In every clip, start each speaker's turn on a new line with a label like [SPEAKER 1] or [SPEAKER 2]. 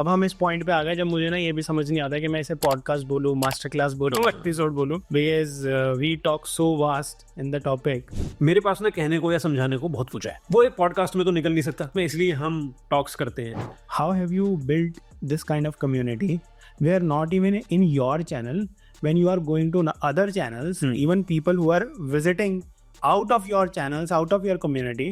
[SPEAKER 1] अब हम इस पॉइंट पे आ गए जब मुझे ना ये भी समझ नहीं आता कि मैं इसे पॉडकास्ट बोलूँ, मास्टर क्लास बोलूँ, एपिसोड बोलूँ, because we talk so vast in the topic.
[SPEAKER 2] मेरे पास ना कहने को या समझाने को बहुत कुछ है, वो एक पॉडकास्ट में तो निकल नहीं सकता, मैं इसलिए हम टॉक्स करते हैं।
[SPEAKER 1] How have you built this kind of community where not even in your channel, when you are going to other channels, even people who are visiting out of your channels, out of your community,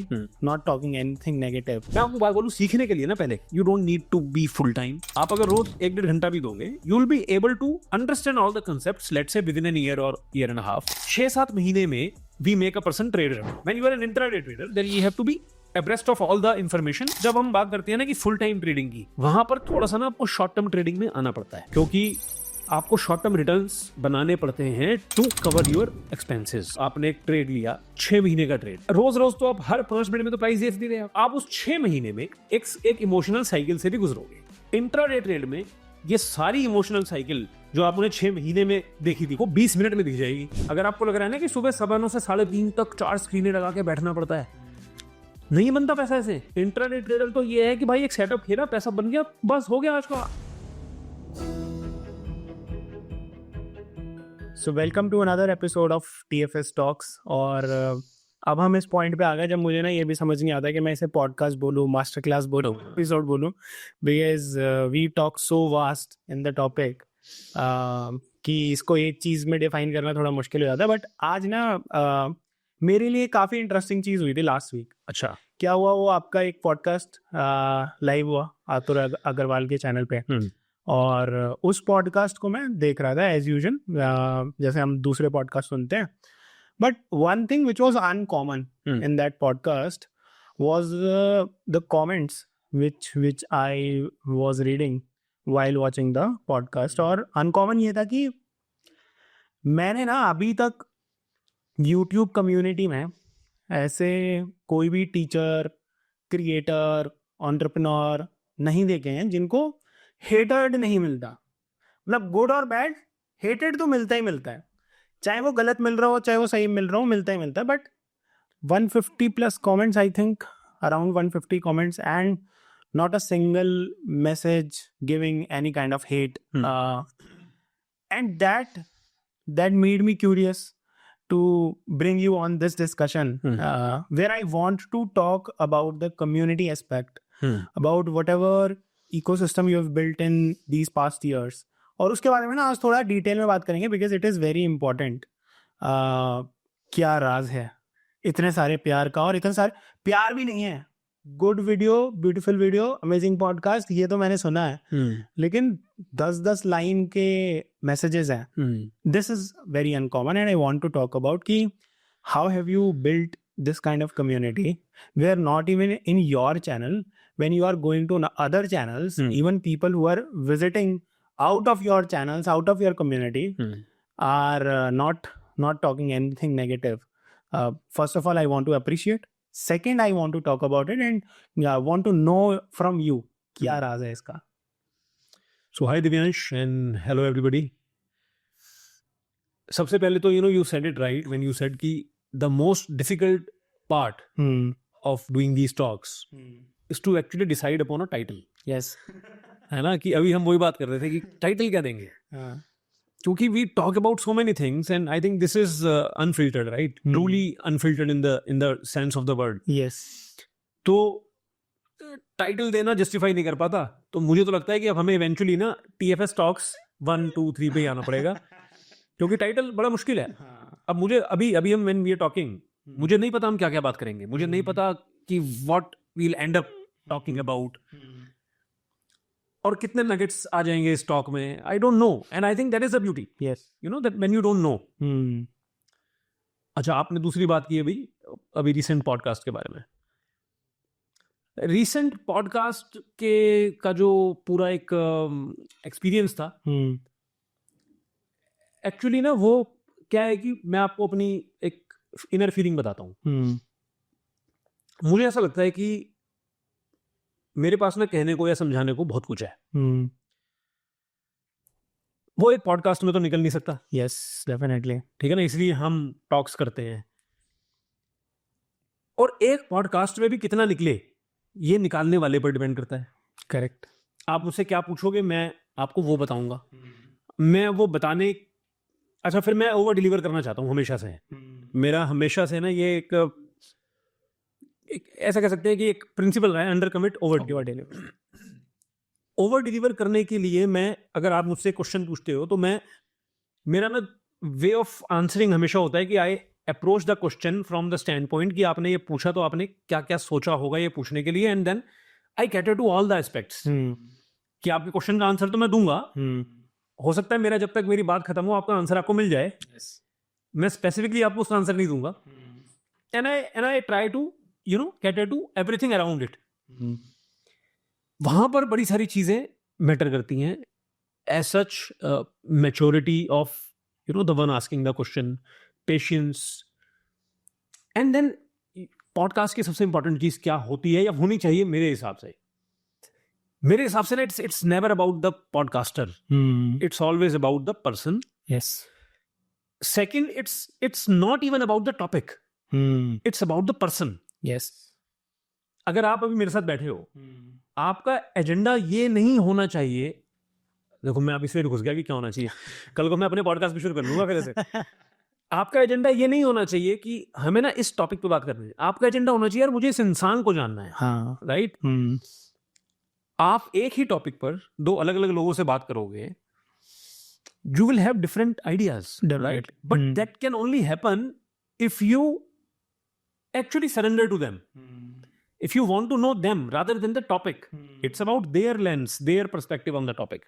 [SPEAKER 1] not talking anything negative.
[SPEAKER 2] मैं आपको बात बोलूं, सीखने के लिए ना पहले you don't need to be full time. आप अगर रोज 1-1.5 घंटा भी दोगे, you will be able to understand all the concepts, let's say within an year और ईयर एंड हाफ। 6-7 महीने में we make a person trader. When you are an intraday trader, then you have to be abreast of all the information। जब हम बात करते हैं ना कि फुल टाइम ट्रेडिंग की, वहां पर थोड़ा सा ना आपको शॉर्ट टर्म ट्रेडिंग में आना पड़ता है, क्योंकि आपको शॉर्ट टर्म रिटर्न्स बनाने पड़ते हैं टू कवर योर एक्सपेंसेस। आपने एक ट्रेड लिया, 6 महीने का ट्रेड, रोज रोज तो आप हर 5 मिनट में तो प्राइस देख नहीं रहे, आप उस 6 महीने में एक इमोशनल साइकिल से भी गुजरोगे। इंट्राडे ट्रेड में ये सारी इमोशनल साइकिल जो आपने 6 महीने में देखी थी, वो 20 मिनट में दिख जाएगी। अगर आपको लग रहा है ना कि सुबह 9:15 से 3:30 तक 4 स्क्रीनें लगा के बैठना पड़ता है, नहीं बनता पैसा ऐसे। इंट्राडे ट्रेडर तो ये है कि भाई एक सेटअप खेला, पैसा बन गया, बस हो गया आज का।
[SPEAKER 1] So welcome to another episode of TFS Talks। और अब हम इस पॉइंट पे आ गए जब मुझे ना ये भी समझ नहीं आता कि मैं इसे पॉडकास्ट बोलूँ, मास्टर क्लास बोलूँ, एपिसोड बोलूँ, because we talk so vast in the topic कि इसको एक चीज़ में डिफाइन करना थोड़ा मुश्किल हो जाता है। बट आज ना मेरे लिए काफ़ी इंटरेस्टिंग चीज़ हुई थी लास्ट वीक।
[SPEAKER 2] अच्छा,
[SPEAKER 1] क्या हुआ? वो आपका एक पॉडकास्ट लाइव हुआ आतुर अग्रवाल के चैनल पे, और उस पॉडकास्ट को मैं देख रहा था एज यूजुअल, जैसे हम दूसरे पॉडकास्ट सुनते हैं। But one thing which was uncommon in that podcast was the comments which I was reading while watching the podcast. और अनकॉमन ये था कि मैंने ना अभी तक यूट्यूब कम्युनिटी में ऐसे कोई भी टीचर, क्रिएटर, एंटरप्रेन्योर नहीं देखे हैं जिनको हेटेड नहीं मिलता। मतलब गुड और बैड, हेटेड तो मिलता ही मिलता है, चाहे वो गलत मिल रहा हो चाहे वो सही मिल रहा हो, मिलता ही मिलता है। But 150 plus comments, I think around 150 comments, and not a single message giving any kind of hate, and that made me curious to bring you on this discussion, where I want to talk about the community aspect, about whatever ecosystem you have built in these past years। और उसके बारे में ना आज थोड़ा detail में बात करेंगे, because it is very important. क्या राज है इतने सारे प्यार का? और इतने सारे प्यार भी नहीं है, good video, beautiful video, amazing podcast, ये तो मैंने सुना है, लेकिन 10-10 लाइन के मैसेजेस हैं। This is very uncommon, and I want to talk about कि how have you built this kind of community where not even in your channel, when you are going to other channels, even people who are visiting out of your channels, out of your community, are not talking anything negative. First of all, I want to appreciate. Second, I want to talk about it, and want to know from you क्या राज है इसका।
[SPEAKER 2] So hi Divyansh and hello everybody। सबसे पहले तो you said it right when you said कि the most difficult part of doing these talks is to actually decide upon a title।
[SPEAKER 1] Yes।
[SPEAKER 2] है ना, कि अभी हम वही बात कर रहे थे कि टाइटल क्या देंगे, क्योंकि we talk about so many things and I think this is unfiltered, right? Truly unfiltered in the sense of the word।
[SPEAKER 1] Yes।
[SPEAKER 2] तो टाइटल देना जस्टिफाई नहीं कर पाता, तो मुझे तो लगता है कि अब हमें इवेंचुअली ना TFS टॉक्स 1, 2, 3 पे आना पड़ेगा, क्योंकि टाइटल बड़ा मुश्किल है। अब मुझे अभी हम व्हेन वी आर टॉकिंग, मुझे नहीं पता हम क्या क्या बात करेंगे, मुझे नहीं पता कि what we will end up talking about, और कितने नगेट्स आ जाएंगे इस टॉक में, I don't know, and I think that is the beauty,
[SPEAKER 1] yes,
[SPEAKER 2] that when you don't know. अच्छा, आपने दूसरी बात की अभी रिसेंट पॉडकास्ट के बारे में। रिसेंट पॉडकास्ट का जो पूरा एक एक्सपीरियंस था, एक्चुअली ना वो क्या है कि मैं आपको अपनी एक इनर फीलिंग बताता हूँ। मुझे ऐसा लगता है कि मेरे पास ना कहने को या समझाने को बहुत कुछ है, वो एक पॉडकास्ट में तो निकल नहीं सकता।
[SPEAKER 1] यस, डेफिनेटली,
[SPEAKER 2] ठीक है ना, इसलिए हम टॉक्स करते हैं। और एक पॉडकास्ट में भी कितना निकले ये निकालने वाले पर डिपेंड करता है।
[SPEAKER 1] करेक्ट।
[SPEAKER 2] आप मुझसे क्या पूछोगे मैं आपको वो बताऊंगा, मैं वो बताने, अच्छा फिर मैं ओवर डिलीवर करना चाहता हूँ हमेशा से, मेरा हमेशा से ना ये एक ऐसा कह सकते हैं कि एक प्रिंसिपल रहा है, under commit over deliver. Over deliver करने के लिए मैं, अगर आप मुझसे क्वेश्चन पूछते हो तो मैं, मेरा ना वे ऑफ आंसरिंग हमेशा होता है कि I approach the question from the stand point कि आपने ये पूछा तो आपने क्या क्या सोचा होगा ये पूछने के लिए, and then I cater to all the aspects कि आपके क्वेश्चन का आंसर तो मैं दूंगा, हो सकता है मेरा जब तक मेरी बात खत्म हो आपका आंसर आपको मिल जाए, मैं स्पेसिफिकली आपको उसका आंसर नहीं दूंगा, and I try to you know cater to everything around it. वहां पर बड़ी सारी चीजें मैटर करती हैं, as such maturity of you know the one asking the question, patience, and then podcast की सबसे इंपॉर्टेंट चीज क्या होती है या होनी चाहिए मेरे हिसाब से, ना it's never about the podcaster, it's always about the person.
[SPEAKER 1] Yes.
[SPEAKER 2] Second, it's not even about the topic, it's about the person.
[SPEAKER 1] Yes.
[SPEAKER 2] अगर आप अभी मेरे साथ बैठे हो, आपका एजेंडा ये नहीं होना चाहिए, देखो मैं अभी इसलिए घुस गया कि क्या होना चाहिए, कल को मैं अपने पॉडकास्ट भी शुरू कर लूंगा फिर ऐसे। आपका एजेंडा ये नहीं होना चाहिए कि हमें ना इस टॉपिक पे बात करनी है, आपका एजेंडा होना चाहिए यार मुझे इस इंसान को जानना है।
[SPEAKER 1] हाँ।
[SPEAKER 2] राइट। आप एक ही टॉपिक पर दो अलग अलग लोगों से बात करोगे, you will have different ideas, right? But that can only happen if you actually surrender to them. If you want to know them rather than the topic, it's about their lens, their perspective on the topic.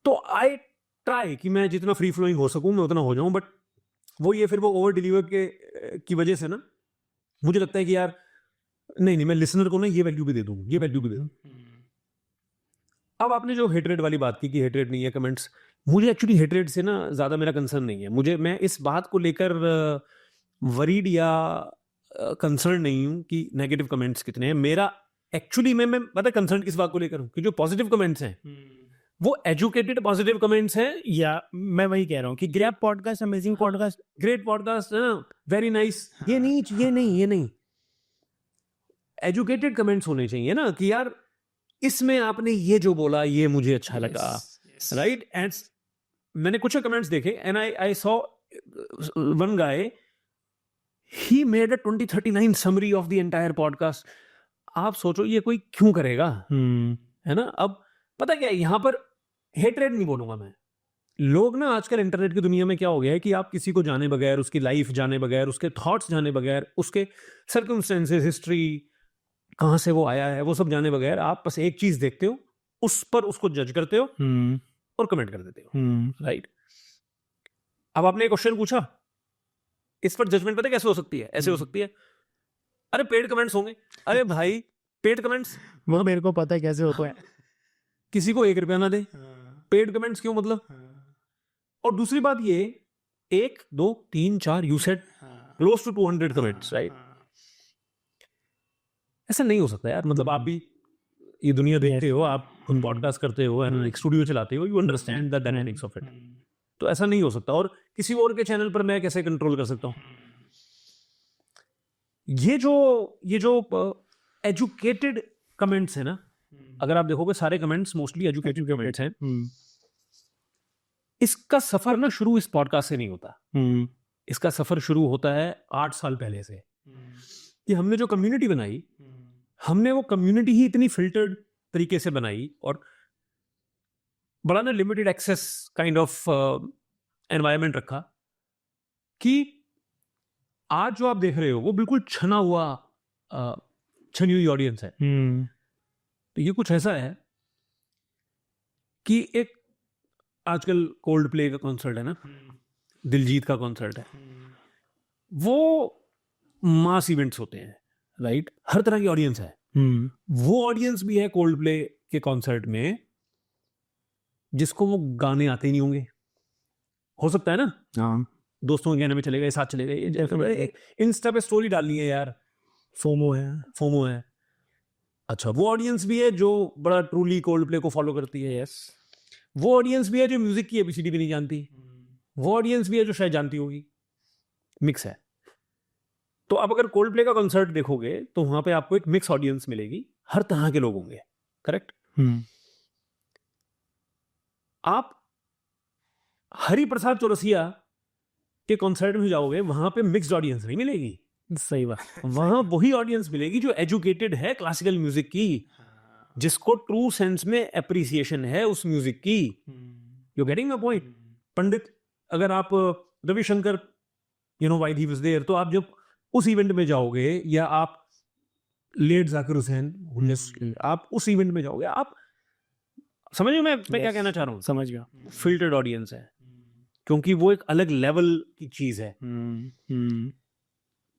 [SPEAKER 2] तो I try कि मैं जितना free flowing हो सकूं मैं उतना हो जाऊं, बट वो ये फिर वो ओवर डिलीवर की वजह से ना मुझे लगता है कि यार नहीं मैं लिसनर को ना ये वैल्यू भी दे दूं, ये वैल्यू भी दे दूं। अब आपने जो हेटरेट वाली बात की कि हेटरेट नहीं है कमेंट्स, मुझे एक्चुअली हेटरेट से ना ज़्यादा मेरा कंसर्न नहीं है, मैं इस बात को लेकर वरीड या कंसर्न नहीं हूँ कि नेगेटिव कमेंट्स कितने हैं। मेरा एक्चुअली मैं पता कंसर्न किस बात को लेकर हूँ कि जो पॉजिटिव कमेंट्स हैं वो एजुकेटेड पॉजिटिव कमेंट्स हैं, या
[SPEAKER 1] मैं वही कह रहा हूँ कि great podcast, amazing podcast,
[SPEAKER 2] great podcast, very nice, ये नहीं एजुकेटेड कमेंट्स होने चाहिए ना कि यार इसमें आपने ये जो बोला ये मुझे अच्छा लगा, राइट। एंड मैंने कुछ कमेंट्स देखे and I saw one guy, he made a 2039 summary of the entire podcast. आप सोचो ये कोई क्यों करेगा, है ना। अब पता क्या है, यहाँ पर हेटरेट नहीं बोलूंगा मैं, लोग ना आजकल इंटरनेट की दुनिया में क्या हो गया है कि आप किसी को जाने बगैर, उसकी लाइफ जाने बगैर, उसके थॉट्स जाने बगैर, उसके सर्कमस्टेंसेस, हिस्ट्री, कहाँ से वो आया है, वो सब जाने बगैर आप बस एक चीज देखते हो, उस पर उसको जज करते हो और कमेंट कर देते हो, राइट। अब आपने एक क्वेश्चन पूछा, इस पर जजमेंट पता कैसे हो सकती है, ऐसे हो सकती है, अरे पेड कमेंट्स होंगे, अरे भाई पेड कमेंट्स,
[SPEAKER 1] वो मेरे को पता है कैसे होता है,
[SPEAKER 2] किसी को 1 रुपया ना दे, पेड कमेंट्स क्यों, मतलब। और दूसरी बात ये 1 2 3 4 you said close to 200 comments, right. ऐसा नहीं हो सकता यार, मतलब आप भी ये दुनिया देखते हो, आप खुद पॉडकास्ट करते हो, एक स्टूडियो चलाते हो, you understand the dynamics of it, तो ऐसा नहीं हो सकता। और किसी और के चैनल पर मैं कैसे कंट्रोल कर सकता हूँ। ये जो एजुकेटेड कमेंट्स है ना, अगर आप देखोगे सारे कमेंट्स मोस्टली एजुकेटेड कमेंट्स हैं, इसका सफर ना शुरू इस पॉडकास्ट से नहीं होता, इसका सफर शुरू होता है 8 साल पहले से, कि हमने जो कम्युनिटी बनाई, हमने वो कम्युनिटी ही इतनी फिल्टर्ड तरीके से बनाई और बड़ा ना limited access kind of environment रखा कि आज जो आप देख रहे हो वो बिल्कुल छनी हुई ऑडियंस है। तो ये कुछ ऐसा है कि एक आजकल कोल्ड प्ले का कॉन्सर्ट है ना, दिलजीत का कॉन्सर्ट है, वो मास इवेंट्स होते हैं, राइट, हर तरह की ऑडियंस है। वो ऑडियंस भी है कोल्ड प्ले के कॉन्सर्ट में जिसको वो गाने आते ही नहीं होंगे, हो सकता है ना, हाँ, दोस्तों के गाने में चले गए, साथ चले गए, इंस्टा पे स्टोरी डालनी है यार, फोमो है। अच्छा, वो ऑडियंस भी है जो बड़ा ट्रूली कोल्ड प्ले को फॉलो करती है, यस। वो ऑडियंस भी है जो म्यूजिक की एबीसीडी भी नहीं जानती, वो ऑडियंस भी है जो शायद जानती होगी, मिक्स है। तो अब अगर कोल्ड प्ले का कॉन्सर्ट देखोगे तो वहां पे आपको एक मिक्स ऑडियंस मिलेगी, हर तरह के लोग होंगे, करेक्ट? आप हरि प्रसाद चौरसिया के कॉन्सर्ट में जाओगे, वहां पे मिक्स्ड ऑडियंस नहीं मिलेगी।
[SPEAKER 1] सही बात।
[SPEAKER 2] वहां वही ऑडियंस मिलेगी जो एजुकेटेड है क्लासिकल म्यूजिक की, जिसको ट्रू सेंस में एप्रिसिएशन है उस म्यूजिक की। You getting my point? Pandit, अगर आप Ravi Shankar, you know while he was there, तो आप जब उस इवेंट में जाओगे, या आप लेट जाकिर हुसैन, आप उस इवेंट में जाओगे, आप समझ रहे मैं क्या कहना चाह रहा हूँ?
[SPEAKER 1] समझ गया।
[SPEAKER 2] फिल्टर्ड ऑडियंस है, क्योंकि वो एक अलग लेवल की चीज है।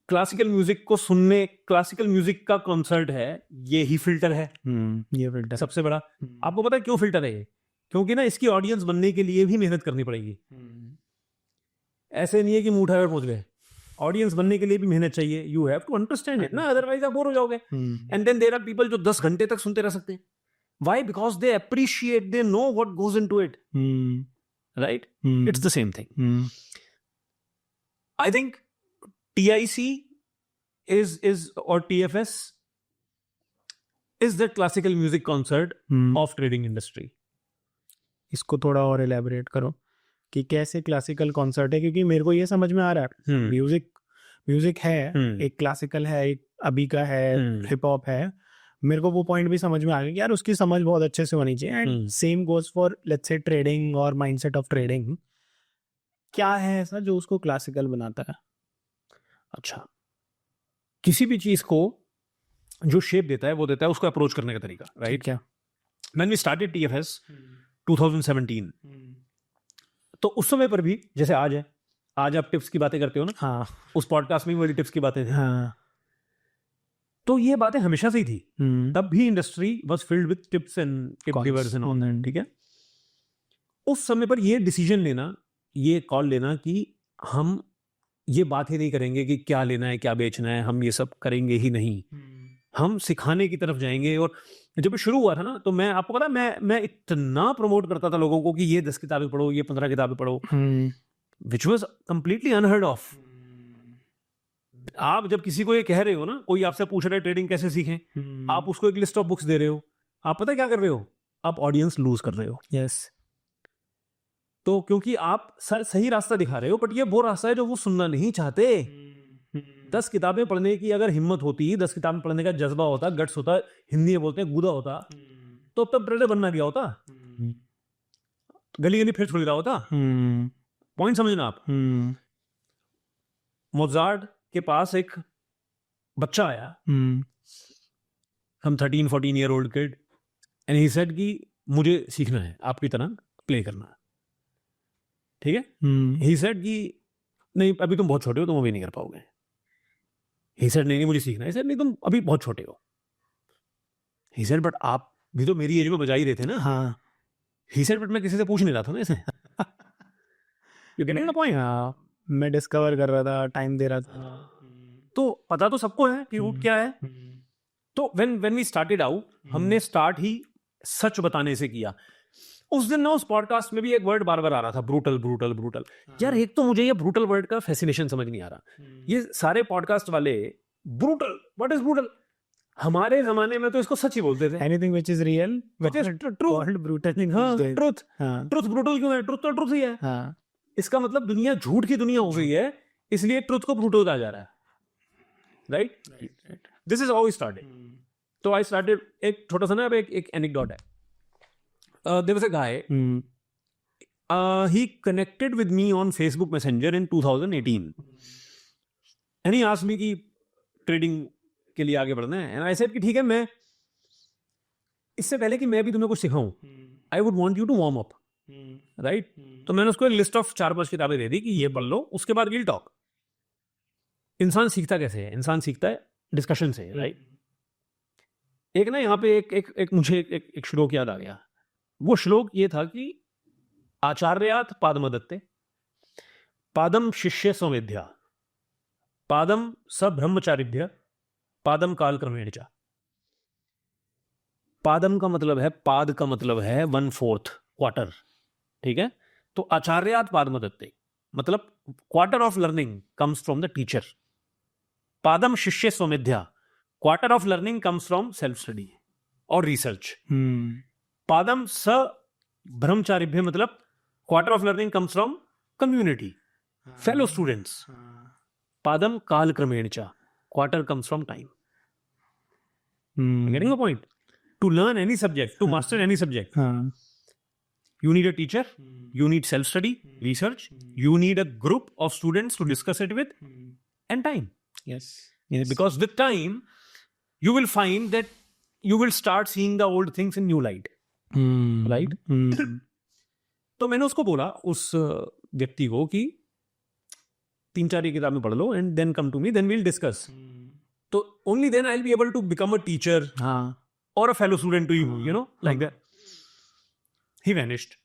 [SPEAKER 2] क्लासिकल म्यूजिक को सुनने, क्लासिकल म्यूजिक का कॉन्सर्ट है, ये ही फिल्टर है।
[SPEAKER 1] ये फिल्टर
[SPEAKER 2] सबसे बड़ा। आपको पता है क्यों फिल्टर है ये? क्योंकि ना इसकी ऑडियंस बनने के लिए भी मेहनत करनी पड़ेगी। ऐसे नहीं है कि मुंह उठाए और पहुंच गए। ऑडियंस बनने के लिए भी मेहनत चाहिए। You have to understand it ना, अदरवाइज आप बोर हो जाओगे। And then there are people जो 10 घंटे तक सुनते रह सकते हैं। Why? Because they appreciate, they know what goes into it, right? It's the same thing. I think TIC is or TFS is the classical music concert of trading industry.
[SPEAKER 1] इसको थोड़ा और एलैबोरेट करो कि कैसे क्लासिकल कॉन्सर्ट है, क्योंकि मेरे को ये समझ में आ रहा है म्यूजिक है, एक क्लासिकल है, एक अभी का है, हिप हॉप है। मेरे को वो पॉइंट भी समझ में आ गया कि यार उसकी समझ बहुत अच्छे से होनी चाहिए। And same goes for let's say trading और माइंडसेट ऑफ ट्रेडिंग। क्या है ऐसा जो उसको क्लासिकल बनाता है?
[SPEAKER 2] अच्छा, किसी भी चीज को जो शेप देता है वो देता है उसको अप्रोच करने का तरीका, राइट?
[SPEAKER 1] क्या
[SPEAKER 2] व्हेन वी स्टार्टेड TFS 2017, तो उस समय पर भी जैसे आज है, आज आप टिप्स की बातें करते हो ना,
[SPEAKER 1] हाँ,
[SPEAKER 2] उस पॉडकास्ट में भी बड़ी टिप्स की बातें थी।
[SPEAKER 1] हाँ,
[SPEAKER 2] तो ये बातें हमेशा से ही थी। तब भी industry was filled with tips and tip givers and all, ठीक है? उस समय पर ये डिसीजन लेना, ये कॉल लेना कि हम ये बात ही नहीं करेंगे कि क्या लेना है, क्या बेचना है, हम ये सब करेंगे ही नहीं। हम सिखाने की तरफ जाएंगे। और जब शुरू हुआ था ना, तो मैं, आपको पता, मैं इतना प्रमोट करता था लोगों को कि ये 10 किताबें पढ़ो, ये 15 किताबें पढ़ो, which was completely unheard of. आप जब किसी को ये कह रहे हो ना, कोई आपसे पूछ रहा है ट्रेडिंग कैसे सीखें, आप उसको एक लिस्ट ऑफ बुक्स दे रहे हो, आप पता है क्या कर रहे हो? आप ऑडियंस लूज कर रहे हो।
[SPEAKER 1] यस।
[SPEAKER 2] तो क्योंकि आप सही रास्ता दिखा रहे हो, बट ये वो रास्ता है जो वो सुनना नहीं चाहते। 10 किताबें पढ़ने की अगर हिम्मत होती, 10 किताबें पढ़ने का जज्बा होता, गट्स होता, हिंदी में बोलते हैं गुदा होता, तो अब तक ट्रेडर बनना गया होता, गली गली फिर छोड़ रहा होता। पॉइंट समझना आप। मोजार्ट के पास एक बच्चा आया, हम 13-14 year old kid, and he said कि मुझे सीखना है आपकी तरह प्ले करना, ठीक है? ही सेड कि नहीं, अभी तुम बहुत छोटे हो, तुम अभी नहीं कर पाओगे। ही सेड नहीं मुझे सीखना है। ही सेड नहीं, तुम अभी बहुत छोटे हो। ही सेड बट आप भी तो मेरी एज में बजा ही रहे थे ना।
[SPEAKER 1] हाँ।
[SPEAKER 2] ही सेड बट मैं किसी से पूछ नहीं रहा था ना इसे। You getting the point?
[SPEAKER 1] मैं डिस्कवर कर रहा था, टाइम दे रहा था।
[SPEAKER 2] तो पता तो सबको है कि रूट क्या है। तो व्हेन वी स्टार्टेड आउट, हमने स्टार्ट ही सच बताने से किया। उस दिन ना उस पॉडकास्ट में भी एक वर्ड बार बार आ रहा था, ब्रूटल ब्रूटल ब्रूटल। यार एक तो मुझे ये ब्रूटल वर्ड का फैसिनेशन समझ नहीं आ रहा। ये सारे पॉडकास्ट वाले ब्रूटल, व्हाट इज ब्रूटल? हमारे जमाने में तो इसको सच ही बोलते थे।
[SPEAKER 1] Anything which is real called brutal.
[SPEAKER 2] हाँ, ट्रुथ। ट्रुथ ब्रूटल क्यों है? ट्रुथ तो ट्रुथ ही है।
[SPEAKER 1] हाँ।
[SPEAKER 2] इसका मतलब दुनिया झूठ की दुनिया हो गई है, इसलिए ट्रुथ को ब्रूटल कहा जा रहा है, right? This is how we started. तो आई स्टार्टेड, एक छोटा सा ना, अब एक एनेक्डोट है। There was a guy, he connected with me on Facebook Messenger in 2018, and he asked me कि ट्रेडिंग के लिए आगे बढ़ना है, and I said कि ठीक है, मैं इससे पहले कि मैं भी तुम्हें कुछ सिखाऊं, I would want you to warm up, right? तो मैंने उसको एक लिस्ट ऑफ 4-5 किताबें दे दी कि ये पढ़ लो, उसके बाद we'll talk। इंसान सीखता कैसे है? इंसान सीखता है डिस्कशन से, राइट? एक ना यहाँ पे एक मुझे एक श्लोक याद आ गया। वो श्लोक ये था कि आचार्यात् पादमदत्ते पादम शिष्य संवेद्या पादम स ब्रह्मचारिभ्य पादम काल क्रमेण च। पादम का मतलब है, पाद का मतलब है 1/4 क्वार्टर, ठीक है? तो आचार्यात् पादमदत्ते मतलब quarter of learning comes from the teacher. पादम शिष्य संवेद्या, quarter of learning comes from self study. और रिसर्च। पादम स ब्रह्मचारिभ्य मतलब quarter of learning comes from community, fellow students. पादम काल क्रमेण च, quarter comes from time. Getting the point? To learn any subject, to master any subject, you need a teacher, you need self-study, research, you need a group of students to discuss it with, and time.
[SPEAKER 1] Yes.
[SPEAKER 2] Because with time, you will find that you will start seeing the old things in new light. Right? तो मैंने उसको बोला, उस व्यक्ति को, कि 3-4 किताबें पढ़ लो and then come to me, then we'll discuss. तो only then I'll be able to become a teacher or a fellow student to you, you know, like that. He vanished.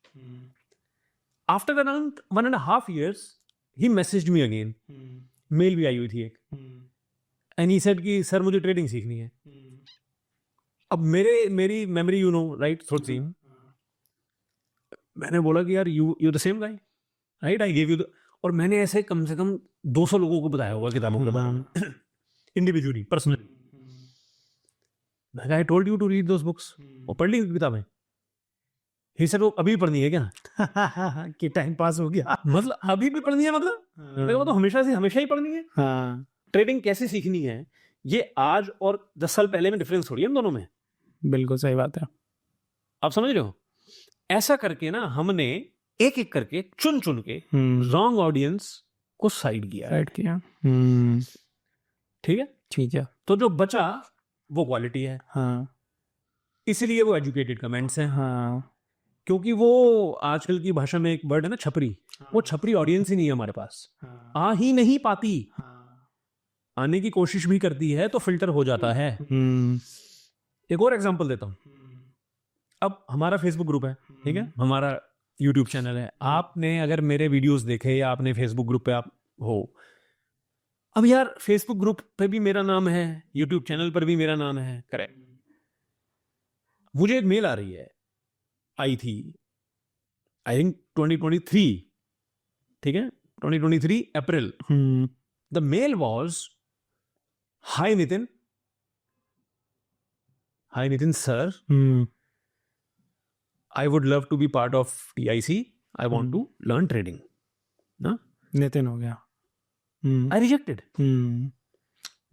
[SPEAKER 2] After around 1.5 years, he messaged me again. Mail भी आई हुई थी एक, and he said कि sir मुझे trading सीखनी है। अब मेरी मेमोरी, यू नो राइट, थोड़ी सी, मैंने बोला कि यार you the same guy, right, I give you the, और मैंने ऐसे कम से कम 200 लोगों को बताया होगा किताबों के बारे में, individually, personally. I told you to read those books, और पढ़ ली किताबें। ही सर वो अभी पढ़नी है क्या?
[SPEAKER 1] कि टाइम पास हो गया,
[SPEAKER 2] मतलब अभी भी पढ़नी है, मतलब वो तो हमेशा ही पढ़नी है। ट्रेडिंग कैसे सीखनी है, ये आज और 10 साल पहले में डिफरेंस थोड़ी है इन दोनों में।
[SPEAKER 1] बिल्कुल सही बात है,
[SPEAKER 2] आप समझ रहे हो? ऐसा करके ना हमने एक एक करके चुन के रॉन्ग ऑडियंस को साइड किया। ठीक है। तो जो बचा वो क्वालिटी है। इसीलिए वो एजुकेटेड कमेंट्स हैं। क्योंकि वो आजकल की भाषा में एक वर्ड है ना, छपरी। वो छपरी ऑडियंस ही नहीं है हमारे पास, आ ही नहीं पाती। आने की कोशिश भी करती है तो फिल्टर हो जाता है। एक और एग्जांपल देता हूं। अब हमारा फेसबुक ग्रुप है, ठीक है, हमारा यूट्यूब चैनल है। आपने अगर मेरे वीडियोस देखे या आपने फेसबुक ग्रुप पे आप हो, अब यार फेसबुक ग्रुप पे भी मेरा नाम है, यूट्यूब चैनल पर भी मेरा नाम है, करेक्ट। मुझे एक मेल आई थी, आई थिंक 2023, ठीक है, 2023 अप्रैल। The mail was, hi Nitin sir, I would love to be part of TIC. I want to learn trading. ना?
[SPEAKER 1] नितिन हो गया।
[SPEAKER 2] I rejected.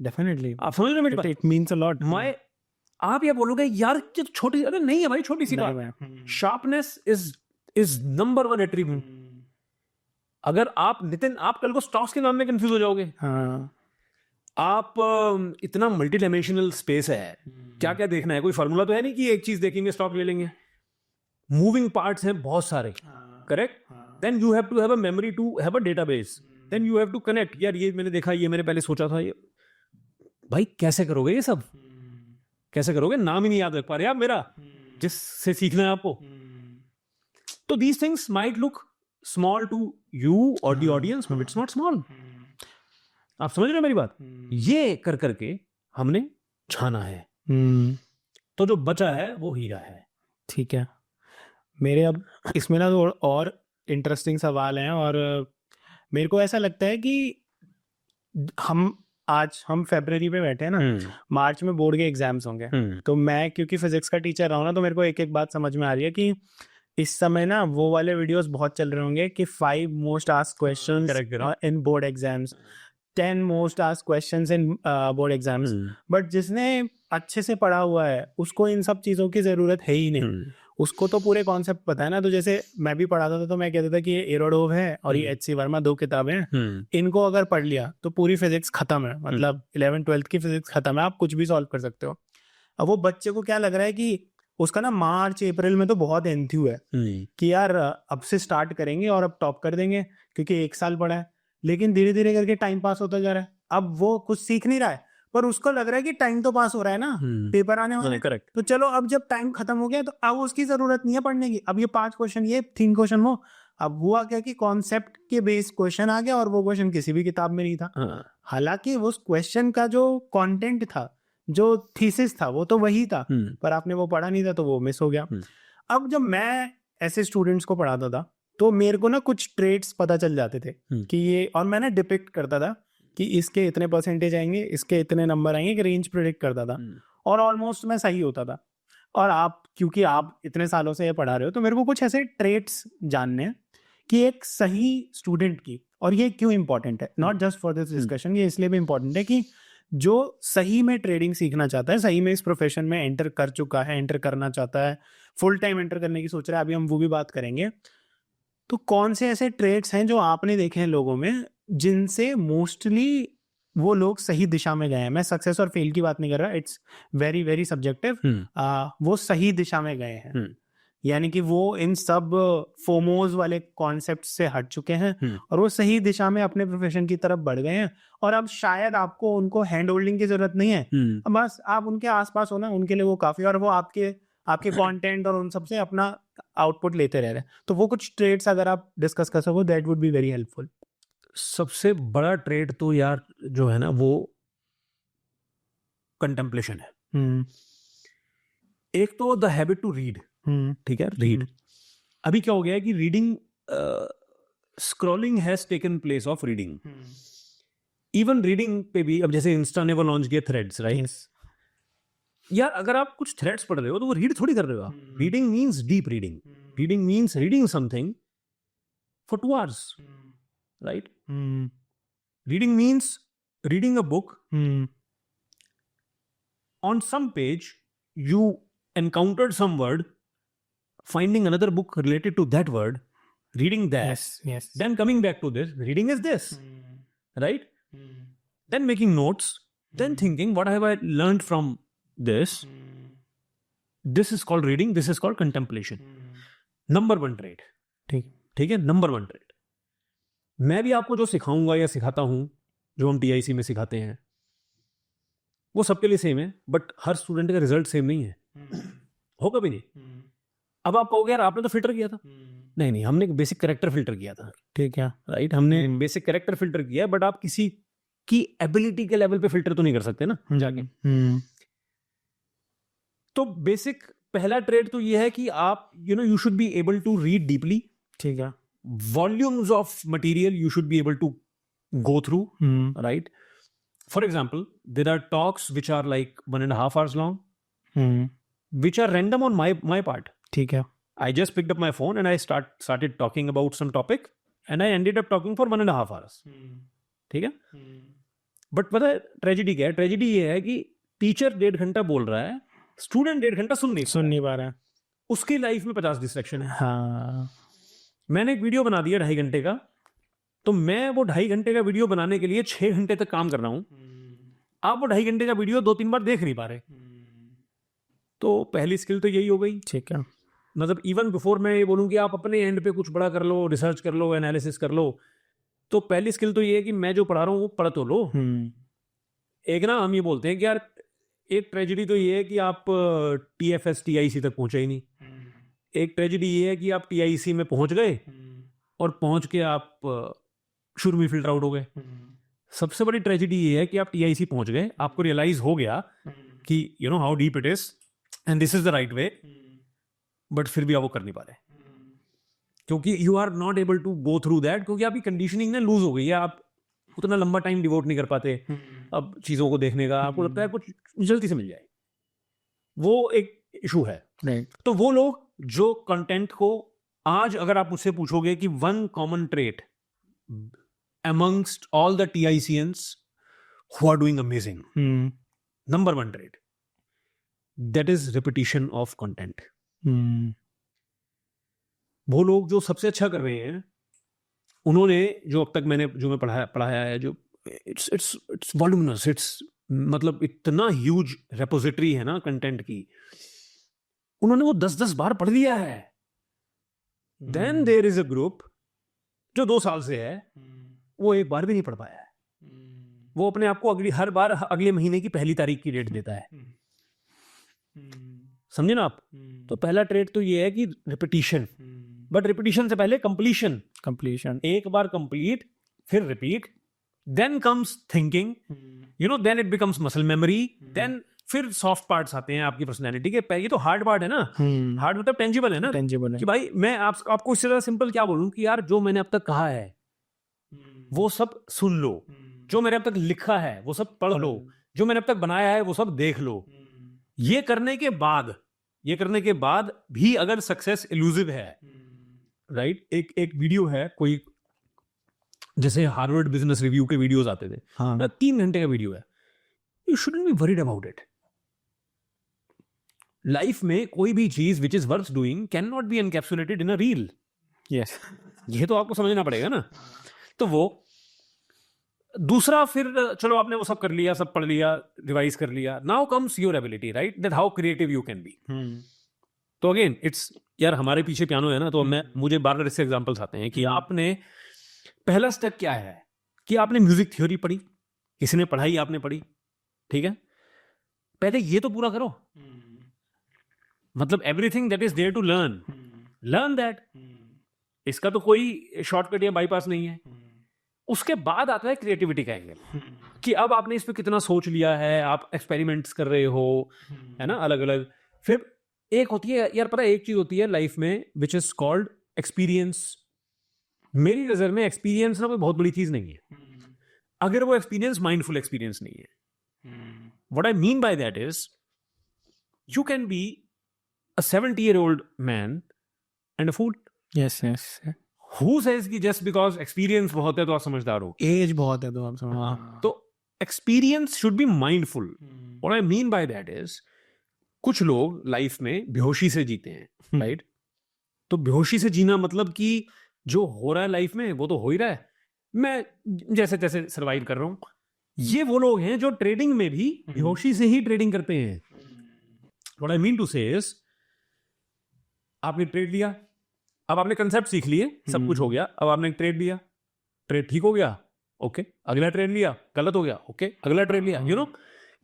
[SPEAKER 1] Definitely.
[SPEAKER 2] आप समझ रहे हो मेरी बात?
[SPEAKER 1] It means a lot.
[SPEAKER 2] आप ये बोलोगे यार ये छोटी, अरे नहीं है भाई, छोटी सी बात। Sharpness is number 1 attribute. अगर आप नितिन, आप कल को स्टॉक्स के नाम में कंफ्यूज हो जाओगे। आप इतना मल्टी डायमेंशनल स्पेस है, क्या क्या देखना है, कोई फॉर्मूला तो है नहीं कि एक चीज देखेंगे स्टॉक ले लेंगे। मूविंग पार्ट्स हैं बहुत सारे, correct. Then you have to have a memory to have a database, then you have to connect. यार ये मैंने देखा, ये मैंने पहले सोचा था, ये भाई कैसे करोगे ये सब? कैसे करोगे? नाम ही नहीं याद रख पा रहे आप मेरा, जिससे सीखना है आपको। तो these things might look small to you और the audience, but it's not small. आप समझ रहे हो मेरी बात? ये कर करके हमने छाना है, तो जो बचा है वो हीरा है।
[SPEAKER 1] ठीक है, मेरे अब इसमें ना और इंटरेस्टिंग सवाल हैं, और मेरे को ऐसा लगता है कि हम फरवरी पे बैठे हैं ना, मार्च में बोर्ड के एग्जाम्स होंगे। तो मैं क्योंकि फिजिक्स का टीचर रहा हूँ ना, तो मेरे को एक एक बात समझ में आ रही है कि इस समय ना वो वाले वीडियोस बहुत चल रहे होंगे कि 5 most asked questions in board exams, 10 most asked questions in board exams. But जिसने अच्छे से पढ़ा हुआ है उसको इन सब चीज़ों की ज़रूरत है ही नहीं। उसको तो पूरे कॉन्सेप्ट पता है ना। तो जैसे मैं भी पढ़ाता था तो मैं कहता था कि ये एरोडोव है और ये एच.सी. वर्मा, 2 किताबें हैं, इनको अगर पढ़ लिया तो पूरी फिजिक्स खत्म है, मतलब 11th-12th की फिजिक्स खत्म है, आप कुछ भी सॉल्व कर सकते हो। अब वो बच्चे को क्या लग रहा है कि उसका ना मार्च अप्रैल में तो बहुत एंथ्यू है कि यार अब से स्टार्ट करेंगे और अब टॉप कर देंगे क्योंकि 1 साल पढ़ा है, लेकिन धीरे धीरे करके टाइम पास होता जा रहा है। अब वो कुछ सीख नहीं रहा है, पर उसको लग रहा है कि टाइम तो पास हो रहा है ना, पेपर आने वाले, करेक्ट। तो चलो अब जब टाइम खत्म हो गया तो अब उसकी जरूरत नहीं है पढ़ने की। अब ये 5 क्वेश्चन, ये 3 क्वेश्चन वो, अब हुआ क्या कि कॉन्सेप्ट के बेस क्वेश्चन आ गया और वो क्वेश्चन किसी भी किताब में नहीं था। हालांकि उस क्वेश्चन का जो कंटेंट था, जो थीसिस था, वो तो वही था, पर आपने वो पढ़ा नहीं था तो वो मिस हो गया। अब जब मैं ऐसे स्टूडेंट्स को पढ़ाता था तो मेरे को ना कुछ ट्रेड्स पता चल जाते थे कि ये, और मैंने डिपिक्ट करता था कि इसके इतने परसेंटेज आएंगे, इसके इतने नंबर आएंगे, रेंज प्रेडिक्ट करता था और ऑलमोस्ट मैं सही होता था। और आप क्योंकि आप इतने सालों से ये पढ़ा रहे हो तो मेरे को कुछ ऐसे ट्रेट्स जानने हैं कि एक सही स्टूडेंट की, और ये क्यों इम्पोर्टेंट है, not just for this discussion, ये इसलिए भी इम्पोर्टेंट है कि जो सही में ट्रेडिंग सीखना चाहता है, सही में इस प्रोफेशन में एंटर कर चुका है, एंटर करना चाहता है, फुल टाइम एंटर करने की सोच रहा है, अभी हम वो भी बात करेंगे, तो कौन से ऐसे ट्रेट्स हैं जो आपने देखे हैं लोगों में जिनसे मोस्टली वो लोग सही दिशा में गए हैं। मैं सक्सेस और फेल की बात नहीं कर रहा, इट्स वेरी वेरी सब्जेक्टिव। वो सही दिशा में गए हैं, यानी कि वो इन सब फोमोज वाले कॉन्सेप्ट से हट चुके हैं और वो सही दिशा में अपने प्रोफेशन की तरफ बढ़ गए हैं, और अब शायद आपको उनको हैंड होल्डिंग की जरूरत नहीं है, बस आप उनके आसपास हो ना, उनके लिए वो काफी, और वो आपके कंटेंट और उन सब से अपना आउटपुट लेते रह रहे हैं। तो वो कुछ ट्रेड्स अगर आप डिस्कस कर सको, that would be very helpful.
[SPEAKER 2] सबसे बड़ा ट्रेड तो यार जो है ना वो कंटेम्पलेशन है। एक तो द हैबिट टू रीड, ठीक है, रीड। अभी क्या हो गया है कि reading, scrolling has taken place of reading. Even reading पे भी अब जैसे इंस्टा ने वो लॉन्च किया थ्रेड्स, राइट? यार अगर आप कुछ थ्रेड्स पढ़ रहे हो तो वो रीड थोड़ी कर रहे हो आप। Reading means deep reading, reading means reading something for 2 hours, right? Reading means reading a book. On some page, you encountered some word, finding another book related to that word, reading that,
[SPEAKER 1] yes.
[SPEAKER 2] then coming back to this, reading is this, right? Then making notes, then thinking, what have I learned from this? This is called reading, this is called contemplation. Number 1 trade. ठीक है, number 1 trade. मैं भी आपको जो सिखाऊंगा या सिखाता हूं, जो हम TIC में सिखाते हैं, वो सबके लिए सेम है, बट हर स्टूडेंट का रिजल्ट सेम नहीं है, होगा भी नहीं। अब आप कहोगे यार आपने तो फिल्टर किया था। नहीं, हमने बेसिक कैरेक्टर फिल्टर किया था, ठीक है, राइट? हमने बेसिक कैरेक्टर फिल्टर किया, बट आप किसी की एबिलिटी के लेवल पे फिल्टर तो नहीं कर सकते ना जाके। तो बेसिक पहला ट्रेड तो ये है कि आप you should be able to read deeply, ठीक है। Volumes of material you should be able to go through, right? For example, there are talks which are like 1.5 hours long, which are random on my part.
[SPEAKER 1] ठीक है।
[SPEAKER 2] I just picked up my phone and I started talking about some topic and I ended up talking for 1.5 hours. ठीक है। But पता है tragedy क्या है? Tragedy ये है कि टीचर 1.5 घंटा बोल रहा है, स्टूडेंट 1.5 घंटा सुन नहीं पा रहा है, उसकी लाइफ में 50 डिस्ट्रैक्शन है। हाँ, मैंने एक वीडियो बना दिया 2.5 घंटे का, तो मैं वो 2.5 घंटे का वीडियो बनाने के लिए 6 घंटे तक काम कर रहा हूं। आप वो 2.5 घंटे का वीडियो 2-3 बार देख नहीं पा रहे। तो पहली स्किल तो यही हो गई, ठीक है। मतलब इवन बिफोर मैं ये बोलूं कि आप अपने एंड पे कुछ बड़ा कर लो, रिसर्च कर लो, एनालिसिस कर लो, तो पहली स्किल तो ये है कि मैं जो पढ़ा रहा हूँ वो पढ़ तो लो। एक ना हम ये बोलते हैं कि यार एक ट्रेजेडी तो ये है कि आप TFS TIC तक पहुंचे ही नहीं। एक ट्रेजेडी ये है कि आप TIC में पहुंच गए और पहुंच के आप शुरू में फिल्टर आउट हो गए। सबसे बड़ी ट्रेजेडी ये है कि आप TIC पहुंच गए, आपको रियलाइज हो गया कि you know how deep it is and this is the right way, but फिर भी आप वो कर नहीं पा रहे क्योंकि you are not able to go through that, क्योंकि आपकी कंडीशनिंग ना लूज हो गई है। आप उतना लंबा टाइम डिवोट नहीं कर पाते अब चीजों को देखने का, आपको लगता है कुछ जल्दी से मिल जाए, वो एक इशू है। तो वो लोग जो कंटेंट को, आज अगर आप मुझसे पूछोगे कि 1 common trait amongst all the TICians who are doing amazing, number 1 trait, that is repetition of content. वो लोग जो सबसे अच्छा कर रहे हैं, उन्होंने जो अब तक मैं पढ़ाया है, जो it's voluminous, it's मतलब इतना ह्यूज रेपोजिटरी है ना कंटेंट की, उन्होंने वो 10-10 बार पढ़ लिया है। Then there is a group जो 2 साल से है, वो एक बार भी नहीं पढ़ पाया है। वो अपने आप को हर बार अगले महीने की 1 तारीख की डेट देता है। समझे ना आप? तो पहला ट्रेड तो ये है कि रिपीटिशन, बट रिपीटिशन से पहले कंप्लीशन। एक बार कंप्लीट, फिर repeat, then comes thinking, then it becomes muscle memory, then फिर सॉफ्ट पार्ट्स आते हैं आपकी पर्सनैलिटी के। ये तो हार्ड पार्ट है ना, हार्ड मतलब टेंजिबल है ना, टेंजिबल है कि भाई मैं आपको इससे ज्यादा सिंपल क्या बोलूं कि यार जो मैंने अब तक कहा है वो सब सुन लो, जो मैंने अब तक लिखा है वो सब पढ़ लो, जो मैंने अब तक बनाया है वो सब देख लो। ये करने के बाद ये करने के बाद भी अगर सक्सेस इल्यूसिव है, राइट? एक वीडियो है कोई, जैसे हार्वर्ड बिजनेस रिव्यू के वीडियोस आते थे,
[SPEAKER 1] हाँ
[SPEAKER 2] 3 घंटे का वीडियो है, you shouldn't be worried about it. Life में कोई भी चीज which is worth doing can not be encapsulated in a reel.
[SPEAKER 1] Yes
[SPEAKER 2] ये तो आपको समझना पड़ेगा ना. तो वो दूसरा, फिर चलो आपने वो सब कर लिया, सब पढ़ लिया, रिवाइज कर लिया, now comes your ability, right? That how creative you can be. तो अगेन इट्स, यार हमारे पीछे पियानो है ना, तो मुझे बार बार इससे एग्जांपल्स आते हैं कि आपने पहला स्टेप क्या है कि आपने म्यूजिक थ्योरी पढ़ी, किसी ने पढ़ाई, आपने पढ़ी, ठीक है? पहले ये तो पूरा करो. मतलब everything that is there to learn, learn that. इसका तो कोई शॉर्टकट या बाईपास नहीं है. उसके बाद आता है क्रिएटिविटी का एंगल, कि अब आपने इस पे कितना सोच लिया है, आप एक्सपेरिमेंट्स कर रहे हो, है ना, अलग अलग. फिर एक होती है, यार पता है, एक चीज होती है लाइफ में विच इज कॉल्ड एक्सपीरियंस. मेरी नजर में एक्सपीरियंस ना कोई बहुत बड़ी चीज नहीं है, अगर वो एक्सपीरियंस माइंडफुल एक्सपीरियंस नहीं है. What I mean by that is, you can be a 70-year-old man and a fool.
[SPEAKER 1] Yes yes.
[SPEAKER 2] Who says कि just because experience बहुत है तो आप समझदार हो?
[SPEAKER 1] एज बहुत है तो आप समझ. हाँ
[SPEAKER 2] तो experience should be mindful. What I mean by that is, कुछ लोग लाइफ में बेहोशी से जीते हैं, राइट? तो बेहोशी से जीना मतलब कि जो हो रहा है लाइफ में वो तो हो ही रहा है, मैं जैसे तैसे सर्वाइव कर रहा हूं. ये वो लोग हैं जो ट्रेडिंग में भी बेहोशी से ही ट्रेडिंग करते हैं. What I mean to say is, आपने ट्रेड लिया, अब आपने कंसेप्ट सीख लिए, सब कुछ हो गया, अब आपने ट्रेड लिया, ट्रेड ठीक हो गया, ओके, अगला ट्रेड लिया, गलत हो गया, ओके, अगला ट्रेड लिया. You know,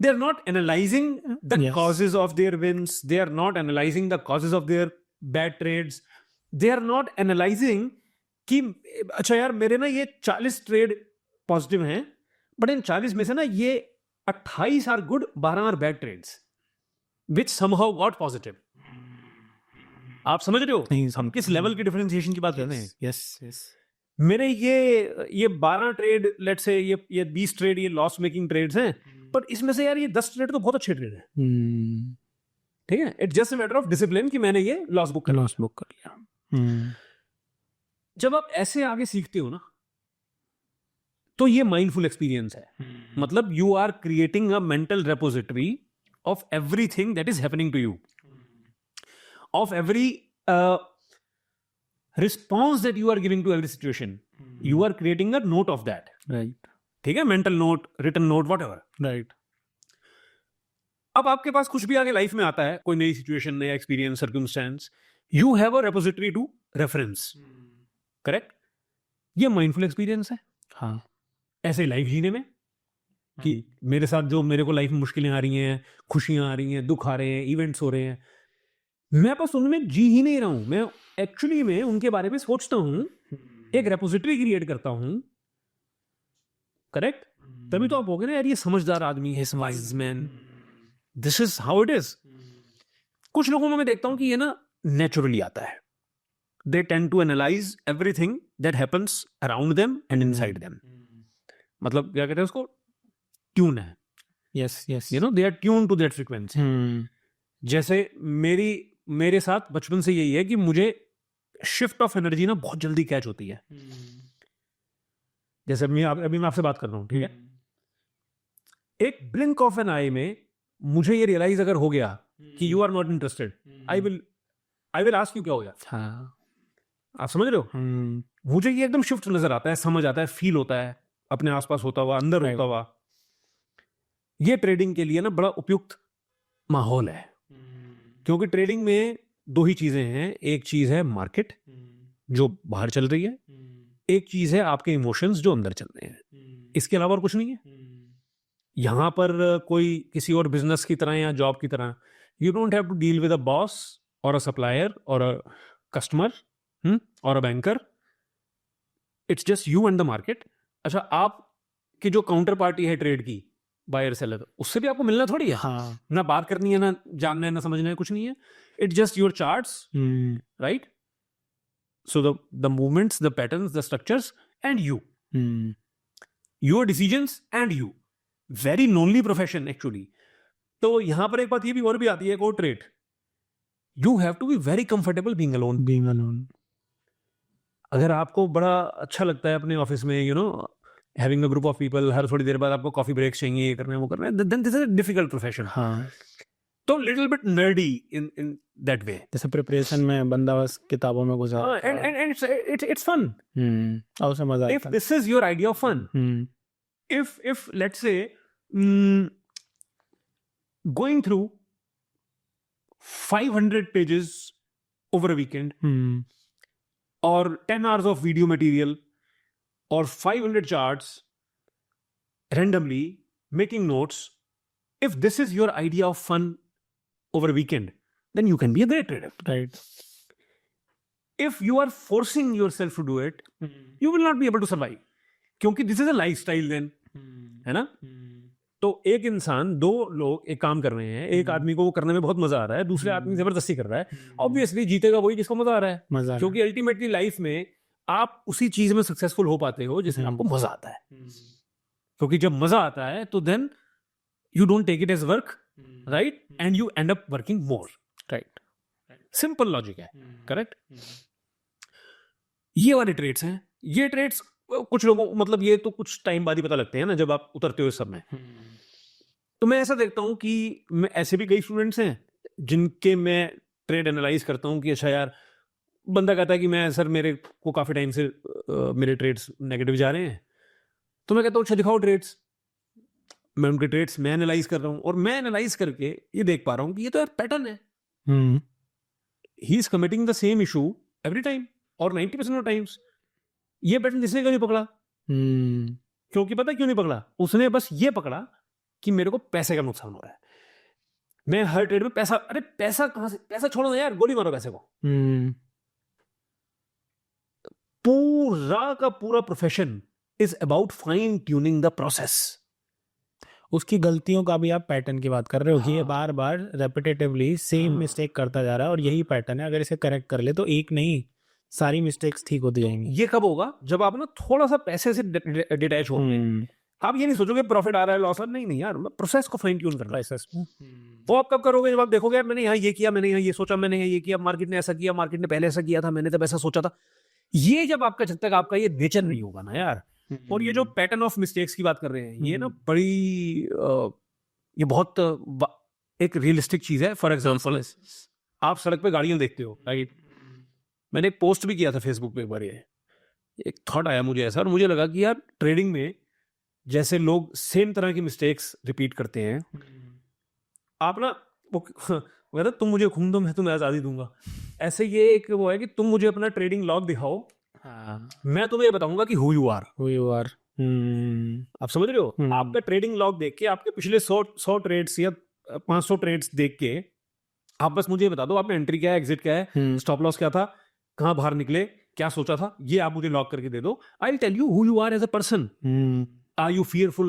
[SPEAKER 2] they are not analysing the causes of their wins, they are not analysing the causes of their bad trades, they are not analysing कि अच्छा यार मेरे ना ये 40 ट्रेड पॉजिटिव हैं, बट इन 40 में से ना ये 28 are good, 12 are bad trades which somehow got positive. आप समझ रहे हो
[SPEAKER 1] नहीं,
[SPEAKER 2] हम किस लेवल की डिफरेंशिएशन की बात कर रहे हैं?
[SPEAKER 1] Yes yes.
[SPEAKER 2] मेरे ये 12 ट्रेड, लेट्स से ये 20 ट्रेड ये लॉस मेकिंग ट्रेड्स हैं, पर इसमें से यार ये 10 ट्रेड तो बहुत अच्छे ट्रेड हैं, ठीक है? It's just a matter of discipline कि मैंने ये लॉस बुक कर लिया. जब आप ऐसे आगे सीखते हो ना, तो ये माइंडफुल एक्सपीरियंस है. मतलब you are creating a mental repository of everything that is happening to you, of every response that you are giving to every situation. You are creating a note of that.
[SPEAKER 1] Right.
[SPEAKER 2] ठीक है? Mental note, written note, whatever.
[SPEAKER 1] Right.
[SPEAKER 2] अब आपके पास कुछ भी आगे life में आता है, कोई नई सिचुएशन, नया experience, circumstance, you have a repository to reference. Correct? ये माइंडफुल एक्सपीरियंस है.
[SPEAKER 1] हाँ.
[SPEAKER 2] ऐसे लाइफ जीने में कि मेरे साथ जो मेरे को लाइफ में मुश्किलें आ रही हैं, खुशियां आ रही हैं, दुख आ रहे हैं, इवेंट्स हो रहे हैं, मैं बस उनमें जी ही नहीं रहा हूं, मैं एक्चुअली में उनके बारे में सोचता हूं, एक रेपोजिटरी क्रिएट करता हूं. करेक्ट? तभी तो आप हो गए ना यार ये समझदार आदमी है, wise man. This is how it is. कुछ लोगों में मैं देखता हूं कि ये ना नेचुरली आता है. They tend to analyse everything that happens around them and inside them. मतलब क्या कहते हैं उसको, ट्यून है.
[SPEAKER 1] Yes yes.
[SPEAKER 2] You know, they are tune to that frequency. जैसे मेरे साथ बचपन से यही है कि मुझे शिफ्ट ऑफ एनर्जी ना बहुत जल्दी कैच होती है. जैसे अभी मैं आपसे बात कर रहा हूं, ठीक है? एक ब्लिंक ऑफ एन आई में मुझे ये रियलाइज अगर हो गया कि you are not interested, I will ask you क्या हो गया.
[SPEAKER 1] हाँ.
[SPEAKER 2] आप समझ रहे हो? मुझे ये एकदम शिफ्ट नजर आता है, समझ आता है, फील होता है अपने आसपास होता हुआ, अंदर होता हुआ. ये ट्रेडिंग के लिए ना बड़ा उपयुक्त माहौल है, क्योंकि ट्रेडिंग में 2 ही चीजें हैं. एक चीज है मार्केट जो बाहर चल रही है, एक चीज है आपके इमोशंस जो अंदर चल रहे हैं. इसके अलावा और कुछ नहीं है. यहां पर कोई किसी और बिजनेस की तरह या जॉब की तरह, you don't have to deal with a boss और अ सप्लायर और अ कस्टमर और a banker. It's just you and the market. अच्छा, आप की जो काउंटर पार्टी है ट्रेड की, बायर सेलर, उससे भी आपको मिलना थोड़ी है.
[SPEAKER 1] हाँ.
[SPEAKER 2] ना बात करनी है, ना जानना है, ना समझना है, कुछ नहीं है. It's just your charts, right? So the movements, the patterns, the structures and you, your decisions and you. Very lonely profession actually. तो यहां पर एक बात ये भी और भी आती है, एक और trait You have to be very comfortable being alone.
[SPEAKER 1] Being alone.
[SPEAKER 2] अगर आपको बड़ा अच्छा लगता है अपने ऑफिस में, you know, having a group of people, हर थोड़ी देर बाद आपको कॉफी ब्रेक चाहिए, ये करना है वो करना है, then this is a difficult profession.
[SPEAKER 1] हाँ,
[SPEAKER 2] तो little bit nerdy in that way.
[SPEAKER 1] जैसे प्रिपरेशन में बंदा बस किताबों में घुसा
[SPEAKER 2] And it's fun.
[SPEAKER 1] और उसे मजा
[SPEAKER 2] If
[SPEAKER 1] आता
[SPEAKER 2] this is your idea of fun,
[SPEAKER 1] है.
[SPEAKER 2] if let's say going through 500 pages over a weekend, or 10 hours of video material, or 500 charts randomly making notes, if this is your idea of fun over a weekend, then you can be a great trader.
[SPEAKER 1] Right.
[SPEAKER 2] If you are forcing yourself to do it, you will not be able to survive. क्योंकि this is a lifestyle then, है ना? तो एक इंसान, दो लोग एक काम कर रहे हैं, एक आदमी को वो करने में बहुत मजा आ रहा है, दूसरे आदमी जबरदस्ती कर रहा है, ऑब्वियसली जीतेगा वही जिसको मजा आ रहा है.
[SPEAKER 1] मजा
[SPEAKER 2] क्योंकि अल्टीमेटली लाइफ में आप उसी चीज में सक्सेसफुल हो पाते हो जिसमें आपको मजा आता है. क्योंकि जब मजा आता है तो then you don't take it as work, right, and you end up working more.
[SPEAKER 1] Right.
[SPEAKER 2] Simple logic है, करेक्ट. ये वाले ट्रेड्स हैं. ये ट्रेड्स कुछ लोगों, मतलब ये तो कुछ टाइम बाद ही पता लगते हैं ना जब आप उतरते हो इस सब में. तो मैं ऐसा देखता हूँ कि मैं ऐसे भी कई स्टूडेंट्स हैं जिनके मैं ट्रेड एनालाइज करता हूँ कि अच्छा यार, बंदा कहता है कि मैं सर मेरे को काफी टाइम से मेरे ट्रेड्स नेगेटिव जा रहे हैं. तो मैं कहता हूँ अच्छा दिखाओ ट्रेड्स. मैं उनके ट्रेड्स मैं एनालाइज कर रहा हूँ और मैं एनालाइज करके ये देख पा रहा हूँ कि ये तो यार पैटर्न है. He is committing the same issue every time और 90% ऑफ टाइम्स. ये पैटर्न जिसने क्यों नहीं पकड़ा? क्योंकि पता क्यों नहीं पकड़ा? उसने बस ये पकड़ा कि मेरे को पैसे का नुकसान हो रहा है. मैं हर ट्रेड में पैसा, अरे पैसा कहां से, पैसा छोड़ो ना यार, गोली मारो पैसे को. पूरा का पूरा profession is about fine tuning the process.
[SPEAKER 1] उसकी गलतियों का भी आप पैटर्न की बात कर रहे हो कि ये बार बार रेपिटेटिवली सेम मिस्टेक करता जा रहा है और यही पैटर्न है. अगर इसे करेक्ट कर ले तो एक नहीं, सारी मिस्टेक्स ठीक होती जाएंगी.
[SPEAKER 2] ये कब होगा? जब आप ना थोड़ा सा पैसे से डिटैच होंगे. आप ये नहीं सोचोगे प्रॉफिट आ रहा है लॉस आ रहा है, नहीं नहीं यार, प्रोसेस को फाइन ट्यून करना है. वो आप कब करोगे? जब आप देखोगे यार मैंने यहाँ ये किया, मैंने यहाँ ये सोचा, मैंने यहाँ ये किया, मार्केट ने ऐसा किया, मार्केट ने पहले ऐसा किया था, मैंने तब ऐसा सोचा था. ये जब आपका, जब तक आपका ये नेचर नहीं होगा ना यार. और ये जो पैटर्न ऑफ मिस्टेक्स की बात कर रहे हैं, ये ना बड़ी ये बहुत एक रियलिस्टिक चीज है. फॉर एग्जाम्पल, आप सड़क पे गाड़ियां देखते हो, राइट. मैंने एक पोस्ट भी किया था फेसबुक पे एक बार. ये एक थॉट आया मुझे ऐसा, और मुझे लगा कि यार ट्रेडिंग में जैसे लोग सेम तरह की मिस्टेक्स रिपीट करते हैं, आप ना वो कहता तुम मुझे घूम दो मैं तुम्हें आज़ादी दूंगा. ऐसे ये एक वो है कि तुम मुझे अपना ट्रेडिंग लॉग दिखाओ, मैं तुम्हें ये बताऊंगा कि हु यू आर. आप समझ रहे हो? आपका ट्रेडिंग लॉग देख के, आपके पिछले 100 ट्रेड्स या 500 ट्रेड्स देख के आप बस मुझे बता दो आपने एंट्री क्या है, एग्जिट क्या है, स्टॉप लॉस क्या था, कहाँ बाहर निकले, क्या सोचा था, ये आप मुझे लॉग करके दे दो. I will tell you who you are as a person. Are you fearful?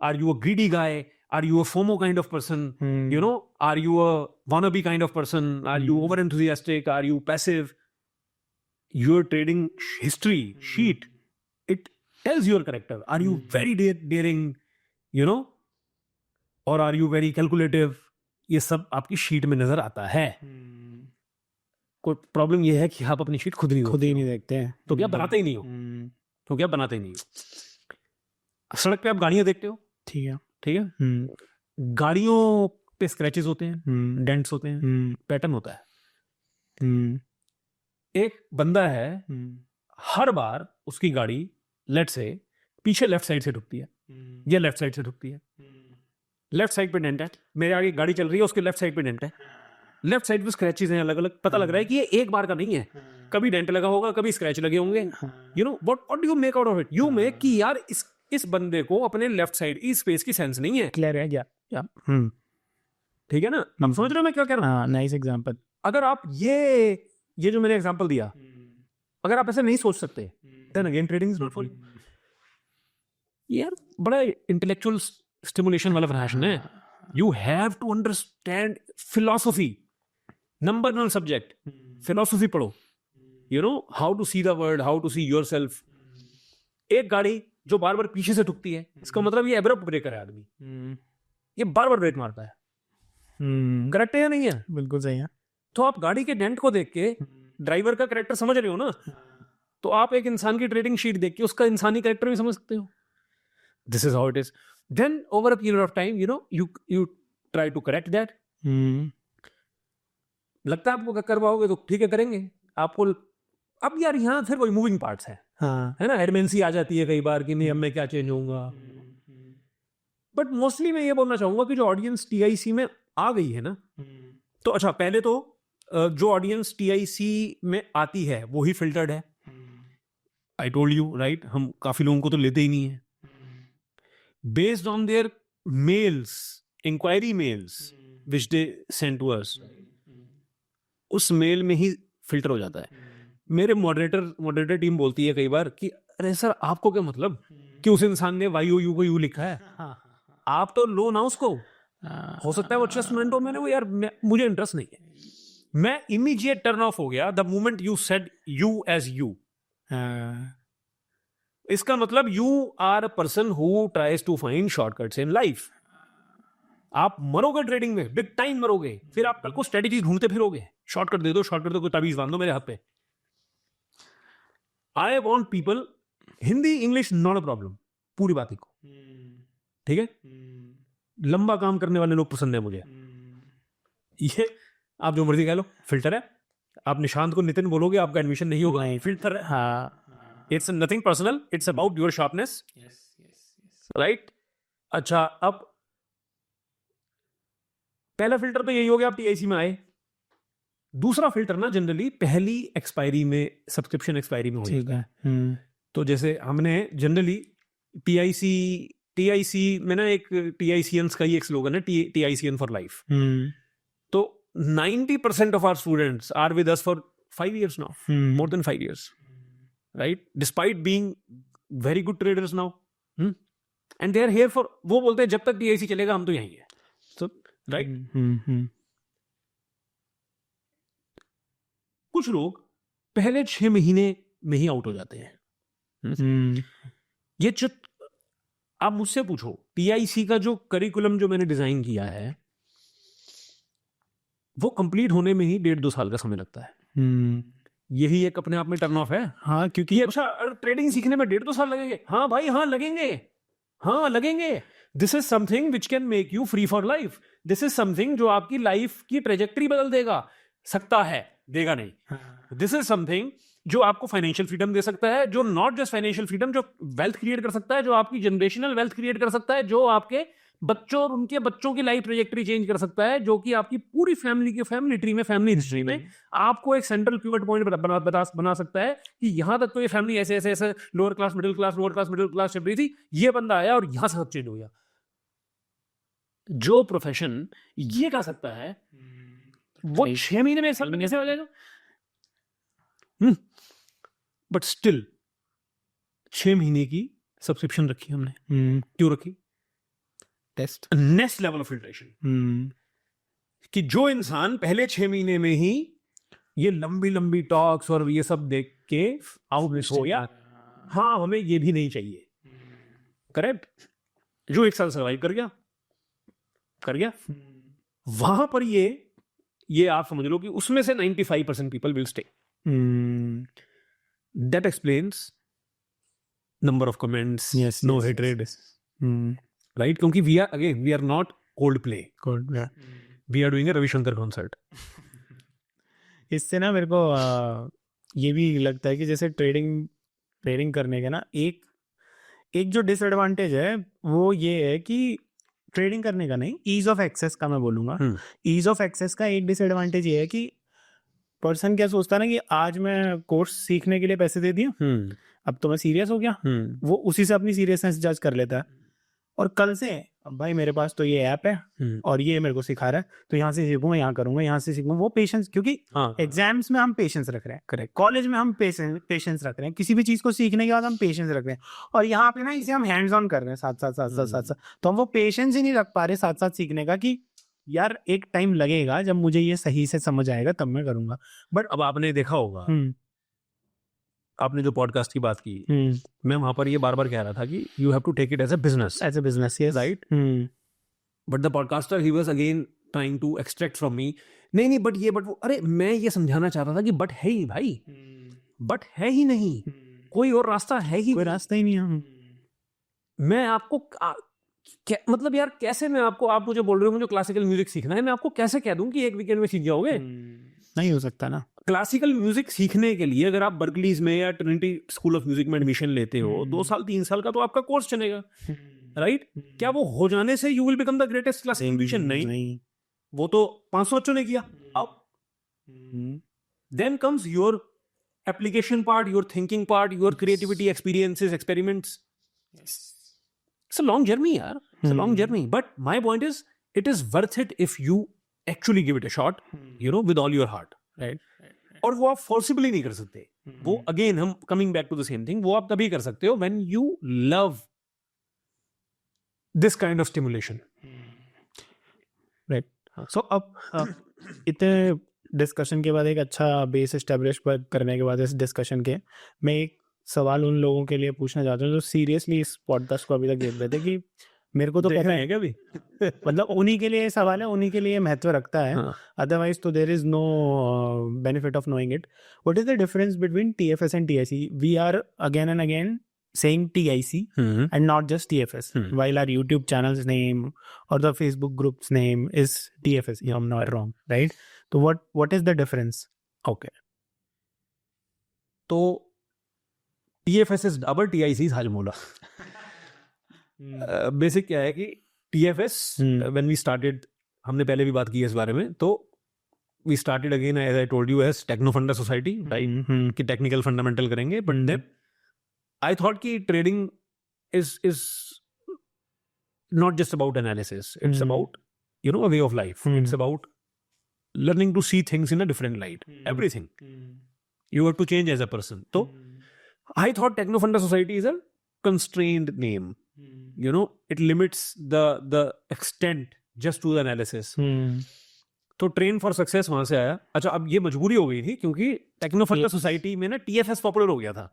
[SPEAKER 2] Are you a greedy guy? Are you a FOMO kind of person? You know, are you a wannabe kind of person? Are you over enthusiastic? Are you passive? Your trading history sheet, it tells your character. Are you very daring? You know, or are you very calculative? ये सब आपकी sheet में नजर आता है. कोई problem ये है कि आप अपनी शीट खुद ही नहीं देखते हैं. तो क्या बनाते ही नहीं हो? तो क्या बनाते ही नहीं हो? सड़क पे आप गाड़ियां देखते हो, ठीक है. गाड़ियों पे स्क्रैचेस होते हैं, डेंट्स होते हैं, पैटर्न होता है. एक बंदा है, हर बार उसकी गाड़ी लेट से पीछे लेफ्ट साइड से ठुकती है या लेफ्ट साइड से ठुकती है. लेफ्ट साइड पे डेंट है, मेरे आगे गाड़ी चल रही है, उसके लेफ्ट साइड पे डेंट है. लेफ्ट साइड पे स्क्रैचेस हैं अलग अलग. पता लग रहा है कि ये एक बार का नहीं है, कभी डेंट लगा होगा, कभी स्क्रैच लगे होंगे. You know what do you make out of it? You make कि यार इस बंदे को अपने लेफ्ट साइड इस स्पेस की सेंस नहीं है.
[SPEAKER 1] क्लियर है क्या?
[SPEAKER 2] ठीक है ना? हम समझ रहे हो मैं क्या कह रहा हूँ?
[SPEAKER 1] Nice example.
[SPEAKER 2] अगर आप ये जो मैंने एग्जांपल दिया, अगर आप ऐसे नहीं सोच सकते, then again trading is not for you. यार बड़ा इंटेलेक्चुअल स्टिमुलेशन वाला फैशन है. You have to understand philosophy. Number 1 subject philosophy पढ़ो. You know how to see the world, how to see yourself. एक गाड़ी जो बार बार पीछे से ठुकती है, इसका मतलब ये एब्रप्ट ब्रेकर है. आदमी ये बार बार ब्रेक मारता है. करेक्ट है या नहीं है?
[SPEAKER 1] बिल्कुल सही है.
[SPEAKER 2] तो आप गाड़ी के डेंट को देख के ड्राइवर का कैरेक्टर समझ रहे हो ना, तो आप एक इंसान की ट्रेडिंग शीट देख के उसका इंसानी कैरेक्टर भी समझ सकते हो. This is how it is. Then over a period of time you try to correct that. लगता है आपको कर पाओगे तो ठीक है, करेंगे आपको. अब यार यहाँ फिर वही मूविंग पार्ट्स है.
[SPEAKER 1] हाँ.
[SPEAKER 2] है ना, एडमेंसी आ जाती है कई बार कि नहीं अब मैं क्या चेंज होऊंगा. बट मोस्टली मैं ये बोलना चाहूंगा कि जो ऑडियंस टीआईसी में आ गई है ना, तो अच्छा पहले तो जो ऑडियंस टीआईसी में आती है वो ही फिल्टर्ड है. आई टोल्ड यू राइट, हम काफी लोगों को तो लेते ही नहीं है. Based on their mails, inquiry mails which they send to us, उस मेल में ही फिल्टर हो जाता है. मेरे मॉडरेटर टीम बोलती है कई बार कि अरे सर आपको क्या मतलब कि उस इंसान ने YOU को यू लिखा है, आप तो लो ना उसको. हो सकता है वो अच्छा स्टूडेंट हो, मैंने वो यार मुझे इंटरेस्ट नहीं है. मैं इमीडिएट टर्न ऑफ हो गया the moment you said you as you. इसका मतलब you are a person who tries to find shortcuts in life. आप मरोगे ट्रेडिंग में, बिग टाइम मरोगे. फिर आप कल को स्ट्रेटेजी ढूंढते फिरोगे, शॉर्टकट दे दो, कोई ताबीज बांध दो मेरे हाथ पे. I want people, Hindi English not a problem, पूरी बात को. ठीक है, लंबा काम करने वाले लोग पसंद है मुझे. ये आप जो मर्जी कह लो, फिल्टर है. आप निशांत को नितिन बोलोगे आपका एडमिशन नहीं होगा, फिल्टर है. हाँ, it's nothing personal, it's about your sharpness. Right. अच्छा, अब पहला फिल्टर तो यही हो गया, आप टीआईसी में आए. दूसरा फिल्टर ना जनरली पहली एक्सपायरी में, सब्सक्रिप्शन एक्सपायरी में हो जाता है. तो जैसे हमने जनरली टीआईसी में ना, एक टीआईसीएन का ही एक स्लोगन है, टीआईसीएन फॉर लाइफ. तो 90% of our students are with us for 5 years now, more than 5 years, right? Despite being very good traders now, and they are here for, वो बोलते हैं जब तक टीआईसी चलेगा हम तो यहीं है. So, right? कुछ लोग पहले 6 महीने में ही आउट हो जाते हैं. ये आप मुझसे पूछो, टीआईसी का जो करिकुलम जो मैंने डिजाइन किया है वो कंप्लीट होने में ही 1.5-2 साल का समय लगता है. यही एक अपने आप में टर्न ऑफ है. हाँ, क्योंकि अच्छा ट्रेडिंग सीखने में 1.5-2 साल लगेंगे. हाँ भाई, हाँ लगेंगे, हाँ लगेंगे. This is something which can make you free for life. This is something जो आपकी लाइफ की ट्रेजेक्टरी बदल देगा. सकता है, देगा नहीं. दिस इज समथिंग जो आपको फाइनेंशियल फ्रीडम दे सकता है, जो नॉट जस्ट फाइनेंशियल फ्रीडम, जो वेल्थ क्रिएट कर सकता है, जो आपकी जनरेशनल वेल्थ क्रिएट कर सकता है, जो आपके बच्चों और उनके बच्चों की लाइफ ट्रेजेक्टरी चेंज कर सकता है, जो कि आपकी पूरी फैमिली ट्री में, फैमिली हिस्ट्री में आपको एक सेंट्रल पिवट पॉइंट बना सकता है कि यहां तक तो ये फैमिली ऐसे ऐसे ऐसे लोअर क्लास मिडिल क्लास चल रही थी, ये बंदा आया और यहां से सब चेंज हो गया. जो प्रोफेशन ये कर सकता है वो 6 महीने में, 1 साल में कैसे हो जाएगा? बट स्टिल 6 महीने की सब्सक्रिप्शन रखी हमने. क्यों रखी? Test, next level of filtration. कि जो इंसान पहले 6 महीने में ही ये लंबी टॉक्स और ये सब देख के आउट हो गया, हाँ हमें ये भी नहीं चाहिए, करेक्ट, जो 1 साल सर्वाइव कर गया वहां पर ये आप समझ लो कि उसमें से 95% people will stay. That explains number of comments, no hatred, right? क्योंकि we are not Coldplay. We are doing a Ravishankar concert.
[SPEAKER 1] इससे ना मेरे को ये भी लगता है कि जैसे ट्रेडिंग करने के ना एक जो डिसएडवांटेज है वो ये है कि ट्रेडिंग करने का नहीं, ईज ऑफ एक्सेस का मैं बोलूँगा. ईज ऑफ एक्सेस का एक डिसएडवांटेज ये है कि पर्सन क्या सोचता है ना कि आज मैं कोर्स सीखने के लिए पैसे दे दिया, अब तो मैं सीरियस हो गया, वो उसी से अपनी सीरियसनेस जज कर लेता है. और कल से अब भाई मेरे पास तो ये ऐप है और ये मेरे को सिखा रहा है, तो यहाँ से सीखूंगा, यहाँ करूंगा, यहाँ से सीखूंगा. वो पेशेंस, क्योंकि एग्जाम्स में हम पेशेंस रख रहे हैं, करेक्ट, कॉलेज में हम पेशेंस रख रहे हैं, किसी भी चीज को सीखने के बाद हम पेशेंस रख रहे हैं, और यहाँ पे ना इसे हम हैंड्स ऑन कर रहे हैं साथ. तो हम वो पेशेंस ही नहीं रख पा रहे साथ सीखने का, कि यार एक टाइम लगेगा जब मुझे ये सही से समझ आएगा तब मैं करूंगा.
[SPEAKER 2] बट अब आपने देखा होगा, आपने जो पॉडकास्ट की बात की, मैं वहां पर ये बार कह रहा था कि you have to take it as a business,
[SPEAKER 1] yes,
[SPEAKER 2] right. But the podcaster, he was again trying to extract from me नहीं बट वो, अरे मैं ये समझाना चाहता था कि बट है ही भाई, बट है ही नहीं, कोई और रास्ता है ही,
[SPEAKER 1] कोई रास्ता ही नहीं है।
[SPEAKER 2] मैं आपको मतलब यार कैसे मैं आपको, आप मुझे बोल रहे हो मुझे क्लासिकल म्यूजिक सीखना है, मैं आपको कैसे कह दूं कि एक वीकेंड में सीख जाओगे?
[SPEAKER 1] नहीं हो सकता ना।
[SPEAKER 2] क्लासिकल म्यूजिक सीखने के लिए अगर आप बर्कलीज में या ट्रिनिटी स्कूल ऑफ म्यूजिक में एडमिशन लेते हो 2 साल 3 साल का तो आपका कोर्स चलेगा, राइट? क्या वो हो जाने से you will become the greatest classical musician? नहीं, वो तो 500 बच्चों ने किया। अब then comes your application part, your thinking part, your creativity, experiences, experiments. It's a long journey, yaar. It's a long journey. But my point is, it is worth it if you actually give it a shot, you know, with all your heart, right? और वो आप forcibly नहीं कर सकते। वो again हम coming back to the same thing, वो आप तभी कर सकते हो when you love this kind of stimulation.
[SPEAKER 1] Right. So अब इतने डिस्कशन के बाद, एक अच्छा बेस एस्टेब्लिश करने के बाद इस डिस्कशन के, मैं एक सवाल उन लोगों के लिए पूछना चाहता हूँ जो सीरियसली इस पॉडकास्ट को अभी तक देख रहे थे कि मेरे को तो
[SPEAKER 2] देख
[SPEAKER 1] पता
[SPEAKER 2] रहे हैं क्या अभी?
[SPEAKER 1] मतलब उन्हीं के लिए ये सवाल है, उन्हीं के लिए महत्व रखता है, अदरवाइज तो there is no benefit of knowing it. What is the difference between TFS and TIC? We are again and again saying TIC and not just TFS, while our YouTube channel's name or the Facebook group's name is TFS. Yeah, I'm not wrong, right? So what is the difference?
[SPEAKER 2] Okay. तो TFS is double, TIC is Hajmola. Basic क्या है कि TFS when we started, हमने पहले भी बात की है इस बारे में, तो we started again as I told you as Techno Funda Society, right? कि टेक्निकल फंडामेंटल करेंगे, but then I thought कि trading is not just about analysis. It's about, you know, a way of life. It's about learning to see things in a different light. Everything. You have to change as a person. So I thought Techno Funda Society is a constrained name. You know, it limits the extent just to the analysis. तो train for success वहां से आया। अच्छा, अब ये मजबूरी हो गई थी क्योंकि टेक्नो फंडा सोसाइटी में ना TFS पॉपुलर हो गया था,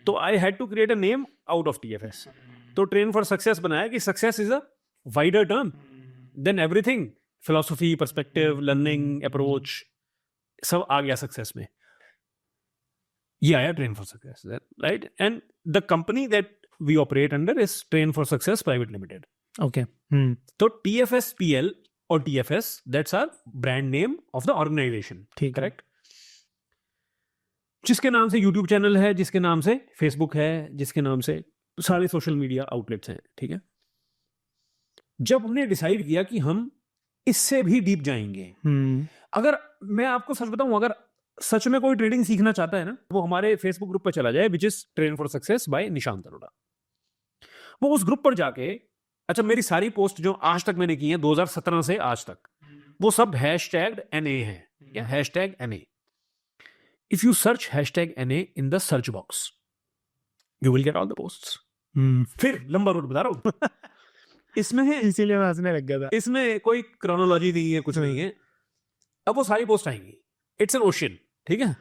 [SPEAKER 2] तो I had to create a name out of TFS। तो ट्रेन फॉर सक्सेस बनाया कि success is a wider term than everything, philosophy, perspective, learning, approach, सब आ गया सक्सेस में। ये आया train for success, right? And the company that we operate under is train for success private limited.
[SPEAKER 1] Okay.
[SPEAKER 2] तो TFSPL और TFS, that's our brand name of the organisation,
[SPEAKER 1] ठीक,
[SPEAKER 2] correct? जिसके नाम से YouTube चैनल है, जिसके नाम से Facebook है, जिसके नाम से सारे सोशल मीडिया आउटलेट्स हैं, ठीक है? जब हमने डिसाइड किया कि हम इससे भी डीप जाएंगे, अगर मैं आपको सच बताऊं, अगर सच में कोई ट्रेडिंग सीखना चाहता है ना, वो हमारे फेसबुक ग्रुप पर चला जाए, which is train for success by Nishant Arora. वो उस ग्रुप पर जाके, अच्छा, मेरी सारी पोस्ट जो आज तक मैंने की है 2017 से आज तक, वो सब #NA है, या #NA। If you search #NA in the search box, you will get all the posts. फिर लंबा रूट बता रहा हूँ। इसमें है,
[SPEAKER 1] इसीलिए मैं हंसने लग गया था।
[SPEAKER 2] इसमें कोई क्रोनोलॉजी नहीं है, कुछ नहीं है। अब वो सारी पोस्ट आएंगी, इट्स एन ओशन, ठीक है?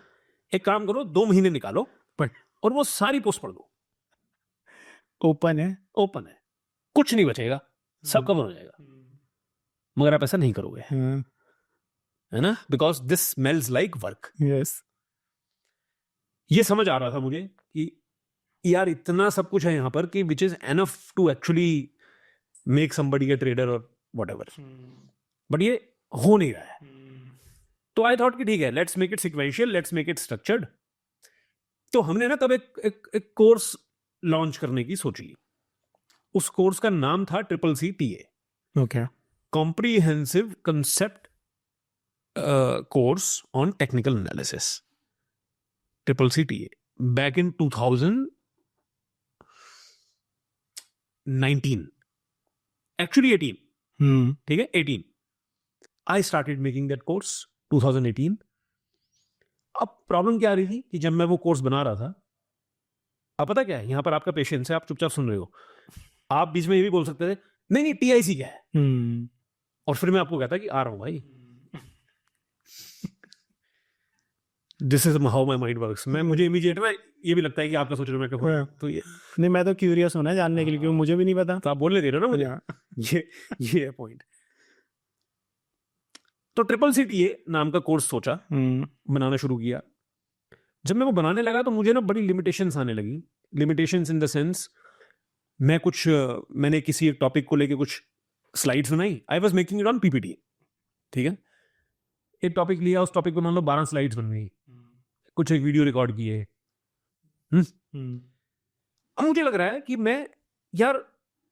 [SPEAKER 2] एक काम करो, 2 महीने निकालो और वो सारी पोस्ट पढ़ दो।
[SPEAKER 1] ओपन है,
[SPEAKER 2] ओपन है, कुछ नहीं बचेगा, सब कवर हो जाएगा, मगर आप ऐसा नहीं करोगे, है ना? Because this smells like work.
[SPEAKER 1] Yes.
[SPEAKER 2] ये समझ आ रहा था मुझे कि यार इतना सब कुछ है यहाँ पर कि which is enough to actually make somebody a trader और व्हाटएवर, बट ये हो नहीं रहा है। तो आई थॉट कि ठीक है, let's make it sequential, let's make it structured. तो हमने ना तब एक कोर्स लॉन्च करने की सोची। उस कोर्स का नाम था CCCTA,
[SPEAKER 1] okay,
[SPEAKER 2] comprehensive concept course on technical analysis, CCCTA, back in 2019, actually 18, ठीक है, 18 I started making that course 2018। अब प्रॉब्लम क्या आ रही थी कि जब मैं वो कोर्स बना रहा था, अब पता क्या है, यहां पर आपका पेशेंस है, आप चुपचाप सुन रहे हो, आप बीच में ये भी बोल सकते थे नहीं TIC क्या है, और फिर मैं आपको कहता कि आ रहा हूं भाई, this is how my mind works. मुझे इमीडिएट में ये भी लगता है कि आपका सोच रहे हो, मैं तो ये
[SPEAKER 1] नहीं, मैं तो क्यूरियस होना जानने के लिए, क्योंकि मुझे भी नहीं पता।
[SPEAKER 2] तो आप बोलने दे रहे हो ना मुझे, ये है पॉइंट। तो ट्रिपल CTA नाम का कोर्स सोचा, बनाना शुरू किया। जब मैं वो बनाने लगा तो मुझे ना बड़ी लिमिटेशंस आने लगी। लिमिटेशंस इन द सेंस, मैंने किसी एक टॉपिक को लेके कुछ स्लाइड्स बनाई। I was making it on PPT, ठीक है। एक टॉपिक लिया, उस टॉपिक पे मान लो 12 स्लाइड्स बन गई, कुछ एक वीडियो रिकॉर्ड किए। अब मुझे लग रहा है कि मैं, यार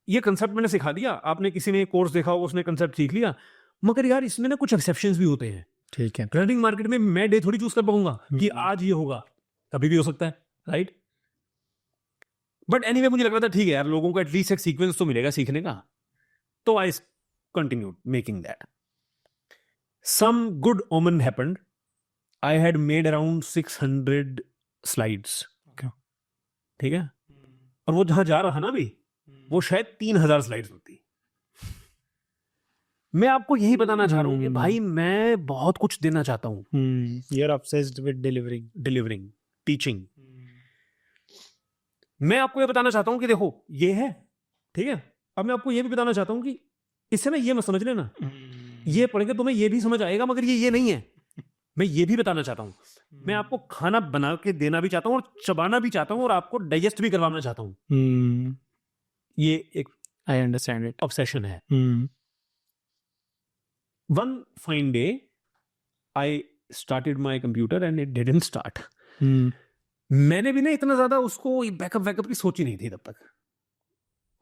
[SPEAKER 2] ये कंसेप्ट मैंने सिखा दिया, आपने किसी ने कोर्स देखा होगा, उसने कंसेप्ट सीख लिया, मगर यार इसमें ना कुछ एक्सेप्शंस भी होते हैं।
[SPEAKER 1] ठीक है।
[SPEAKER 2] ट्रेडिंग मार्केट में मैं डे थोड़ी चूज कर पाऊंगा कि आज ये होगा, कभी भी हो सकता है, राइट। बट एनीवे मुझे लग रहा था ठीक है यार, लोगों को एटलीस्ट एक सीक्वेंस तो मिलेगा सीखने का। तो I continued making that. Some good omen happened. I had made around 600 slides, ठीक है। और वो जहां जा रहा ना भी, वो शायद 3000 स्लाइड्स होती। मैं आपको यही बताना चाह रहा हूं कि भाई मैं बहुत कुछ देना चाहता हूं।
[SPEAKER 1] You are obsessed with
[SPEAKER 2] delivering, teaching. मैं आपको ये बताना चाहता हूं कि देखो ये है, ठीक है। अब मैं आपको ये भी बताना चाहता हूं कि इससे ना ये मत समझ लेना, ये पढ़ेंगे तो मैं ये भी समझ आएगा, मगर ये नहीं है। मैं ये भी बताना चाहता हूं, मैं आपको खाना बना के देना भी चाहता हूं और चबाना भी चाहता हूं और आपको डाइजेस्ट भी करवाना चाहता हूं। ये एक,
[SPEAKER 1] आई अंडरस्टैंड इट,
[SPEAKER 2] ऑब्सेशन है। One fine day, I started my computer and it didn't start. मैंने भी ना इतना ज्यादा उसको बैकअप की सोची नहीं थी तब तक,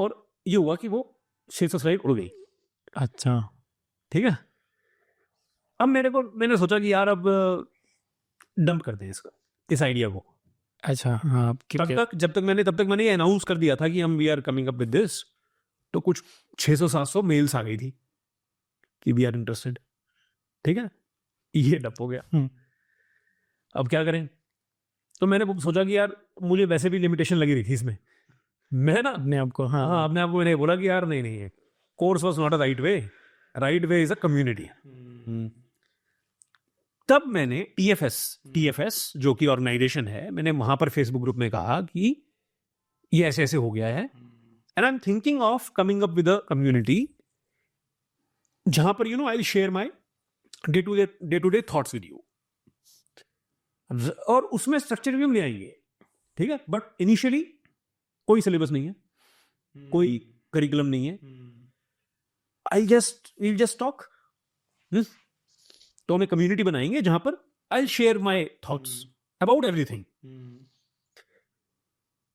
[SPEAKER 2] और ये हुआ कि वो 600 स्लाइड उड़ गई।
[SPEAKER 1] अच्छा,
[SPEAKER 2] ठीक है। अब मैंने सोचा कि यार अब डंप कर दें इसका, इस आइडिया को।
[SPEAKER 1] अच्छा, हाँ।
[SPEAKER 2] जब तक मैंने ये अनाउंस कर दिया था कि हम we are coming up with this, तो कुछ 600-700 मेल्स आ गई थी कि वी आर इंटरेस्टेड, ठीक है। ये डप हो गया। अब क्या करें? तो मैंने सोचा कि यार मुझे वैसे भी लिमिटेशन लगी रही थी इसमें, मैं ना अपने आप को मैंने बोला कि यार नहीं, course was not a right way is a community. तब मैंने TFS जो कि ऑर्गेनाइजेशन है, मैंने वहां पर फेसबुक ग्रुप में कहा कि ये ऐसे ऐसे हो गया है and I am thinking of coming up with a community जहां पर I will share my day to day thoughts with you, और उसमें स्ट्रक्चर भी हम ले आएंगे, ठीक है। बट इनिशियली कोई सिलेबस नहीं है, कोई करिकुलम नहीं है, we'll just talk। तो हम एक कम्युनिटी बनाएंगे जहां पर I'll share my thoughts about everything।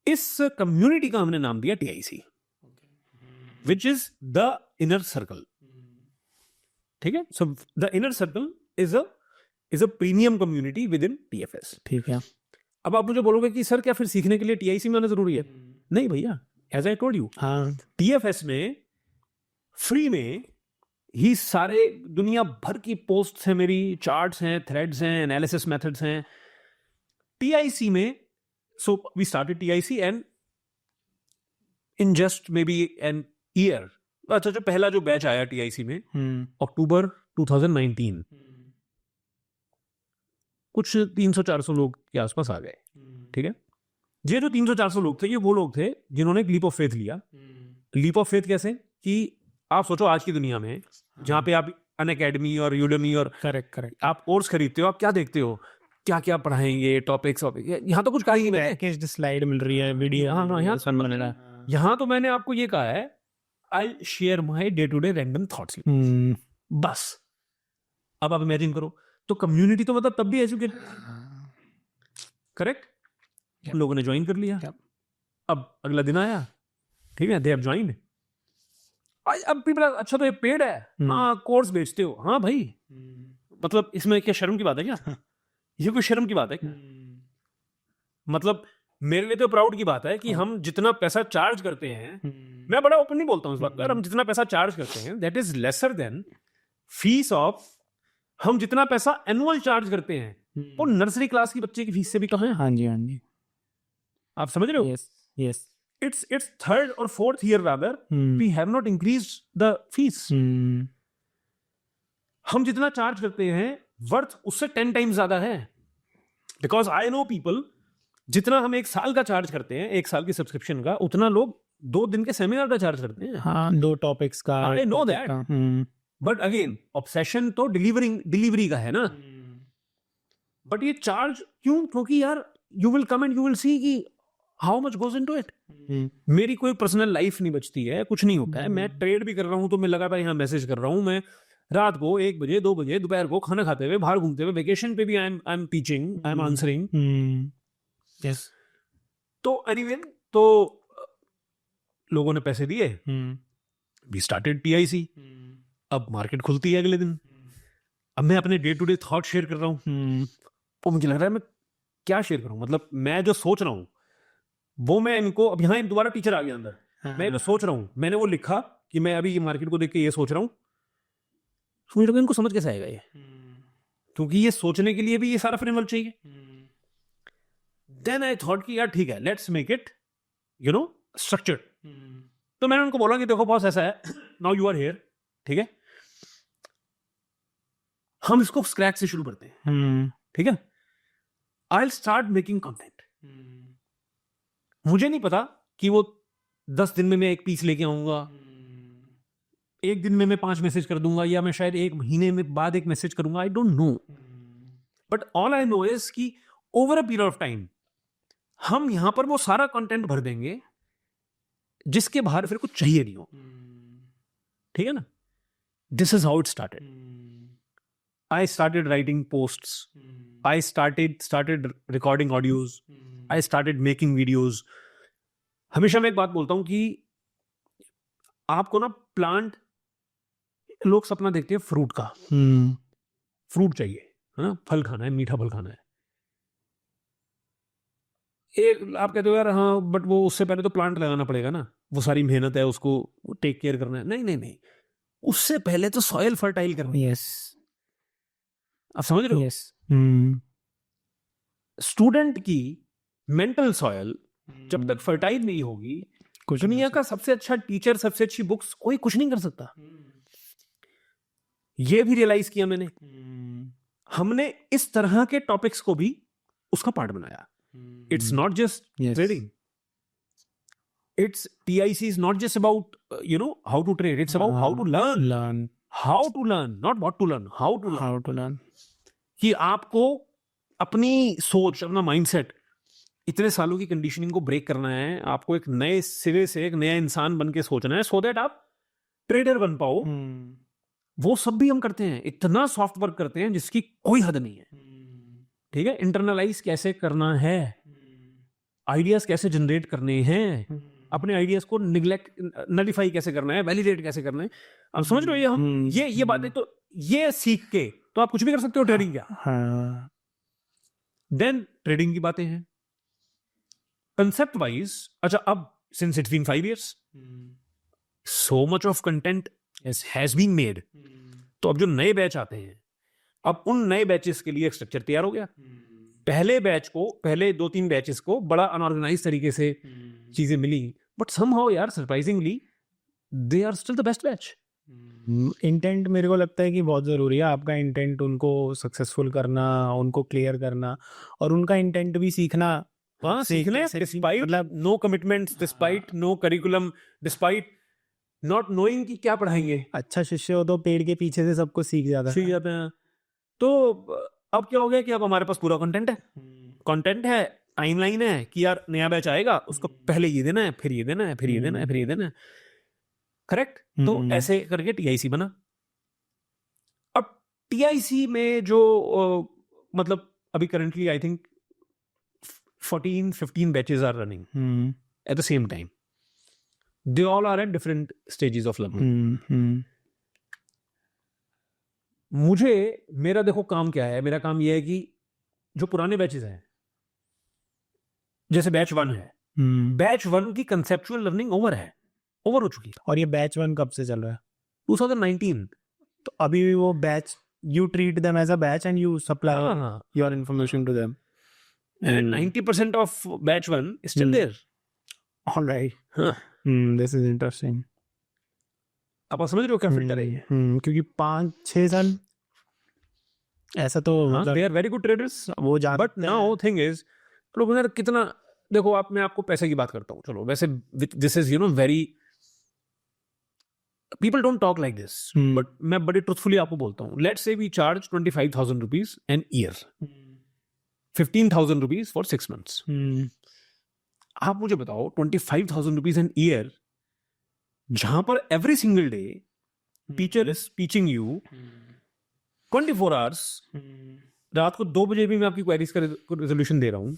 [SPEAKER 2] इस कम्युनिटी का हमने नाम दिया TIC, which is the inner circle, ठीक है। So the inner circle is a premium community within TFS,
[SPEAKER 1] ठीक है।
[SPEAKER 2] अब आप मुझे बोलोगे कि सर क्या फिर सीखने के लिए TIC में आना जरूरी है? नहीं भैया, एज आई टोल्ड यू,
[SPEAKER 1] हाँ,
[SPEAKER 2] TFS में फ्री में ही सारे दुनिया भर की पोस्ट्स हैं मेरी, चार्ट्स हैं, थ्रेड्स हैं, एनालिसिस मेथड्स हैं। TIC में, so we started TIC and in just maybe an year, अच्छा जो पहला जो बैच आया TIC में अक्टूबर 2019, कुछ 300-400 लोग के आसपास आ गए, ठीक है। ये जो 300-400 लोग थे, ये वो लोग थे जिन्होंने एक लीप ऑफ फेथ लिया। लीप ऑफ फेथ कैसे कि आप सोचो आज की दुनिया में जहां पे आप अनअकैडमी और यूडेमी और
[SPEAKER 1] करेक्ट
[SPEAKER 2] आप कोर्स खरीदते हो, आप क्या देखते हो, क्या क्या पढ़ाएंगे, टॉपिक्स, यहाँ तो कुछ कहा ही नहीं,
[SPEAKER 1] पैकेज्ड स्लाइड मिल रही है, वीडियो,
[SPEAKER 2] यहाँ तो मैंने आपको ये कहा है I share my day to day random thoughts, बस। अब आप इमेजिन करो, तो कम्युनिटी तो मतलब तब भी एजुकेट, करेक्ट। लोगों ने ज्वाइन कर लिया। अब अगला दिन आया, ठीक है, दे हैव ज्वाइंड। अब पीपल, अच्छा तो ये पेड है, हाँ कोर्स बेचते हो, हाँ भाई, मतलब इसमें क्या शर्म की बात है क्या? ये कोई शर्म की बात है क्या? मतलब मेरे लिए तो प्राउड की बात है कि हम जितना पैसा चार्ज करते हैं, मैं बड़ा ओपनली बोलता हूँ इस बात पर, हम जितना पैसा चार्ज करते हैं that is lesser than fees of, हम जितना पैसा एनुअल चार्ज करते हैं वो नर्सरी क्लास की बच्चे की फीस से भी कम है।
[SPEAKER 1] हाँ जी,
[SPEAKER 2] आप समझ रहे हो?
[SPEAKER 1] Yes.
[SPEAKER 2] It's third or fourth year rather, we have not increased the fees। हम जितना चार्ज करते हैं वर्थ उससे 10 टाइम्स ज्यादा है, बिकॉज आई नो पीपल, जितना हम एक साल का चार्ज करते हैं, एक साल की सब्सक्रिप्शन का, उतना लोग 2 दिन के सेमिनार का चार्ज करते हैं।
[SPEAKER 1] हाँ, 2 टॉपिक्स का।
[SPEAKER 2] I know that। But again obsession तो डिलीवरी का है ना, बट ये चार्ज क्यों? क्योंकि यार you will come and you will see कि how much goes into it. मेरी कोई पर्सनल लाइफ नहीं बचती है, कुछ नहीं होता है। मैं ट्रेड भी कर रहा हूँ तो मैं लगातार यहाँ मैसेज कर रहा हूँ। मैं रात को 1 बजे 2 बजे दोपहर को खाना खाते हुए बाहर घूमते हुए वेकेशन पे भी I am teaching, I am answering.
[SPEAKER 1] Yes.
[SPEAKER 2] तो एनीवे, तो लोगों ने पैसे दिए, वी स्टार्टेड टीआईसी। अब मार्केट खुलती है अगले दिन, अब मैं अपने डे टू डे थॉट शेयर कर रहा हूँ। तो मुझे लग रहा है मैं क्या शेयर करूँ, मतलब मैं जो सोच रहा हूँ वो मैं इनको, अब यहाँ दोबारा टीचर आ गया अंदर। मैं जो सोच रहा हूँ, मैंने वो लिखा कि मैं अभी मार्केट को देख के ये सोच रहा हूँ, मुझे लगा इनको समझ कैसे आएगा ये, क्योंकि ये सोचने के लिए भी ये सारा फ्रेमवर्क चाहिए। देन आई थॉट कि यार ठीक है, let's make it you know structured. तो मैंने उनको बोला कि देखो बॉस ऐसा है, नाउ यू आर हियर, ठीक है, हम इसको स्क्रैच से शुरू करते हैं, ठीक है। I will start making content. मुझे नहीं पता कि वो 10 दिन में मैं एक पीस लेके आऊंगा, 1 दिन में मैं 5 मैसेज कर दूंगा, या मैं शायद 1 महीने में बाद एक मैसेज करूंगा, I don't know. But all I know is कि over a period of time हम यहां पर वो सारा कंटेंट भर देंगे जिसके बाहर फिर कुछ चाहिए नहीं हो, ठीक है ना। This is how it started. I started writing posts, I started recording audios, I started making videos. हमेशा मैं एक बात बोलता हूं कि आपको ना प्लांट, लोग सपना देखते हैं फ्रूट का, फ्रूट चाहिए, है ना, फल खाना है, मीठा फल खाना है। एक आप कहते हो यार हाँ, बट वो उससे पहले तो प्लांट लगाना पड़ेगा ना, वो सारी मेहनत है, उसको टेक केयर करना है। नहीं नहीं नहीं, उससे पहले तो सॉइल फर्टाइल करनी है।
[SPEAKER 1] यस,
[SPEAKER 2] आप समझ रहे हो?
[SPEAKER 1] यस।
[SPEAKER 2] स्टूडेंट की मेंटल सॉइल जब तक फर्टाइल नहीं होगी, दुनिया का सबसे अच्छा टीचर, सबसे अच्छी बुक्स कोई कुछ नहीं कर सकता। ये भी रियलाइज किया मैंने। हमने इस तरह के टॉपिक्स को भी उसका पार्ट बनाया। It's not just trading, it's TIC is not just about how to trade, it's about how to learn, how to learn, not what to learn, how to learn। कि आपको अपनी सोच, अपना माइंडसेट, इतने सालों की कंडीशनिंग को ब्रेक करना है। आपको एक नए सिरे से एक नया इंसान बन के सोचना है, सो दैट आप ट्रेडर बन पाओ। वो सब भी हम करते हैं, इतना सॉफ्ट वर्क करते हैं जिसकी कोई हद नहीं है, ठीक है। इंटरनलाइज कैसे करना है, आइडियाज कैसे जनरेट करने हैं, अपने आइडियाज को नलिफाई कैसे करना है, वैलिडेट कैसे करना है। आप समझ रहे हो? ये हम ये बातें, तो ये सीख के तो आप कुछ भी कर सकते हो ट्रेडिंग क्या। देन ट्रेडिंग की बातें हैं कंसेप्ट वाइज। अच्छा, अब since it's been 5 years, so much of content has been made. तो अब जो नए बैच आते हैं, अब उन नए बैचेस के लिए एक स्ट्रक्चर तैयार हो गया। पहले बैच को, पहले 2-3 बैचेस को बड़ा अनऑर्गेनाइज तरीके से चीजें मिली, बट समहाउ यार surprisingly they are still the best batch.
[SPEAKER 1] Intent मेरे को लगता है कि बहुत ज़रूरी है। आपका इंटेंट उनको सक्सेसफुल करना, उनको क्लियर करना, और उनका इंटेंट भी सीखना।
[SPEAKER 2] सीखने डिस्पाइट मतलब no commitments, despite no curriculum, despite not knowing कि क्या पढ़ाएंगे।
[SPEAKER 1] अच्छा शिष्य हो तो पेड़ के पीछे से सब कुछ सीख जाते
[SPEAKER 2] हैं। तो अब क्या हो गया कि अब हमारे पास पूरा कंटेंट है, टाइमलाइन है कि यार नया बैच आएगा, उसको पहले ये देना है, फिर ये देना है, फिर ये देना है, फिर ये देना है, करेक्ट। तो ऐसे करके TIC बना। अब TIC में जो मतलब अभी currently I think 14-15 batches are running at the same time. They all are at different stages of learning. मुझे, मेरा देखो काम क्या है, मेरा काम यह है कि जो पुराने बैचेस हैं, जैसे बैच 1 है, बैच 1 की कंसेप्चुअल लर्निंग ओवर हो चुकी है।
[SPEAKER 1] और ये बैच 1 कब से चल रहा है?
[SPEAKER 2] 2019।
[SPEAKER 1] तो अभी भी वो batch, you treat them as a batch and you supply your information to them,
[SPEAKER 2] and 90% of batch 1 is still there.
[SPEAKER 1] All right. This is interesting.
[SPEAKER 2] आप समझ रहे हो क्या फिल्टर है ये?
[SPEAKER 1] क्योंकि 5-6 साल ऐसा तो
[SPEAKER 2] they are very good traders,
[SPEAKER 1] वो जान।
[SPEAKER 2] but now thing is, लोग यार कितना, देखो मैं आपको पैसे की बात करता हूँ, चलो वैसे this is very people don't talk like this, but मैं बड़े truthfully आपको बोलता हूँ. Let's say we charge 25,000 rupees an year, 15,000 rupees for 6 months. आप मुझे बताओ 25,000 rupees an year, जहां पर every single day teacher is teaching you 24 hours, रात को 2 बजे भी मैं आपकी क्वेरीज का रेजोल्यूशन दे रहा हूं.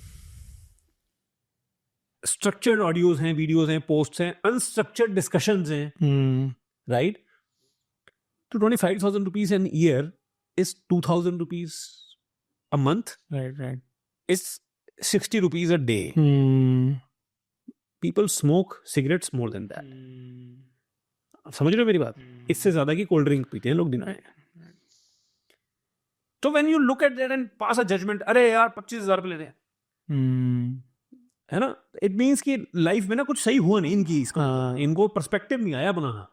[SPEAKER 2] स्ट्रक्चर्ड ऑडियोज हैं, वीडियोज हैं, पोस्ट्स हैं, अनस्ट्रक्चर्ड डिस्कशंस हैं, राइट? तो 25,000 rupees an year is 2,000 rupees a month.
[SPEAKER 1] Right.
[SPEAKER 2] It's 60 rupees a day. People smoke cigarettes more than that. समझ रहे हो मेरी बात? इससे ज्यादा की कोल्ड ड्रिंक पीते हैं लोग दिन में. तो when you look at that and pass a judgment, अरे यार 25,000 रुपये ले रहे हैं, है ना? इट मीन्स कि लाइफ में ना कुछ सही हुआ नहीं इनकी, इनको पर्सपेक्टिव नहीं आया बनाना.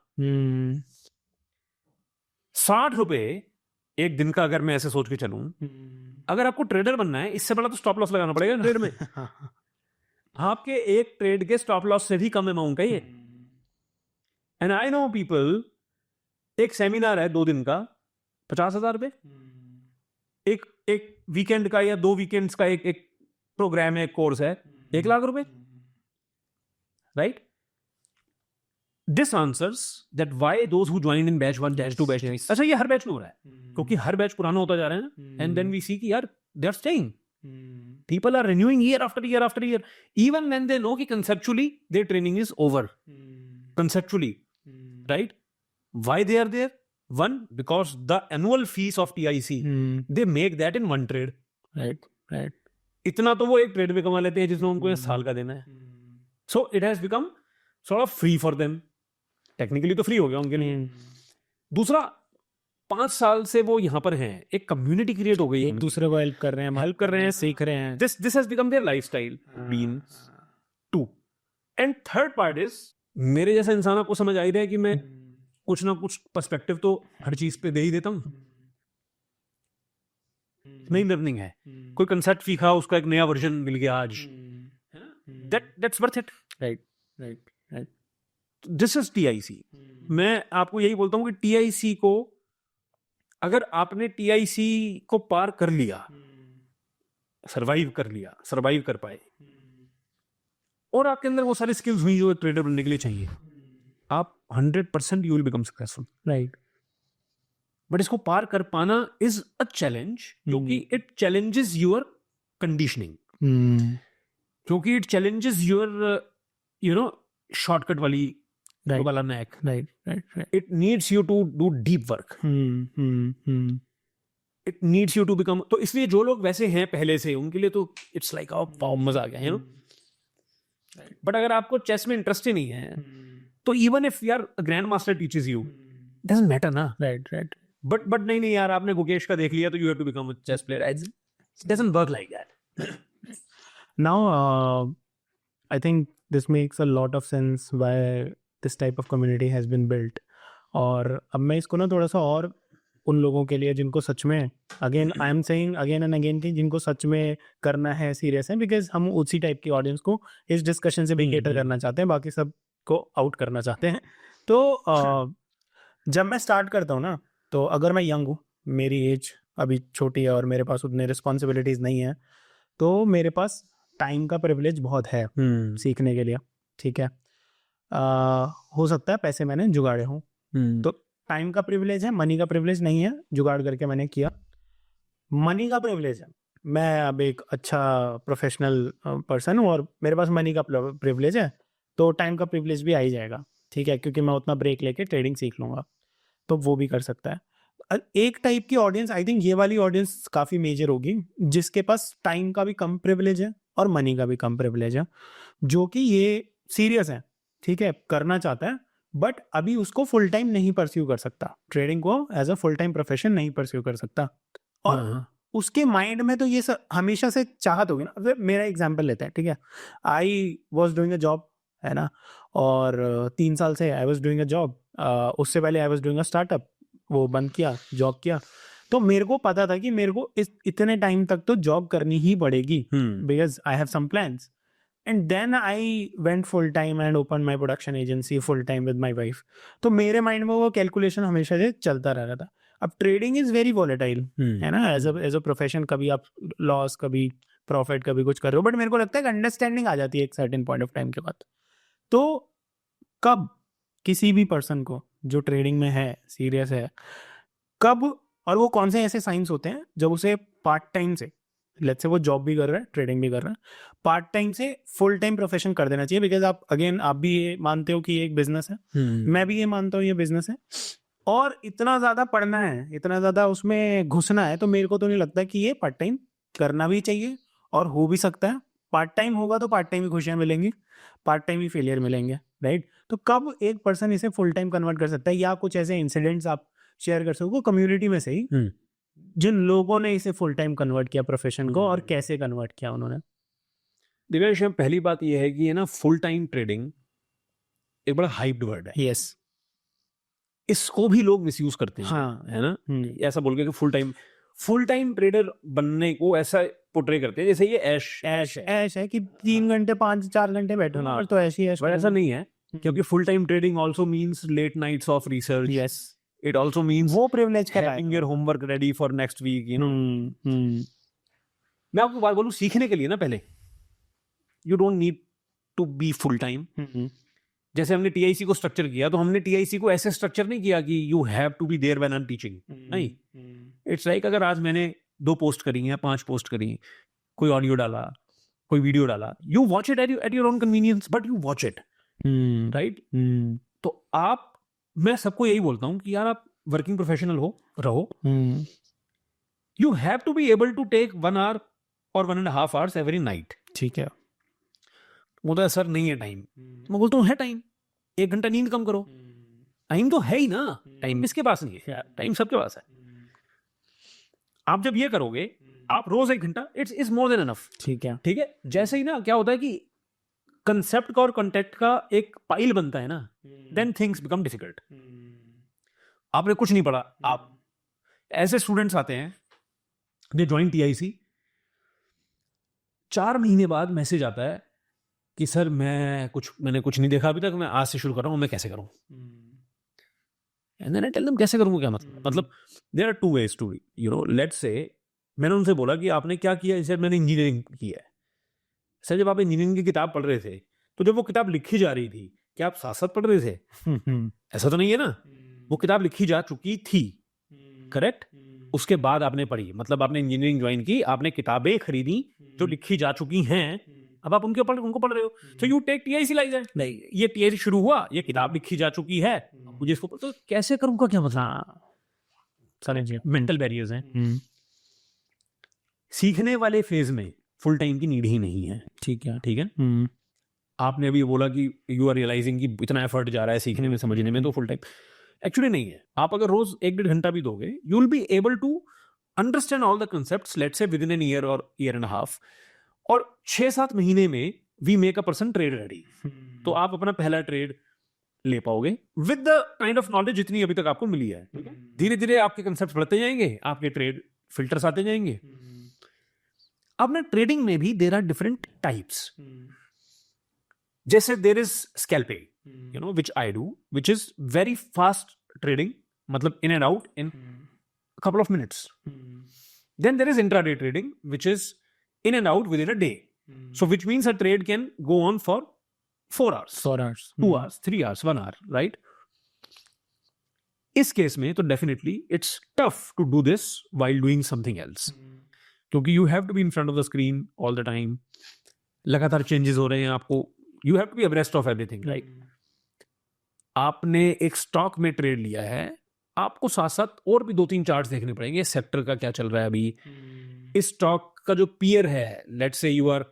[SPEAKER 2] 60 रुपए एक दिन का, अगर मैं ऐसे सोच के चलूं, अगर आपको ट्रेडर बनना है, इससे बड़ा तो स्टॉप लॉस लगाना पड़ेगा ट्रेड में. आपके एक ट्रेड के स्टॉप लॉस से भी कम अमाउंट है ये. एंड आई नो पीपल, एक सेमिनार है 2 दिन का, 50,000 रुपए. एक वीकेंड का या 2 वीकेंड्स का एक प्रोग्राम है, कोर्स है, 1 लाख रुपए, right? This answers that why those who join in batch 1, batch 2, batch 3. अच्छा, ये हर बैच में हो रहा है, क्योंकि हर बैच पुराना होता जा रहा है. एंड देन वी सी कि यार they are staying, people are renewing year after year after year, even when they know कि conceptually their training is over. Conceptually, right? Why they are there? One, because the annual fees of TIC, they make that in one trade.
[SPEAKER 1] Right.
[SPEAKER 2] इतना तो वो एक trade में कमा लेते हैं जिसमें उनको 1 साल का देना है. So it has become sort of free for them. Technically तो फ्री हो गया उनके लिए. दूसरा, 5 साल से वो यहाँ पर हैं, एक कम्युनिटी क्रिएट हो गई है,
[SPEAKER 1] एक दूसरे को हेल्प कर रहे हैं, सीख रहे हैं.
[SPEAKER 2] This has become their lifestyle. Being 2. And third part is, मेरे जैसा इंसान आपको समझ आ ही रहा है कि मैं कुछ ना कुछ पर्सपेक्टिव तो हर चीज पे दे ही देता हूँ. नई लर्निंग है, कोई कंसेप्ट सीखा, उसका एक नया वर्जन मिल गया आज, that's worth it.
[SPEAKER 1] Right.
[SPEAKER 2] This is TIC. मैं आपको यही बोलता हूँ कि TIC को, अगर आपने TIC को पार कर लिया, सरवाइव कर पाए, और आपके अंदर वो सारी स्किल्स हुई जो ट्रेडर बनने के लिए चाहिए, आप 100% you will become successful.
[SPEAKER 1] Right.
[SPEAKER 2] But इसको पार कर पाना इज अ चैलेंज, क्योंकि इट चैलेंजेस योर कंडीशनिंग, क्योंकि इट चैलेंजेस योर शॉर्टकट वाला नेक.
[SPEAKER 1] Right.
[SPEAKER 2] It needs you to do deep work. It needs you to become. तो इसलिए जो लोग वैसे हैं पहले से, उनके लिए तो इट्स लाइक वाओ, मजा आ गया, यू नो. बट अगर आपको चेस में इंटरेस्ट ही नहीं है, तो इवन इफ यार grandmaster teaches you, doesn't matter ना.
[SPEAKER 1] Right.
[SPEAKER 2] बट नहीं यार, आपने गुकेश का देख लिया तो you have to become a chess player. It doesn't work like that.
[SPEAKER 1] Now, I think this makes a lot of sense why this type of community has been built. और अब मैं इसको ना थोड़ा सा और उन लोगों के लिए जिनको सच में, again I am saying again and again कि जिनको सच में करना है, सीरियस है, बिकॉज हम उसी टाइप की ऑडियंस को इस डिस्कशन से भी केटर करना चाहते हैं, बाकी सब को आउट करना चाहते हैं. तो जब मैं स्टार्ट करता हूँ ना, तो अगर मैं यंग हूँ, मेरी एज अभी छोटी है और मेरे पास उतने रिस्पॉन्सिबिलिटीज़ नहीं है, तो मेरे पास टाइम का प्रिविलेज बहुत है सीखने के लिए. ठीक है, हो सकता है पैसे मैंने जुगाड़े हों, तो टाइम का प्रिविलेज है, मनी का प्रिविलेज नहीं है. जुगाड़ करके मैंने किया. मनी का प्रिविलेज है, मैं अब एक अच्छा प्रोफेशनल पर्सन हूँ और मेरे पास मनी का प्रिविलेज है, तो टाइम का प्रिविलेज भी आ ही जाएगा. ठीक है, क्योंकि मैं उतना ब्रेक लेके ट्रेडिंग सीख लूँगा, तो वो भी कर सकता है. एक टाइप की ऑडियंस, आई थिंक ये वाली ऑडियंस काफ़ी मेजर होगी, जिसके पास टाइम का भी कम प्रिविलेज है और मनी का भी कम प्रिविलेज है, जो कि ये सीरियस है. ठीक है, करना चाहता है, बट अभी उसको फुल टाइम नहीं परस्यू कर सकता, ट्रेडिंग को as a full time profession नहीं परस्यू कर सकता. और उसके माइंड में तो ये हमेशा से चाहत होगी ना. मेरा एग्जांपल लेते हैं, ठीक है, I was doing a job, है ना, और 3 साल से I was doing a job. उससे पहले I was doing a startup, वो बंद किया, जॉब किया. तो मेरे को पता था कि मेरे को इतने टाइम तक तो जॉब करनी ही पड़ेगी, because I have some plans. And then I went full time and open my production agency full time with my wife. तो मेरे माइंड में वो कैलकुलेशन हमेशा से चलता रह रहा था. अब ट्रेडिंग इज वेरी वॉलेटाइल है ना, एज अ प्रोफेशन. कभी आप लॉस, कभी प्रॉफिट, कभी कुछ कर रहे हो. बट मेरे को लगता है कि अंडरस्टैंडिंग आ जाती है एक सर्टेन पॉइंट ऑफ टाइम के बाद. तो कब किसी भी पर्सन को जो ट्रेडिंग में है, सीरियस है, कब और वो कौन से ऐसे साइंस होते हैं जब उसे पार्ट टाइम से, लेट्स से वो जॉब भी कर रहा है, ट्रेडिंग भी कर रहा है, पार्ट टाइम से फुल टाइम प्रोफेशन कर देना चाहिए. बिकॉज आप अगेन आप भी ये मानते हो कि ये एक बिजनेस है, मैं भी ये मानता हूँ ये बिजनेस है, और इतना ज्यादा पढ़ना है, इतना ज्यादा उसमें घुसना है, तो मेरे को तो नहीं लगता कि ये पार्ट टाइम करना भी चाहिए. और हो भी सकता है. पार्ट टाइम होगा तो पार्ट टाइम ही खुशियां मिलेंगी, पार्ट टाइम ही फेलियर मिलेंगे, राइट. तो कब एक पर्सन इसे फुल टाइम कन्वर्ट कर सकता है, या कुछ ऐसे इंसिडेंट्स आप शेयर कर सको कम्युनिटी में से ही जिन लोगों ने इसे फुल टाइम कन्वर्ट किया प्रोफेशन को, और कैसे कन्वर्ट किया उन्होंने?
[SPEAKER 2] दिव्यांश, पहली बात यह है कि ये ना फुल टाइम ट्रेडिंग एक बड़ा हाइप्ड वर्ड है.
[SPEAKER 1] यस.
[SPEAKER 2] इसको भी लोग मिसयूज करते हैं.
[SPEAKER 1] हाँ.
[SPEAKER 2] है ना, ऐसा बोल के कि फुल टाइम ट्रेडर बनने को ऐसा पोर्ट्रे करते हैं जैसे ये ऐश
[SPEAKER 1] है कि 3 घंटे 5-4 घंटे बैठो ना, और तो ऐसी ऐश.
[SPEAKER 2] बट ऐसा नहीं है, क्योंकि full time trading also means late nights of research.
[SPEAKER 1] Yes.
[SPEAKER 2] It also means
[SPEAKER 1] वो प्रिविलेज का
[SPEAKER 2] having your homework ready for next week, you know. मैं आपको बात बोलूं, सीखने के लिए ना पहले you don't need to be full time. जैसे हमने TIC को स्ट्रक्चर किया, तो हमने TIC को ऐसे स्ट्रक्चर नहीं किया कि you have to be there when I'm teaching. नहीं. It's like अगर आज मैंने 2 पोस्ट करी हैं, 5 पोस्ट करी, कोई ऑडियो डाला, कोई वीडियो डाला, you watch it at your own convenience, but you watch it. Right? तो मैं सबको यही बोलता हूं कि यार आप वर्किंग प्रोफेशनल रहो. You have to be able to take 1 hour और 1.5 hours एवरी नाइट.
[SPEAKER 1] ठीक है.
[SPEAKER 2] वो तो सर नहीं है टाइम. मैं बोलता हूँ है टाइम. 1 घंटा नींद कम करो. टाइम तो है ही ना. टाइम किसके पास नहीं है? टाइम सबके पास है. आप जब ये करोगे, आप रोज 1 घंटा, इट्स मोर देन एनफ.
[SPEAKER 1] ठीक है.
[SPEAKER 2] ठीक है. जैसे ही ना क्या होता है कि कंसेप्ट का और कंटेंट का एक पाइल बनता है ना, देन थिंग्स बिकम डिफिकल्ट. आपने कुछ नहीं पढ़ा, आप ऐसे स्टूडेंट्स आते हैं, दे जॉइन TIC, 4 महीने बाद मैसेज आता है कि सर मैंने कुछ नहीं देखा अभी तक, मैं आज से शुरू कर रहा हूं, मैं कैसे करूं? And then I tell them कैसे करूंगा, क्या मतलब there are 2 ways to, you know, let's say मैंने उनसे बोला कि आपने क्या किया. सर मैंने इंजीनियरिंग की है. सर जब आप इंजीनियरिंग की किताब पढ़ रहे थे, तो जब वो किताब लिखी जा रही थी, क्या आप साथ साथ पढ़ रहे थे? ऐसा तो नहीं है ना. वो किताब लिखी जा चुकी थी, करेक्ट. उसके बाद आपने पढ़ी, मतलब आपने इंजीनियरिंग ज्वाइन की, आपने किताबें खरीदी जो लिखी जा चुकी हैं, अब आप उनको पढ़ रहे हो. तो यू टेक TIC लाइसेंस. नहीं, ये TIC शुरू हुआ, ये किताब लिखी जा चुकी है, मुझे इसको तो कैसे करूंगा, क्या मतलब. सारे मेंटल बैरियर्स हैं. सीखने वाले फेज में फुल टाइम की नीड ही नहीं है. ठीक है. आपने अभी बोला कि यू आर रियलाइजिंग कि इतना एफर्ट जा रहा है सीखने में, समझने में, तो फुल टाइम एक्चुअली नहीं है. आप अगर रोज 1-1.5 घंटा भी दोगे, you will be able to understand all the concepts, let's say within an year और ईयर एंड हाफ. और 6-7 महीने में we make a person trade ready. तो आप अपना पहला ट्रेड ले पाओगे with the kind of knowledge जितनी अभी तक आपको मिली है. धीरे धीरे आपके कंसेप्ट बढ़ते जाएंगे, आपके ट्रेड फिल्टर्स आते जाएंगे. अब ना ट्रेडिंग में भी देयर आर डिफरेंट टाइप्स. जैसे there is scalping, you know, which I do, which is very fast trading, मतलब in and out in a couple of minutes. Then there is intraday trading, which is in and out within a day. So which means a trade can go on for 4 hours, 2 hours, 3 hours, 1 hour, right? इस case में तो definitely it's tough to do this while doing something else. क्योंकि you have to be in front of the screen all the time. लगातार changes हो रहे हैं आपको. You have to be abreast of everything, right? आपने एक stock में trade लिया है, आपको साथ साथ और भी 2-3 चार्ट्स देखने पड़ेंगे. सेक्टर का क्या चल रहा है अभी, इस स्टॉक का जो पीयर है, let's say you are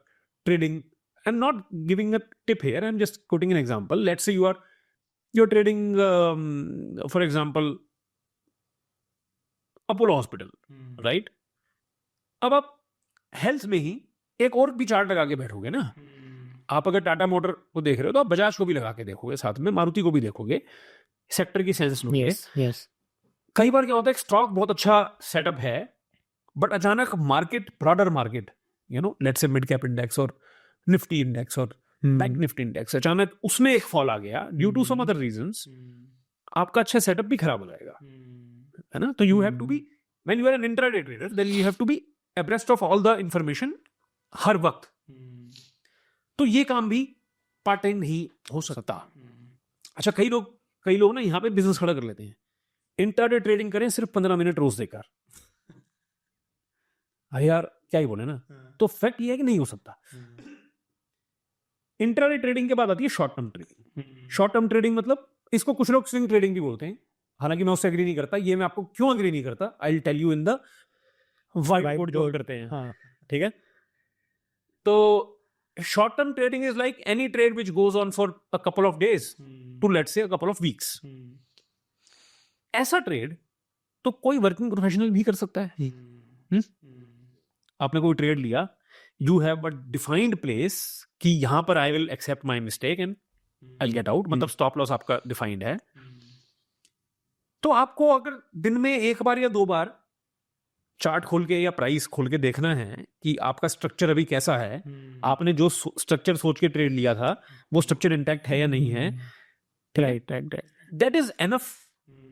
[SPEAKER 2] trading, I am not giving a tip here, I am just quoting an example. Let's say you are trading for example Apollo Hospital, right. अब आप हेल्थ में ही एक और भी chart लगा के बैठोगे ना. आप अगर टाटा मोटर को देख रहे हो तो आप बजाज को भी लगा के देखोगे, साथ में मारुति को भी देखोगे, सेक्टर की सेंस लोगे.
[SPEAKER 1] yes.
[SPEAKER 2] कई बार क्या होता है, स्टॉक बहुत अच्छा सेटअप है, बट अचानक market, broader market, you know, let's say mid cap index और निफ्टी इंडेक्स और बैंक निफ्टी इंडेक्स, अचानक उसमें एक फॉल आ गया due to some other reasons, आपका अच्छा सेटअप भी खराब हो जाएगा, है ना? तो you have to be, when you are an intraday trader, then you have to be abreast of all the information हर वक्त। तो ये काम भी पार्ट टाइम नहीं हो सकता। अच्छा, कई लोग ना यहाँ पे बिजनेस खड़ा कर लेते हैं, इंट्राडे ट्रेडिंग करें सिर्फ 15 मिनट रोज देकर। अरे यार क्या ही बोले ना, तो फैक्ट ये है कि नहीं हो सकता। इंट्राडे ट्रेडिंग के बाद आती है short term trading. Short term trading मतलब इसको कुछ लोग स्विंग ट्रेडिंग भी बोलते हैं, हालांकि मैं उससे एग्री नहीं करता। ये मैं आपको क्यों एग्री नहीं करता, I will tell you in the whiteboard जो करते हैं। हाँ, ठीक है। तो short term trading is like any trade which goes on for a couple of days to let's say a couple of weeks. ऐसा ट्रेड तो कोई वर्किंग प्रोफेशनल भी कर सकता है। आपने कोई ट्रेड लिया, you have a defined place कि यहां पर I will accept my mistake and I will get out, मतलब स्टॉप लॉस आपका डिफाइंड है। तो आपको अगर दिन में एक बार या दो बार चार्ट खोल के या प्राइस खोल के देखना है कि आपका स्ट्रक्चर अभी कैसा है, आपने जो स्ट्रक्चर सोच के ट्रेड लिया था वो स्ट्रक्चर इंटैक्ट है या नहीं है, right, that is enough.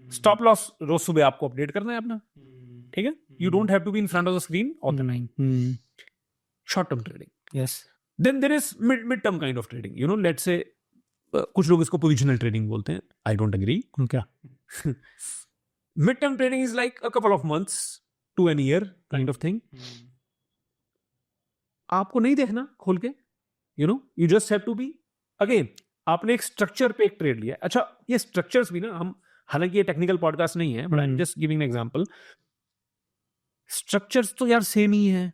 [SPEAKER 2] Stop loss रोज सुबह आपको अपडेट करना है अपना, ठीक है? You don't have to be in front of the screen all the time. Short term trading, yes. Then there is mid term kind of trading, you know, let's say कुछ लोग इसको पोजिशनल ट्रेडिंग बोलते हैं, I don't agree. क्या? Mid term trading is like a couple of months to an year kind of thing. आपको नहीं देखना खोल के, you know, you just have to be, again आपने एक स्ट्रक्चर पे एक ट्रेड लिया। अच्छा, ये स्ट्रक्चर्स भी ना, हम, हालांकि ये टेक्निकल पॉडकास्ट नहीं है, but I am just giving an example. Structures तो यार सेम ही है,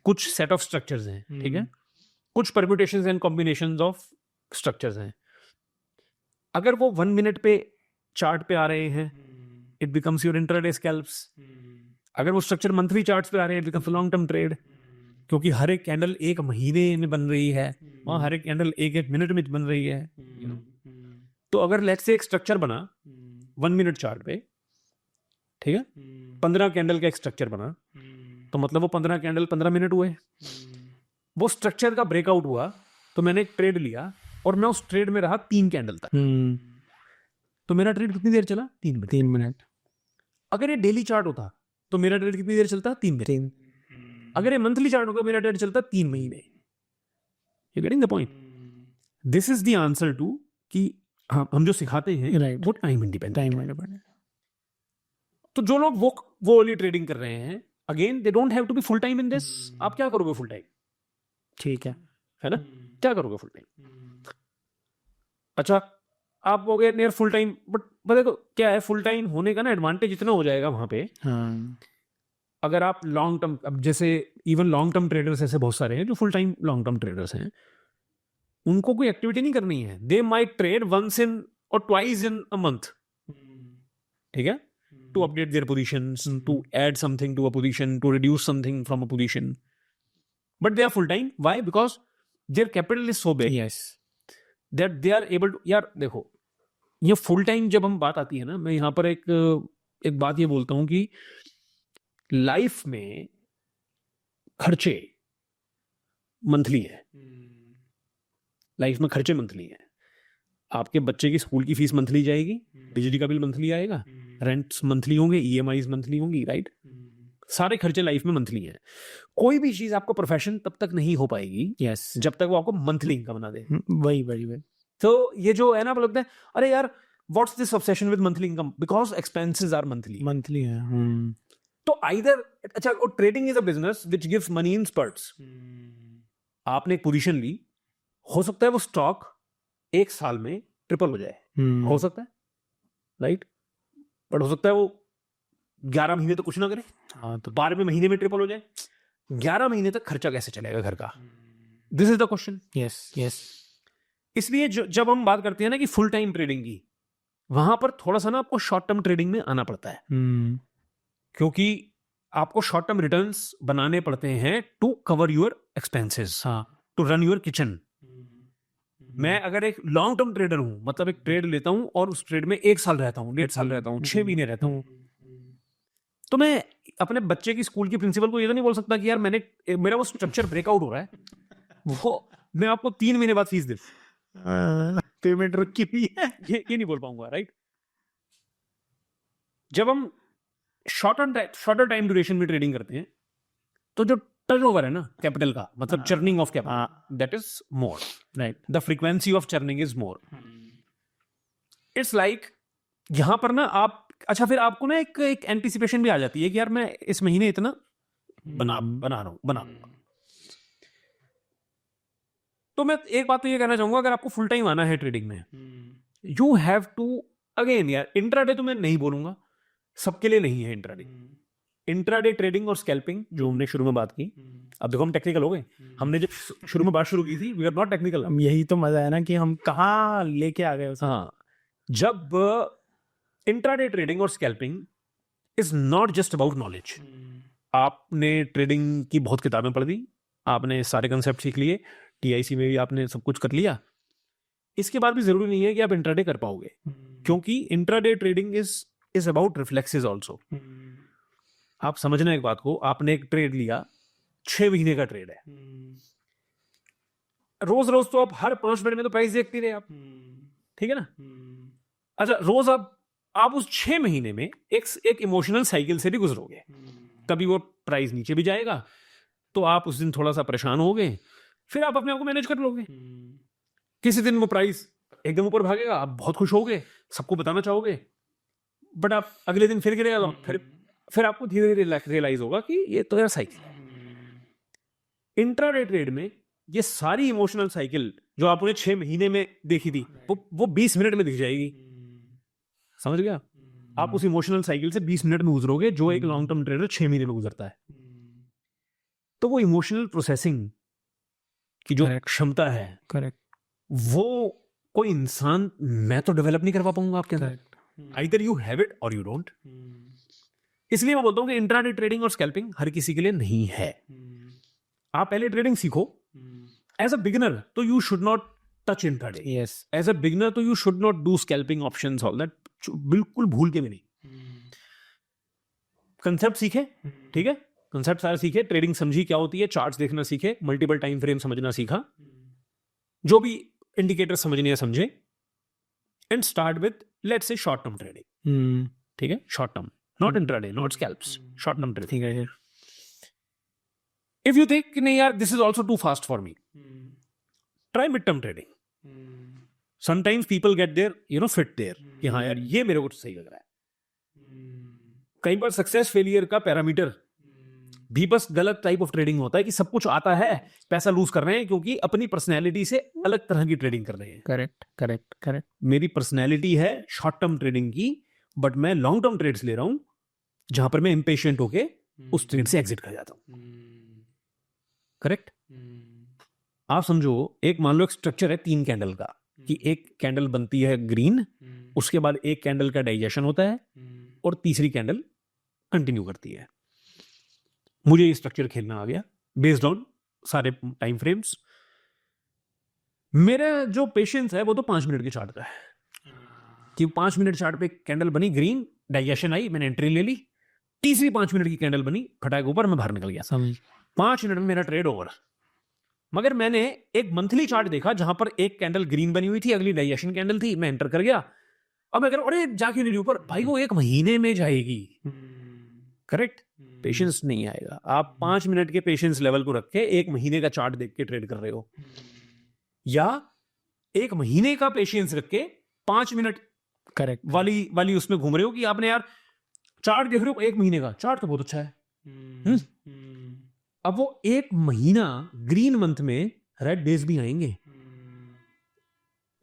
[SPEAKER 2] कुछ सेट ऑफ स्ट्रक्चर्स हैं, ठीक है? कुछ permutations and combinations of structures हैं। अगर वो 1 मिनट पे चार्ट पे आ रहे हैं, it becomes your intraday scalps. अगर वो स्ट्रक्चर मंथली चार्ट्स पे आ रहे हैं, it becomes long term trade, क्योंकि हर एक कैंडल एक महीने में बन रही है, वहां हर एक कैंडल एक मिनट में बन रही है, you know? तो अगर लेट्स से एक स्ट्रक्चर बना 1 मिनट चार्ट पे, ठीक है, 15 कैंडल का एक स्ट्रक्चर बना, तो मतलब वो 15 कैंडल 15 मिनट हुए। वो स्ट्रक्चर का ब्रेकआउट हुआ तो मैंने एक ट्रेड लिया और मैं उस ट्रेड में रहा 3 कैंडल तक। तो मेरा ट्रेड कितनी देर चला? 3 मिनट। अगर ये डेली चार्ट होता तो मेरा ट्रेड कितनी देर चलता? 3 मिनट। अगर ये मंथली चार्ट होगा, मेरा ट्रेड चलता 3 महीने। You getting the point? This is the answer to कि हम जो सिखाते हैं, राइट, वो टाइम इंडिपेंडेंट। तो जो लोग वो वाली ट्रेडिंग कर रहे हैं, again they don't have to be full time in this. आप क्या करोगे फुल टाइम? ठीक है ना? क्या करोगे फुल टाइम? अच्छा, आप हो गए नियर फुल टाइम, बट देखो क्या है, फुल टाइम होने का ना एडवांटेज इतना हो जाएगा वहां पे। अगर आप लॉन्ग टर्म, अब जैसे इवन लॉन्ग टर्म ट्रेडर्स ऐसे बहुत सारे हैं जो full time long term traders हैं, उनको कोई एक्टिविटी नहीं करनी है। They might trade once in और ट्वाइस इन अ मंथ, ठीक है, to update their positions, to add something to a position, to reduce something from a position. But they are full time. Why? Because their capital is so big, yes, that they are able to. यार देखो, ये full time जब हम बात आती है ना, मैं यहाँ पर एक बात ये बोलता हूँ कि लाइफ में खर्चे मंथली है। लाइफ में खर्चे मंथली है। आपके बच्चे की स्कूल की फीस मंथली जाएगी, बिजली का बिल मंथली आएगा, रेंट्स मंथली होंगे, ईएमआईज मंथली होंगी, राइट? सारे खर्चे लाइफ में मंथली हैं। कोई भी चीज आपको प्रोफेशन तब तक नहीं हो पाएगी, यस, जब तक वो आपको मंथली इनकम ना दे। वही। तो ये जो है ना, आप लगता है अरे यार what's this obsession with monthly income, because expenses are monthly है। तो आइदर, अच्छा, trading is a business which gives money in spurts. आपने एक पोजीशन ली, हो सकता है वो स्टॉक 1 साल में ट्रिपल हो जाए, हो सकता है, राइट? बट हो सकता है वो 11 महीने तो कुछ ना करे, हाँ, तो 12वें महीने में ट्रिपल हो जाए। 11 महीने तक खर्चा कैसे चलेगा घर का? This is the question. Yes. इसलिए जब हम बात करते हैं ना कि फुल टाइम ट्रेडिंग की, वहां पर थोड़ा सा ना आपको शॉर्ट टर्म ट्रेडिंग में आना पड़ता है, क्योंकि आपको शॉर्ट टर्म रिटर्न्स बनाने पड़ते हैं to cover your expenses, to run your kitchen. मैं अगर एक लॉन्ग टर्म ट्रेडर हूं, मतलब एक ट्रेड लेता हूं और उस ट्रेड में 1 साल रहता हूं, 1.5 साल रहता हूं, 6 महीने रहता हूं, तो मैं अपने बच्चे की स्कूल की प्रिंसिपल को ये तो नहीं बोल सकता कि यार मेरा वो स्ट्रक्चर ब्रेकआउट हो रहा है, मैं आपको 3 महीने बाद फीस दे,
[SPEAKER 1] पेमेंट रुकी हुई है।
[SPEAKER 2] ये नहीं बोल पाऊंगा, राइट? जब हम शॉर्टर टाइम ड्यूरेशन में ट्रेडिंग करते हैं तो जो टर्नओवर है ना कैपिटल का, मतलब churning of capital, that is more,
[SPEAKER 1] right.
[SPEAKER 2] The frequency of churning is more. It's like यहां पर ना आप, अच्छा फिर आपको ना एक एंटिसिपेशन भी आ जाती है कि यार मैं इस महीने इतना बना रहा हूं। तो मैं एक बात तो ये कहना चाहूंगा, अगर आपको फुल टाइम आना है ट्रेडिंग में, यू हैव टू, अगेन यार इंट्राडे तो मैं नहीं बोलूंगा, सबके लिए नहीं है इंट्राडे। इंट्राडे ट्रेडिंग और स्कैल्पिंग जो हमने शुरू में बात की, अब देखो हम टेक्निकल हो गए, हमने जब शुरू में बात शुरू की थी वी आर नॉट टेक्निकल।
[SPEAKER 1] यही तो मजा है ना कि हम कहाँ लेके आ गए उसे।
[SPEAKER 2] हाँ, जब इंट्राडे ट्रेडिंग और scalping is not just about knowledge. आपने ट्रेडिंग की बहुत किताबें पढ़ दी, आपने सारे कंसेप्ट सीख लिए, टीआईसी में भी आपने सब कुछ कर लिया, इसके बाद भी जरूरी नहीं है कि आप इंट्राडे कर पाओगे, क्योंकि intraday trading is about reflexes also. आप समझना एक बात को, आपने एक ट्रेड लिया, 6 महीने का ट्रेड है, रोज रोज तो आप हर 5 मिनट में तो प्राइस देखते रहे आप, ठीक है ना? अच्छा, रोज आप उस 6 महीने में एक इमोशनल साइकिल से भी गुजरोगे। कभी वो प्राइस नीचे भी जाएगा तो आप उस दिन थोड़ा सा परेशान होगे, फिर आप अपने आप को मैनेज कर लोगे। किसी दिन वो प्राइस एकदम ऊपर भागेगा, आप बहुत खुश होगे, सबको बताना चाहोगे, बट आप अगले दिन फिर गिरेगा, तो फिर आपको धीरे धीरे रियलाइज होगा कि ये तो यार साइकिल है। इंट्राडे ट्रेड में ये सारी इमोशनल साइकिल जो आपने 6 महीने में देखी थी, वो 20 मिनट में दिख जाएगी। समझ गया? आप उस इमोशनल साइकिल से 20 मिनट में गुजरोगे, जो एक लॉन्ग टर्म ट्रेडर 6 महीने में गुजरता है। तो वो इमोशनल प्रोसेसिंग की जो क्षमता है,
[SPEAKER 1] करेक्ट,
[SPEAKER 2] वो कोई इंसान, मैं तो डेवलप नहीं करवा पाऊंगा आपके अंदर। Either you have it or you don't. इसलिए मैं बोलता हूं कि इंट्राडे ट्रेडिंग और स्कैल्पिंग हर किसी के लिए नहीं है। आप पहले ट्रेडिंग सीखो। एज अ बिगिनर तो you should not touch intraday.
[SPEAKER 1] Yes,
[SPEAKER 2] as a beginner तो you should not do scalping options, all that बिल्कुल भूल के भी नहीं। कंसेप्ट सीखे, ठीक है, कंसेप्ट सारे सीखे, ट्रेडिंग समझी क्या होती है, चार्ट्स देखना सीखे, मल्टीपल टाइम फ्रेम समझना सीखा, जो भी इंडिकेटर समझने समझे, and start with let's say short term trading. ठीक है, short term, not intraday, not scalps, short term trading.
[SPEAKER 1] ठीक है।
[SPEAKER 2] इफ यू थिंक नहीं यार this is also too fast for me, try mid term trading. Sometimes people get their fit there कि हाँ यार ये मेरे को सही लग रहा है। कई बार सक्सेस फेलियर का पैरामीटर भी बस गलत टाइप ऑफ ट्रेडिंग होता है कि सब कुछ आता है, पैसा लूज कर रहे हैं क्योंकि अपनी पर्सनैलिटी से अलग तरह की ट्रेडिंग कर रहे हैं।
[SPEAKER 1] Correct correct correct.
[SPEAKER 2] मेरी पर्सनैलिटी है शॉर्ट टर्म ट्रेडिंग की, बट मैं लॉन्ग टर्म ट्रेड्स ले रहा हूं जहां पर मैं इम्पेशेंट होके उस ट्रेड से एग्जिट कर जाता हूं। करेक्ट? आप समझो, एक मान लो एक स्ट्रक्चर है 3 कैंडल का, कि एक कैंडल बनती है ग्रीन, उसके बाद एक कैंडल का डाइजेशन होता है और तीसरी कैंडल कंटिन्यू करती है। मुझे ये स्ट्रक्चर खेलना आ गया बेस्ड ऑन सारे टाइम फ्रेम्स। मेरा जो पेशेंस है वो तो 5 मिनट के चार्ट का है कि 5 मिनट चार्ट पे कैंडल बनी ग्रीन, डाइजेशन आई, मैंने एंट्री ले ली, तीसरी 5 मिनट की कैंडल बनी, फटाक ऊपर, मैं बाहर निकल गया।
[SPEAKER 1] समझ,
[SPEAKER 2] 5 मिनट में मेरा ट्रेड ओवर। मगर मैंने एक मंथली चार्ट देखा जहां पर एक कैंडल ग्रीन बनी हुई थी, अगली डाइजेशन कैंडल थी, मैं एंटर कर गया। अब मैं कह रहा हूं अरे जाके नहीं ऊपर, भाई वो 1 महीने में जाएगी। करेक्ट? पेशेंस नहीं आएगा। आप 5 मिनट के पेशेंस लेवल को रख के 1 महीने का चार्ट देख के ट्रेड कर रहे हो, या 1 महीने का पेशेंस रख के 5 मिनट
[SPEAKER 1] करेक्ट
[SPEAKER 2] वाली उसमें घूम रहे हो कि आपने यार चार्ट देख रहे हो 1 महीने का, चार्ट तो बहुत अच्छा है। अब वो 1 महीना ग्रीन मंथ में रेड डेज भी आएंगे,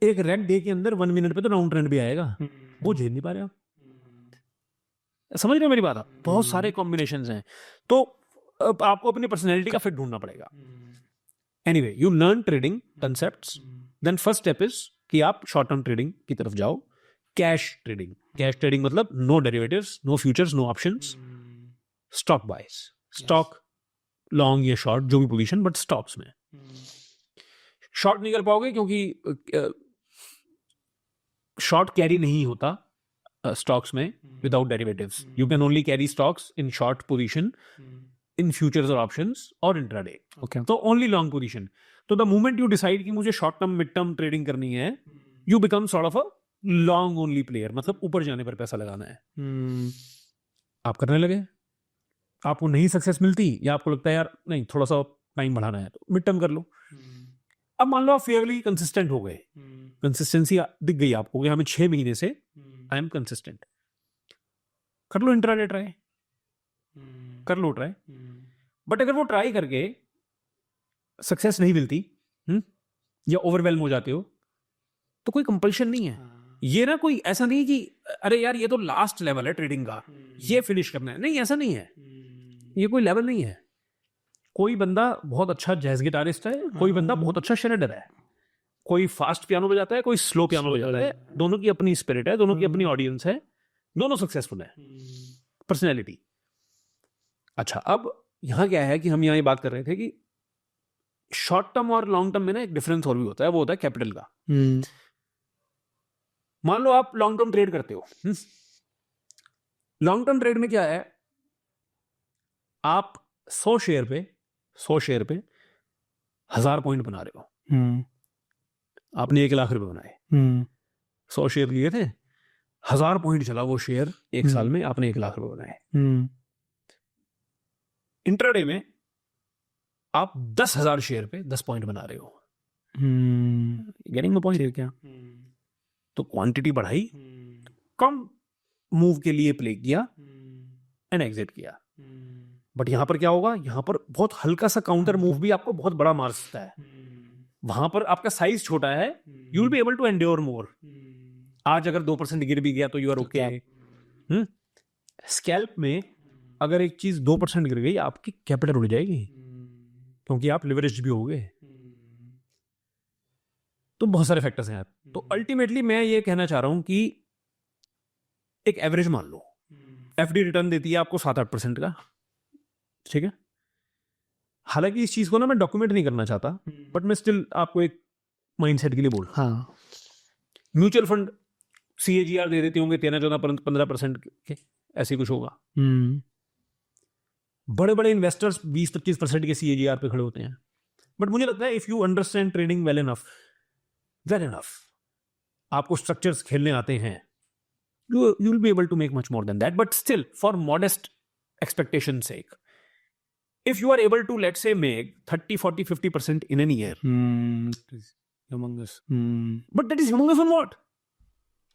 [SPEAKER 2] एक रेड डे के अंदर 1 मिनट पे तो डाउन ट्रेंड भी आएगा, वो झेल नहीं पा रहे आप। समझ रहे हो मेरी बात? बहुत सारे कॉम्बिनेशंस हैं, तो आपको अपनी पर्सनैलिटी का फिट ढूंढना पड़ेगा। Anyway, you learn trading concepts, then first step is कि आप शॉर्ट टर्म ट्रेडिंग की तरफ जाओ। कैश ट्रेडिंग, कैश ट्रेडिंग मतलब no derivatives, no futures, no options, stock buys, stock long या शॉर्ट जो भी पोजीशन, बट स्टॉक्स में। शॉर्ट नहीं कर पाओगे क्योंकि शॉर्ट कैरी नहीं होता स्टॉक्स में without derivatives. You can only carry stocks in short position in futures और ऑप्शंस और इंट्राडे।
[SPEAKER 1] ओके,
[SPEAKER 2] तो ओनली लॉन्ग पोजीशन। तो द मोमेंट यू डिसाइड कि मुझे short term mid term trading करनी है, you become sort of a long only player, मतलब ऊपर जाने पर पैसा लगाना है। आप करने लगे, आपको नहीं सक्सेस मिलती, या आपको लगता है यार नहीं थोड़ा सा टाइम बढ़ाना है, तो मिड टर्म कर लो। अब मान लो आप फेयरली कंसिस्टेंट हो गए, कंसिस्टेंसी दिख गई आपको कि हमें 6 महीने से आई एम कंसिस्टेंट, कर लो इंट्राडे ट्राई, कर लो ट्राई। बट अगर वो ट्राई करके सक्सेस नहीं मिलती, या ओवरवेल्म हो जाते हो, तो कोई कंपल्शन नहीं है। ये ना कोई ऐसा नहीं कि अरे यार ये तो लास्ट लेवल है ट्रेडिंग का, ये फिनिश करना है, नहीं, ऐसा नहीं है। ये कोई लेवल नहीं है। कोई बंदा बहुत अच्छा जैज गिटारिस्ट है, कोई बंदा बहुत अच्छा श्रेडर है, कोई फास्ट पियानो बजाता है, कोई स्लो पियानो बजाता है, दोनों की अपनी स्पिरिट है, दोनों की अपनी ऑडियंस है, दोनों सक्सेसफुल है, पर्सनैलिटी। अच्छा, अब यहाँ क्या है कि हम यहाँ ये बात कर रहे थे कि शॉर्ट टर्म और लॉन्ग टर्म में ना एक डिफरेंस और भी होता है, वो होता है कैपिटल का। मान लो आप लॉन्ग टर्म ट्रेड करते हो, लॉन्ग टर्म ट्रेड में क्या है, आप 100 शेयर पे 1000 पॉइंट बना रहे हो। आपने 1 लाख रुपए बनाए, 100 शेयर लिए थे, 1000 पॉइंट चला वो शेयर एक साल में, आपने 1 लाख रुपए बनाए। इंट्राडे में आप 10,000 शेयर पे 10 पॉइंट बना रहे हो। गेटिंग द पॉइंट है क्या? तो क्वांटिटी बढ़ाई, कम मूव के लिए प्ले किया एंड एग्जिट किया। बट यहां पर क्या होगा, यहां पर बहुत हल्का सा काउंटर मूव भी आपको बहुत बड़ा मार सकता है। वहां पर आपका साइज छोटा है, you will be able to endure more. आज अगर 2% गिर भी गया तो यू आर ओके। स्कैल्प में अगर एक चीज 2% गिर गई, आपकी कैपिटल उड़ जाएगी, क्योंकि आप लिवरेज भी हो गए। तो बहुत सारे फैक्टर्स हैं यार। तो अल्टीमेटली मैं ये कहना चाह रहा हूं कि एक एवरेज मान लो, एफडी रिटर्न देती है आपको 7-8% का, ठीक है। हालांकि इस चीज को ना मैं डॉक्यूमेंट नहीं करना चाहता, बट मैं स्टिल आपको एक माइंडसेट के लिए बोल रहा हूं। म्यूचुअल फंड CAGR दे देती होंगे 13-14-15% के, ऐसे कुछ होगा। बड़े बड़े इन्वेस्टर्स 20-25% के CAGR पे खड़े होते हैं। बट मुझे लगता है if you understand trading well enough, आपको स्ट्रक्चर्स खेलने आते हैं, you will be able to make much more than that. But still, for modest expectation sake, if you are able to, let's say, make 30-40-50% in a year, humongous. But that is humongous on what?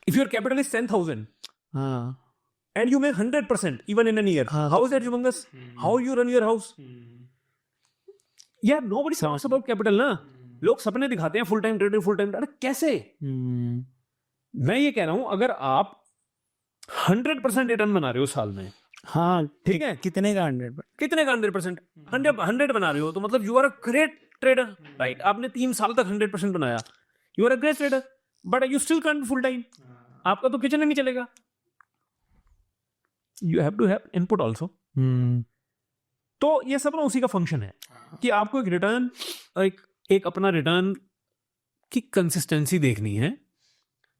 [SPEAKER 2] If your capital is 10,000 and you make 100% even in a year, how is that humongous? How you run your house? Yeah, nobody talks about capital, ना। लोग सपने दिखाते हैं full time trader, full time. अरे कैसे? मैं ये कह रहा हूं, अगर आप 100% रिटर्न बना रहे हो साल में,
[SPEAKER 1] हाँ
[SPEAKER 2] ठीक है,
[SPEAKER 1] कितने का 100%?
[SPEAKER 2] कितने का 100%? 100 बना रहे हो, तो मतलब you are a great trader, right? आपने 3 साल तक 100% बनाया, you are a great trader. But you still can't full time, आपका तो किचन नहीं चलेगा। You have to have input also. तो ये सब ना उसी का फंक्शन है कि आपको एक रिटर्न, एक अपना रिटर्न की कंसिस्टेंसी देखनी है,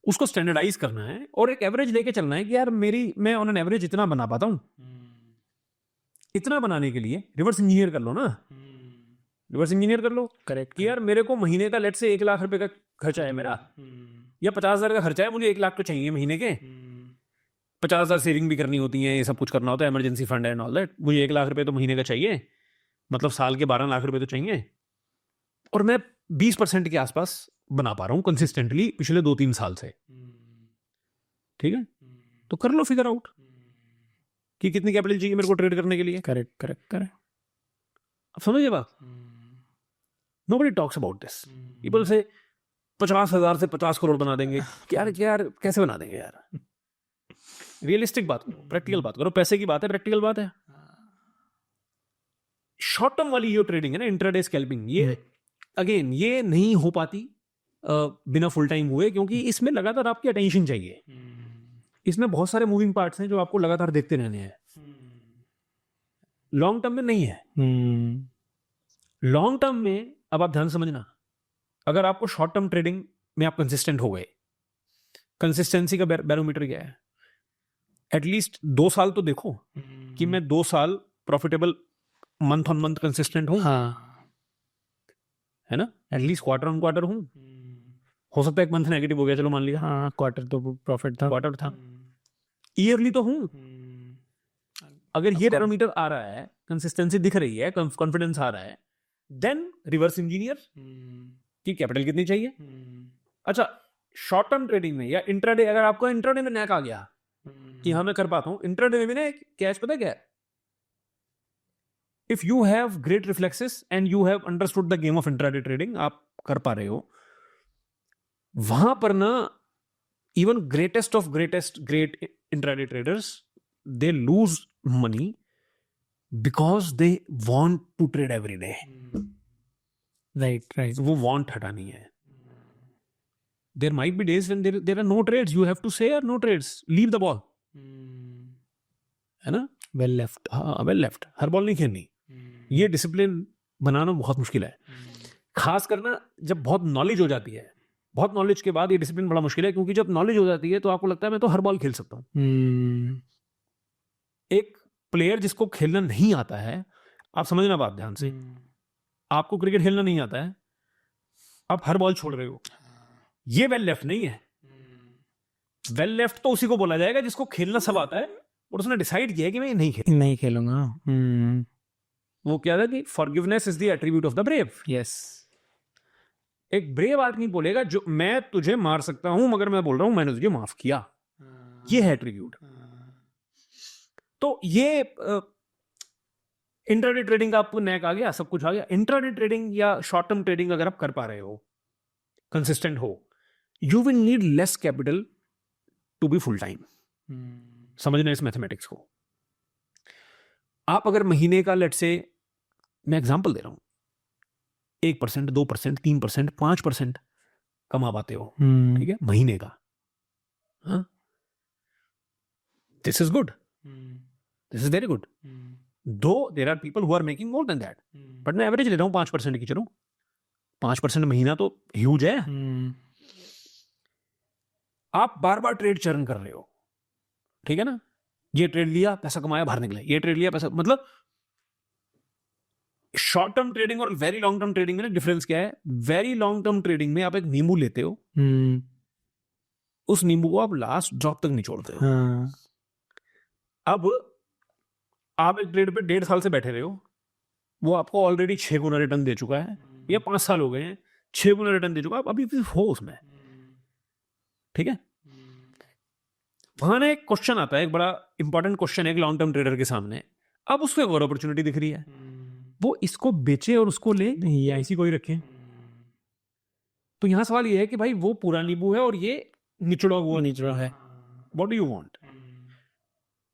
[SPEAKER 2] उसको स्टैंडर्डाइज करना है, और एक एवरेज लेके चलना है कि यार मैं ऑन एन एवरेज इतना बना पाता हूं। इतना बनाने के लिए रिवर्स इंजीनियर कर लो ना, रिवर्स इंजीनियर कर लो।
[SPEAKER 1] करेक्ट।
[SPEAKER 2] कि यार मेरे को महीने का लेट से 1 लाख रुपए का खर्चा है मेरा, या 50,000 का खर्चा है, मुझे 1 लाख तो चाहिए महीने के। 50,000 सेविंग भी करनी होती है, ये सब कुछ करना होता है, emergency fund and all that. मुझे 1 लाख रुपए तो महीने का चाहिए, मतलब साल के 12 लाख रुपए तो चाहिए, और मैं 20% के आसपास बना पा रहा हूं कंसिस्टेंटली पिछले 2-3 साल से, ठीक है। तो कर लो फिगर आउट कि कितनी कैपिटल चाहिए मेरे को ट्रेड करने के लिए।
[SPEAKER 1] करेक्ट।
[SPEAKER 2] अब समझिए बात। Nobody talks about this. People से 50,000 से 50 करोड़ बना देंगे। यार कैसे बना देंगे यार? रियलिस्टिक बात करो, प्रैक्टिकल बात करो। पैसे की बात है, प्रैक्टिकल बात है। शॉर्ट टर्म वाली जो ट्रेडिंग है ना, इंट्राडे स्कैल्पिंग, ये अगेन ये नहीं हो पाती बिना फुल टाइम हुए, क्योंकि इसमें लगातार आपकी अटेंशन चाहिए। इसमें बहुत सारे मूविंग पार्ट्स हैं जो आपको लगातार देखते रहने हैं। लॉन्ग टर्म में नहीं है। लॉन्ग टर्म में अब आप ध्यान समझना, अगर आपको शॉर्ट टर्म ट्रेडिंग में आप कंसिस्टेंट हो गए, कंसिस्टेंसी का बैरोमीटर क्या है? एटलीस्ट 2 साल तो देखो कि मैं 2 साल profitable month on month consistent हूं। है ना, एटलीस्ट क्वार्टर ऑन क्वार्टर हूँ। हो सकता है एक मंथ नेगेटिव हो गया, चलो मान लिया,
[SPEAKER 1] हाँ क्वार्टर तो प्रॉफिट था,
[SPEAKER 2] क्वार्टर था। ईयरली तो हूँ। अगर ये पैरामीटर आ रहा है, कंसिस्टेंसी दिख रही है, कॉन्फिडेंस आ रहा है, देन रिवर्स इंजीनियर की कैपिटल कितनी चाहिए। अच्छा, शॉर्ट टर्म ट्रेडिंग में या इंट्राडे, अगर आपको इंट्राडे में नैक आ गया कि हाँ मैं कर पाता हूँ, इंट्राडे में भी ना कैश पता क्या है, if you have great reflexes and you have understood the game of intraday trading, आप कर पा रहे हो, वहां पर ना even greatest of great intraday traders, they lose money because they want to trade every day.
[SPEAKER 1] Right,
[SPEAKER 2] वो want हटानी है। There might be days when there are no trades. You have to say no trades. Leave the ball. है ना?
[SPEAKER 1] Well left.
[SPEAKER 2] हाँ, well left. हर ball नहीं खेलनी। ये discipline बनाना बहुत मुश्किल है। खास करना जब बहुत नॉलेज हो जाती है। बहुत नॉलेज के बाद ये डिसिप्लिन बड़ा मुश्किल है, क्योंकि जब नॉलेज हो जाती है तो आपको लगता है मैं तो हर बॉल खेल सकता हूँ। एक प्लेयर जिसको खेलना नहीं आता है, आप समझना बात ध्यान से, आपको क्रिकेट खेलना नहीं आता है, आप हर बॉल छोड़ रहे हो, ये वेल लेफ्ट नहीं है। वेल लेफ्ट तो उसी को बोला जाएगा जिसको खेलना सब आता है और उसने डिसाइड किया है कि मैं नहीं
[SPEAKER 1] खेलूंगा।
[SPEAKER 2] वो क्या था कि forgiveness is the attribute of the brave.
[SPEAKER 1] Yes.
[SPEAKER 2] एक ब्रेव आदमी बोलेगा जो मैं तुझे मार सकता हूं मगर मैं बोल रहा हूं मैंने तुझे माफ किया, ये है एट्रीब्यूट। तो ये इंट्राडे ट्रेडिंग का आपको नैक आ गया, सब कुछ आ गया। इंट्राडे ट्रेडिंग या शॉर्ट टर्म ट्रेडिंग अगर आप कर पा रहे हो, कंसिस्टेंट हो, you will need less capital to be full time. समझना इस मैथमेटिक्स को। आप अगर महीने का, लेट से मैं एग्जांपल दे रहा हूं, 1%, 2%, 3%, 5% कमा पाते हो, ठीक है, महीने का, this is good, this is very good. Though there are people who are making more than that, but मैं एवरेज ले रहा हूं 5% की। चलो 5% महीना तो ह्यूज है। आप बार बार ट्रेड चर्न कर रहे हो, ठीक है ना, ये ट्रेड लिया पैसा कमाया बाहर निकला, ये ट्रेड लिया पैसा, मतलब शॉर्ट टर्म ट्रेडिंग और वेरी लॉन्ग टर्म ट्रेडिंग में डिफरेंस क्या है। वेरी लॉन्ग टर्म ट्रेडिंग में आप एक नींबू लेते हो, उस नींबू को आप लास्ट ड्रॉप तक निचोड़ते हो। अब आप एक ट्रेड पे 1.5 साल से बैठे रहे हो, वो आपको ऑलरेडी 6 गुना रिटर्न दे चुका है, या 5 साल हो गए हैं, 6 गुना रिटर्न दे चुका है, अभी हो उसमें, ठीक है। वहां ना एक क्वेश्चन आता है, एक बड़ा इंपॉर्टेंट क्वेश्चन है एक लॉन्ग टर्म ट्रेडर के सामने। अब उसको एक और अपॉर्चुनिटी दिख रही है, वो इसको बेचे और उसको ले या इसी को ही रखे। तो यहां सवाल ये है कि भाई वो पूरा नींबू है और ये निचड़ा हुआ है, व्हाट डू यू वांट।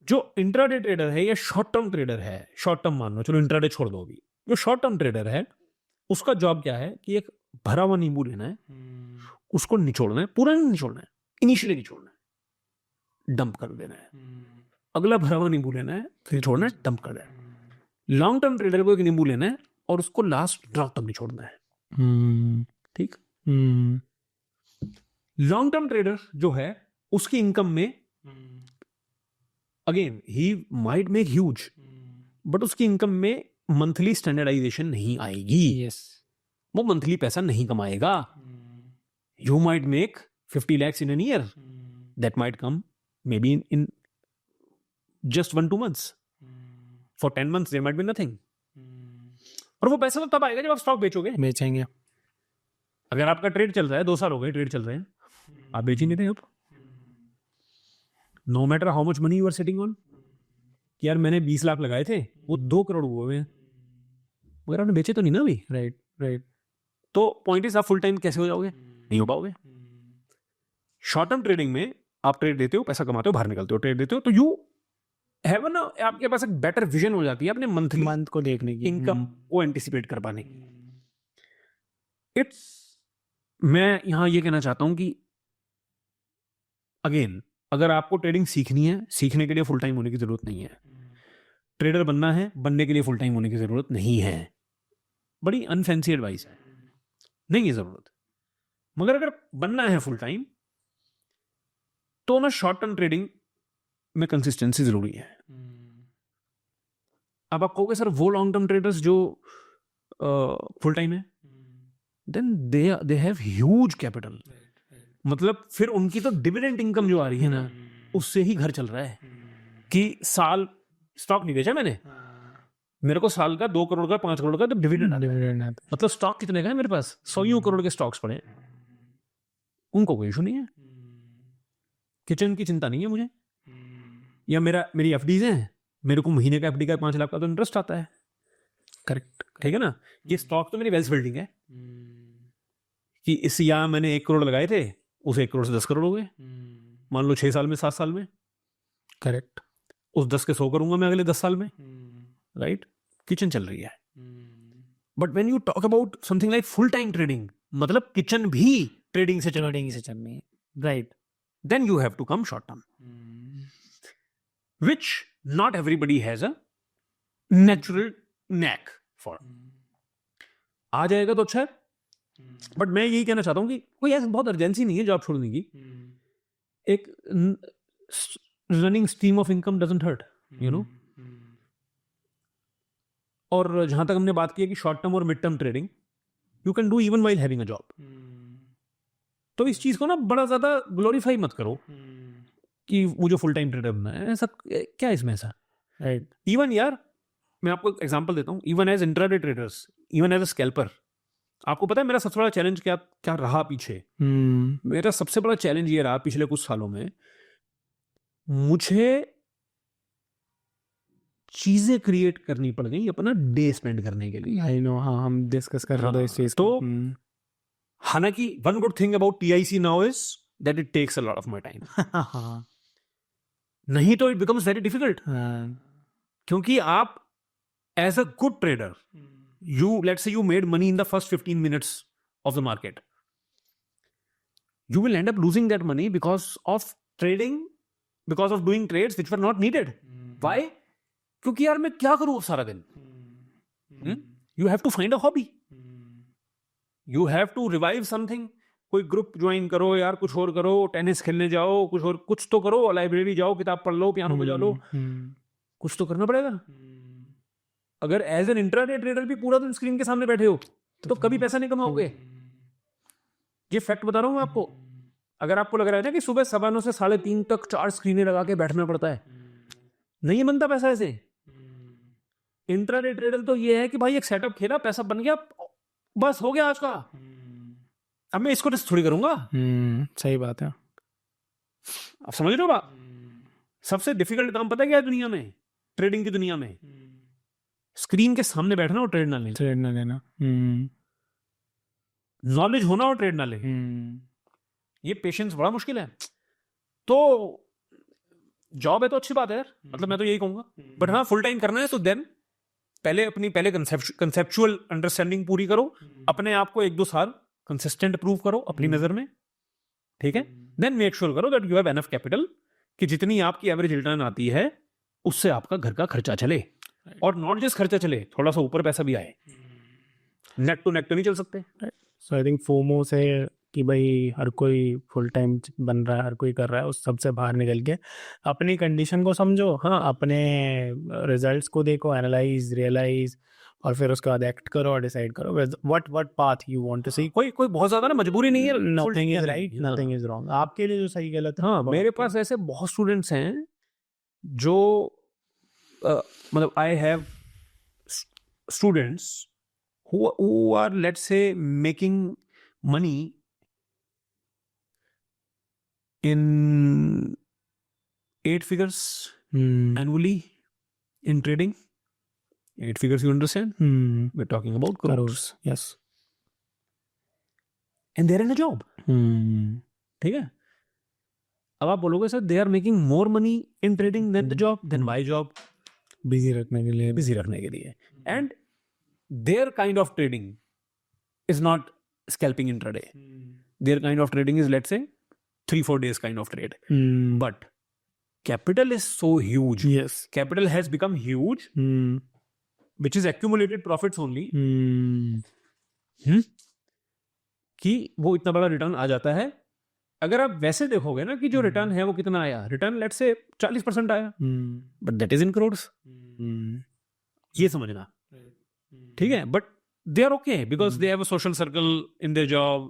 [SPEAKER 2] जो इंट्राडे ट्रेडर है या शॉर्ट टर्म ट्रेडर है, शॉर्ट टर्म मान लो, चलो इंट्राडे छोड़ दो अभी, जो शॉर्ट टर्म ट्रेडर है उसका जॉब क्या है कि एक भरा हुआ नींबू लेना है, उसको निचोड़ना है, पूरा नहीं निचोड़ना है, इनिशियली निचोड़ना है, डंप कर देना है, अगला भरा हुआ नींबू लेना है, फिर छोड़ना है, डंप कर देना है। लॉन्ग टर्म ट्रेडर को एक नींबू लेना है और उसको लास्ट ड्रॉप तक निचोड़ना है, ठीक। लॉन्ग टर्म ट्रेडर जो है उसकी इनकम में again he might make huge, but उसकी इनकम में मंथली स्टैंडर्डाइजेशन नहीं आएगी।
[SPEAKER 1] यस,
[SPEAKER 2] वो मंथली पैसा नहीं कमाएगा। You might make 50 lakhs in an year, that might come maybe in just 1-2 months. For 10 months there might be nothing. और वो पैसा तो तब आएगा जब आप स्टॉक
[SPEAKER 1] बेचेंगे।
[SPEAKER 2] अगर आपका ट्रेड चल रहा है, 2 साल हो गए ट्रेड चल रहे हैं, आप बेच ही नहीं रहे अब, no matter how much money you are sitting on, कि यार मैंने 20 लाख लगाए थे, वो 2 करोड़ हुए हैं, मगर आपने बेचे तो नहीं ना अभी।
[SPEAKER 1] राइट।
[SPEAKER 2] तो पॉइंट इज, आप फुल टाइम कैसे हो जाओगे? नहीं हो पाओगे। शॉर्ट टर्म ट्रेडिंग में आप ट्रेड देते हो, पैसा कमाते हो, बाहर निकलते हो, ट्रेड देते हो, तो यू हैव ना, आपके पास एक बेटर विजन हो जाती है अपने मंथ
[SPEAKER 1] को देखने की,
[SPEAKER 2] इनकम को एंटिसिपेट कर पाने की। मैं यहां ये कहना चाहता हूं कि अगेन, अगर आपको ट्रेडिंग सीखनी है, सीखने के लिए फुल टाइम होने की जरूरत नहीं है। ट्रेडर बनना है, बनने के लिए फुल टाइम होने की जरूरत नहीं है। बड़ी अनफैंसी एडवाइस है, नहीं है जरूरत। मगर अगर बनना है फुल टाइम तो ना शॉर्ट टर्म ट्रेडिंग में कंसिस्टेंसी जरूरी है। अब आप कहोगे सर वो लॉन्ग टर्म ट्रेडर्स जो फुल टाइम है, then they have huge capital. मतलब फिर उनकी तो डिविडेंड इनकम जो आ रही है ना, उससे ही घर चल रहा है. कि साल स्टॉक नहीं बेचा मैंने, मेरे को साल का 2 करोड़ का 5 करोड़ का तो डिविडेंड आता है. मतलब स्टॉक कितने का है मेरे पास? 100 करोड़ के स्टॉक्स पड़े हैं. उनको कोई इशू नहीं है, किचन की चिंता नहीं है मुझे. या मेरी एफडीज हैं, मेरे को महीने का एफडी का 5 लाख का तो इंटरेस्ट आता है.
[SPEAKER 1] करेक्ट.
[SPEAKER 2] ठीक है ना. ये स्टॉक तो मेरी वेल्थ बिल्डिंग है. कि इस यहाँ मैंने 1 करोड़ लगाए थे, उस 1 करोड़ से 10 करोड़ हो गए, मान लो 6 साल में, 7 साल में.
[SPEAKER 1] करेक्ट.
[SPEAKER 2] उस 10 के 100 करूंगा मैं अगले 10 साल में. राइट. किचन चल रही है. But when you talk about something like full time trading, मतलब किचन भी ट्रेडिंग से चल रही है.
[SPEAKER 1] Right.
[SPEAKER 2] Then you have to come short term, which not everybody has a natural knack for. आ जाएगा तो अच्छा है. बट मैं यही कहना चाहता हूं कि कोई ऐसा बहुत अर्जेंसी नहीं है जॉब छोड़ने की. एक running stream of income doesn't hurt, you know. और जहां तक हमने बात की है कि शॉर्ट टर्म और mid term trading you can do even while having a job. तो इस चीज को ना बड़ा ज्यादा ग्लोरीफाई मत करो कि मुझे फुल टाइम ट्रेडर बनना है. ऐसा क्या इसमें ऐसा?
[SPEAKER 1] राइट.
[SPEAKER 2] इवन यार मैं आपको एग्जांपल देता हूँ. Even as intraday traders, even as a scalper, आपको पता है मेरा सबसे बड़ा चैलेंज क्या क्या रहा पीछे? मेरा सबसे बड़ा चैलेंज ये रहा पिछले कुछ सालों में, मुझे चीजें क्रिएट करनी पड़ गई अपना डे स्पेंड करने के लिए.
[SPEAKER 1] I know. हाँ, हम डिस्कस कर रहे थे इस चीज
[SPEAKER 2] तो हालांकि one good thing about TIC now is that it takes a lot of my time. नहीं तो इट बिकम्स वेरी डिफिकल्ट. क्योंकि आप as a good trader, you let's say you made money in the first 15 minutes of the market, you will end up losing that money because of trading, because of doing trades which were not needed. Why? क्योंकि यार मैं क्या करूं सारा दिन. You have to find a hobby, you have to revive something. कोई group join करो यार, कुछ और करो, टेनिस खेलने जाओ, कुछ तो करो, लाइब्रेरी जाओ, किताब पढ़ लो, पियानो बजा लो. कुछ तो करना पड़ेगा. अगर एज एन इंट्राडे ट्रेडर भी पूरा दिन स्क्रीन के सामने बैठे हो तो कभी पैसा नहीं कमाओगे. ये फैक्ट बता रहा हूं मैं आपको. अगर आपको लग रहा है ना कि सुबह 9:15 से 3:30 तक 4 स्क्रीनें लगा के बैठना पड़ता है, नहीं बनता पैसा ऐसे. इंट्राडे ट्रेडर तो ये है कि भाई एक सेटअप खेला, पैसा बन गया, बस हो गया आज का. अब मैं इसको टेस्ट थोड़ी करूंगा.
[SPEAKER 1] सही बात है.
[SPEAKER 2] आप समझ रहे हो बात? सबसे डिफिकल्ट काम पता है क्या है दुनिया में, ट्रेडिंग की दुनिया में? स्क्रीन के सामने बैठना और ट्रेड ना लेना. नॉलेज होना और ट्रेड ना ले. ये पेशेंस बड़ा मुश्किल है. तो जॉब है तो अच्छी बात है यार, मतलब मैं तो यही कहूंगा. बट हाँ, फुल टाइम करना है तो देन पहले कंसेप्चुअल अंडरस्टैंडिंग पूरी करो, अपने आप को 1-2 साल कंसिस्टेंट प्रूव करो अपनी नजर में. ठीक है. देन मेक श्योर करो that you have enough capital कि जितनी आपकी एवरेज रिटर्न आती है उससे आपका घर का खर्चा चले. और नॉट जस्ट खर्चा चले, थोड़ा सा ऊपर पैसा भी आए. नेट टू नहीं चल सकते.
[SPEAKER 1] सो आई थिंक फोमो से कि भाई हर कोई फुल टाइम बन रहा है, हर कोई कर रहा है, उस सबसे बाहर निकल के अपनी कंडीशन को समझो. हाँ, अपने रिजल्ट्स को देखो, एनालाइज, रियलाइज, और फिर उसके बाद एक्ट करो और डिसाइड करो what path you want to see.
[SPEAKER 2] कोई बहुत ज्यादा ना मजबूरी नहीं है.
[SPEAKER 1] Nothing is right, nothing is wrong. आपके लिए जो सही गलत है.
[SPEAKER 2] हाँ, मेरे पास ऐसे बहुत स्टूडेंट्स हैं जो मतलब I have students who are, let's say, making money in 8 figures annually in trading. 8 figures, you understand? We're talking about crores.
[SPEAKER 1] Yes.
[SPEAKER 2] And they're in a job. ठीक है. अब आप बोलोगे sir they are making more money in trading than the job. Then why job?
[SPEAKER 1] Busy रखने के लिए.
[SPEAKER 2] And their kind of trading is not scalping intraday. Their kind of trading is let's say 3-4 days kind of trade. But capital is so huge.
[SPEAKER 1] Yes.
[SPEAKER 2] Capital has become huge, which is accumulated profits only. कि वो इतना बड़ा return आ जाता है. अगर आप वैसे देखोगे ना कि जो रिटर्न है वो कितना आया, रिटर्न लेट्स से 40% आया, but that is in crores. ये समझना. ठीक है. But they are okay because they have a social circle in their job.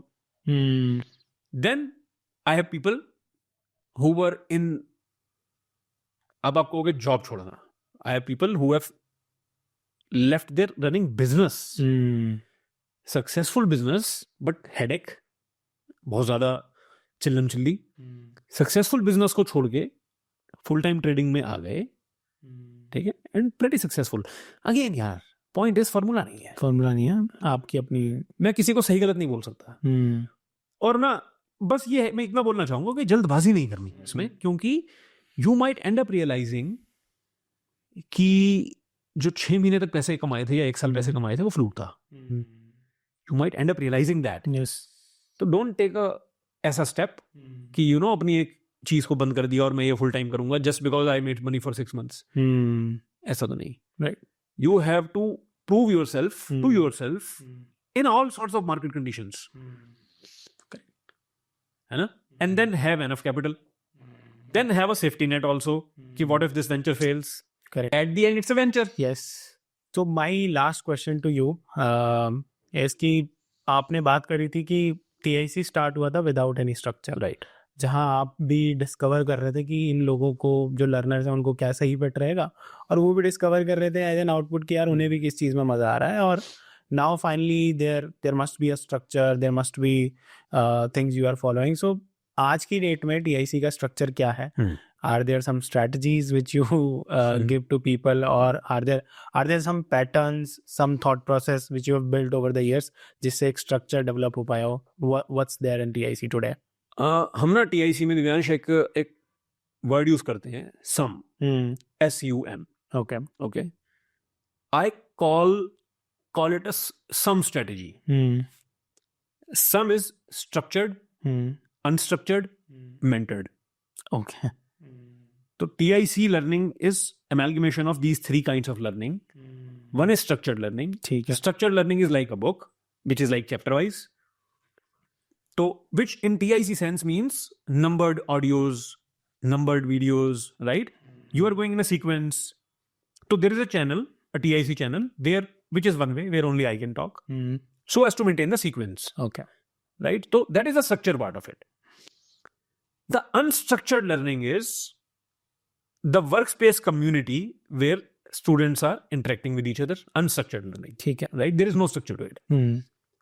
[SPEAKER 2] Then I have people who were in, अब आप कहोगे जॉब छोड़ना, I have people who have left their running business, successful business, but headache, बहुत ज्यादा चिल्लम chilli, successful business को छोड़ के full time trading में आ गए, ठीक है, एंड प्रेटी सक्सेसफुल। अगेन यार पॉइंट इज फॉर्मूला नहीं है, आपकी अपनी, मैं किसी को सही गलत नहीं बोल सकता। और ना बस ये है, मैं इतना बोलना चाहूंगा कि जल्दबाजी नहीं करनी इसमें, क्योंकि you might end up realising कि जो 6 महीने तक पैसे कमाए थे या 1 साल पैसे कमाए थे वो फ्लूक था। You might end up realising that. तो डोंट टेक अ ऐसा स्टेप कि यू नो अपनी एक चीज को बंद कर दिया और मैं ये फुल टाइम करूंगा just because I made money for 6 months। ऐसा तो नहीं, right? You have to prove yourself to yourself in all sorts of market conditions, है ना? And then have enough capital, then have a safety net also कि what if this venture fails,
[SPEAKER 1] Correct.
[SPEAKER 2] At the end it's a venture.
[SPEAKER 1] Yes. तो my last question to you is कि आपने बात करी थी कि TIC स्टार्ट हुआ था विदाउट एनी स्ट्रक्चर,
[SPEAKER 2] राइट?
[SPEAKER 1] जहाँ आप भी डिस्कवर कर रहे थे कि इन लोगों को जो लर्नर्स हैं उनको क्या सही फिट रहेगा, और वो भी डिस्कवर कर रहे थे एज एन आउटपुट कि यार उन्हें भी किस चीज़ में मज़ा आ रहा है। और now finally there must be a structure, there must be things you are following. So आज की डेट में TIC का स्ट्रक्चर क्या है? Are there some strategies which you give to people, or are there some patterns, some thought process which you have built over the years जिससे एक structure develop हो पाया हो? What's there in TIC today?
[SPEAKER 2] हम ना TIC में दिव्यांश एक word use करते हैं, सम, SUM। okay I call it a sum strategy. Sum is structured, unstructured, mentored.
[SPEAKER 1] Okay.
[SPEAKER 2] So TIC learning is amalgamation of these 3 kinds of learning. One is structured learning.
[SPEAKER 1] ठीक है.
[SPEAKER 2] Structured learning is like a book, which is like chapter wise. So, which in TIC sense means numbered audios, numbered videos, right? You are going in a sequence. So there is a channel, a TIC channel, which is one way, where only I can talk, so as to maintain the sequence.
[SPEAKER 1] Okay.
[SPEAKER 2] Right? So that is the structure part of it. The unstructured learning is the workspace community where students are interacting with each other. Unstructured learning.
[SPEAKER 1] ठीक है.
[SPEAKER 2] Right? There is no structure to it.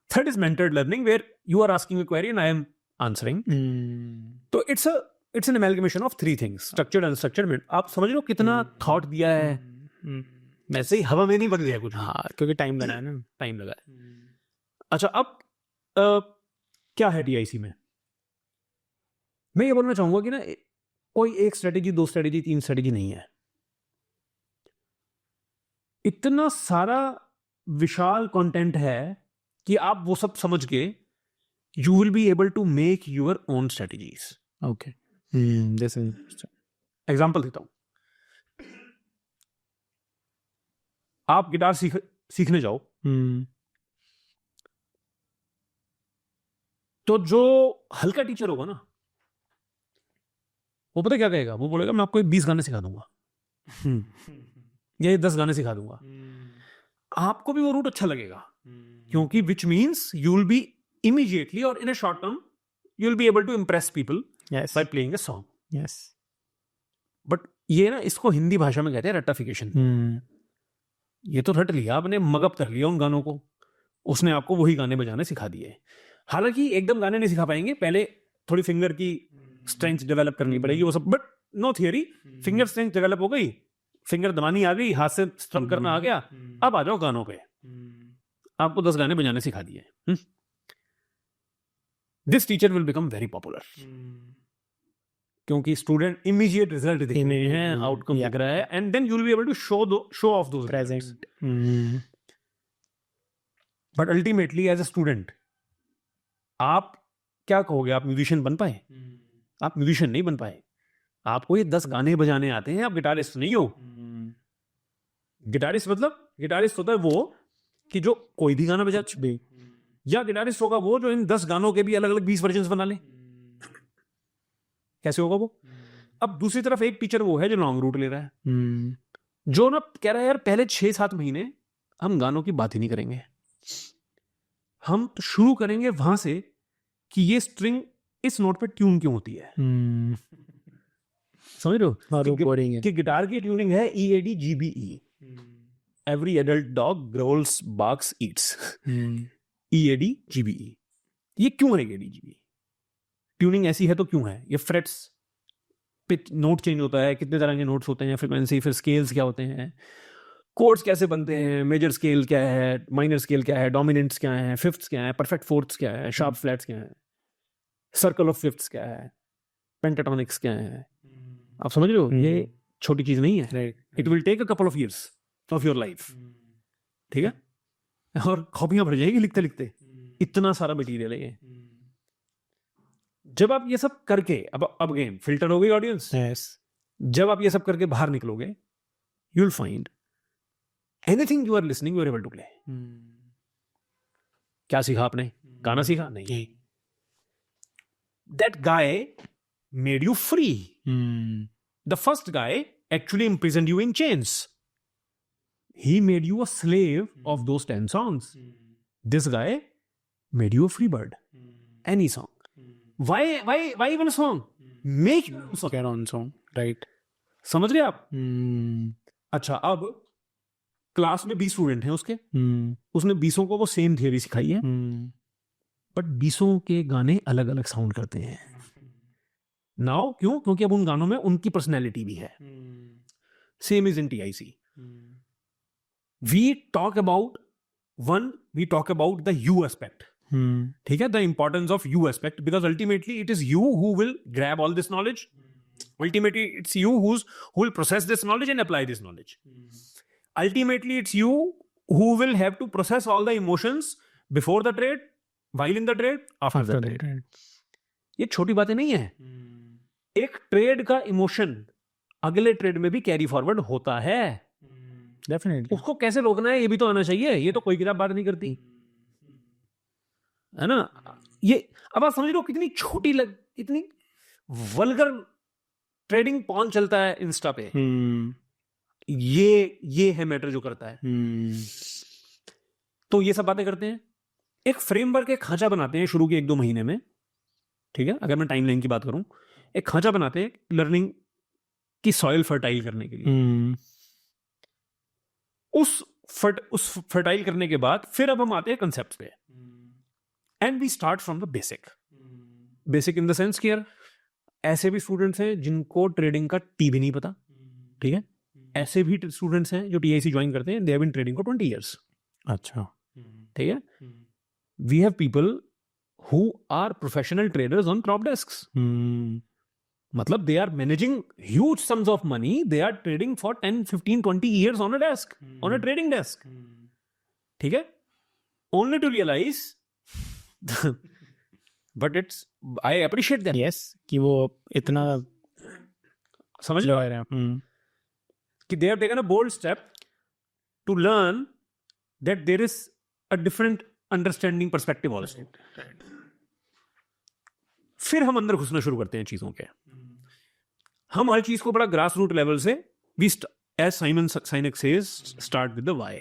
[SPEAKER 2] Third is mentored learning, where you are asking a query and I am answering. So it's an amalgamation of 3 things: structured, unstructured. आप समझ लो कितना thought दिया है. वैसे ही हवा में नहीं बग गया कुछ.
[SPEAKER 1] हाँ, क्योंकि टाइम लगा है ना.
[SPEAKER 2] टाइम लगा है. अच्छा, अब क्या है TIC में? मैं ये बोलना चाहूंगा कि ना कोई एक स्ट्रेटेजी, 2 स्ट्रेटेजी, 3 स्ट्रेटेजी नहीं है. इतना सारा विशाल कंटेंट है कि आप वो सब समझ के you will be able to make your own strategies.
[SPEAKER 1] Okay. जैसे
[SPEAKER 2] एग्जांपल देता हूं. आप गिटार सीखने जाओ, तो जो हल्का टीचर होगा ना, वो पता क्या कहेगा? वो बोलेगा मैं आपको 20 गाने सिखा दूंगा या ये 10 गाने सिखा दूंगा. आपको भी वो रूट अच्छा लगेगा, क्योंकि which means you will be immediately or in a short term you will be able to impress people by playing a song.
[SPEAKER 1] Yes.
[SPEAKER 2] But ये ना, इसको हिंदी भाषा में कहते हैं रट्टाफिकेशन. ये तो रट लिया आपने, मगअप कर लिया उन गानों को, उसने आपको वही गाने बजाने सिखा दिए. हालांकि एकदम गाने नहीं सिखा पाएंगे, पहले थोड़ी फिंगर की स्ट्रेंथ डेवलप करनी पड़ेगी, वो सब. But no theory, finger strength develop हो गई, फिंगर दबानी आ गई, हाथ से स्ट्रम करना आ गया. अब आ जाओ गानों पे, आपको 10 गाने बजाने सिखा दिए. This teacher will become very popular, क्योंकि स्टूडेंट इमीडिएट रिजल्ट दिख रहे हैं, आउटकम दिख रहा है, and then you will be able to show off those
[SPEAKER 1] present.
[SPEAKER 2] But ultimately as a student आप क्या कहोगे? आप म्यूजिशियन बन पाए? आप म्यूजिशियन नहीं बन पाए. आपको ये 10 गाने बजाने आते हैं, आप गिटारिस्ट नहीं हो. गिटारिस्ट मतलब गिटारिस्ट होता है वो कि जो कोई भी गाना बजा भी, या गिटारिस्ट होगा वो जो इन 10 गानों के भी अलग अलग 20 वर्जन्स बना ले. कैसे होगा वो? अब दूसरी तरफ एक टीचर वो है जो लॉन्ग रूट ले रहा है, जो ना कह रहा है यार पहले 6-7 महीने हम गानों की बात ही नहीं करेंगे, हम तो शुरू करेंगे वहां से कि ये स्ट्रिंग इस नोट पे ट्यून क्यों होती है। समझ रहे हो कि गिटार की ट्यूनिंग है EADGBE, every adult dog growls barks eats, EADGBE। ये क्यों है EADGBE? ट्यूनिंग ऐसी है तो क्यों है? ये फ्रेट्स पे नोट चेंज होता है, कितने तरह के नोट्स होते हैं, फ्रीक्वेंसी, फिर स्केल्स क्या होते हैं, कोड्स कैसे बनते हैं, मेजर स्केल क्या है, माइनर स्केल क्या है, डोमिनेंट्स क्या है, फिफ्थ्स क्या है, परफेक्ट फोर्थ्स क्या है, शार्प फ्लैट्स क्या है, सर्कल ऑफ फिफ्थ्स क्या है, पेंटाटोनिक्स क्या है। आप समझ रहे हो? ये छोटी चीज नहीं है। It will take a couple of years of your life, ठीक है? और कॉपियां भर जाएगी लिखते लिखते, इतना सारा मटेरियल है ये। जब आप ये सब करके अब अगेन फिल्टर हो गई ऑडियंस। जब आप ये सब करके बाहर निकलोगे, you will find anything you are listening you are able to play. क्या सीखा आपने? गाना सीखा? नहीं। That guy made you free. The first guy actually imprisoned you in chains. He made you a slave of those 10 songs. This guy made you a free bird. Any song. Why even a song? Make your own song. Right. समझ रहे आप? अच्छा, अब class में 20 student हैं उसके, उसने 20 को वो सेम थियरी सिखाई है, बट 20 के गाने अलग अलग साउंड करते हैं। नाउ क्यों? क्योंकि अब उन गानों में उनकी पर्सनैलिटी भी है। Same is in TIC। We talk about the you aspect, ठीक है? The importance of you aspect, because ultimately it is you who will grab all this knowledge. Ultimately it's you who will process this knowledge and apply this knowledge. Ultimately it's you who will have to process all the emotions before the trade, while in the trade, after the trade. ये छोटी बातें नहीं है। एक trade का emotion अगले trade में भी कैरी फॉरवर्ड होता है। डेफिनेटली। उसको कैसे रोकना है ये भी तो आना चाहिए। ये तो कोई किताब बात नहीं करती है ना। ये अब आप समझ लो कितनी छोटी इतनी वल्गर ट्रेडिंग पॉन चलता है इंस्टा पे। ये है मैटर जो करता है। तो ये सब बातें करते हैं, एक फ्रेमवर्क, एक खांचा बनाते हैं शुरू के 1-2 महीने में, ठीक है? अगर मैं टाइमलाइन की बात करूं, एक खांचा बनाते हैं लर्निंग की सॉइल फर्टाइल करने के लिए। उस फर्टाइल करने के बाद फिर अब हम आते हैं कंसेप्ट पे, and we start from the basic in the sense कि यार ऐसे भी स्टूडेंट्स हैं जिनको ट्रेडिंग का टी भी नहीं पता, ठीक है? ऐसे भी स्टूडेंट्स हैं जो TIC ज्वाइन करते हैं, they have been trading for 20 years। अच्छा, ठीक है? We have people who are professional traders on prop desks. मतलब they are managing huge sums of money. They are trading for 10, 15, 20 years on a desk, on a trading desk. ठीक है? Only to realize, but I appreciate them.
[SPEAKER 1] Yes, कि वो इतना
[SPEAKER 2] समझ लो कि they have taken a bold step to learn that there is a different understanding perspective also. फिर हम अंदर घुसना शुरू करते हैं चीजों के। हम हर चीज को बड़ा ग्रास रूट लेवल से, as Simon Sinek says, start with the why.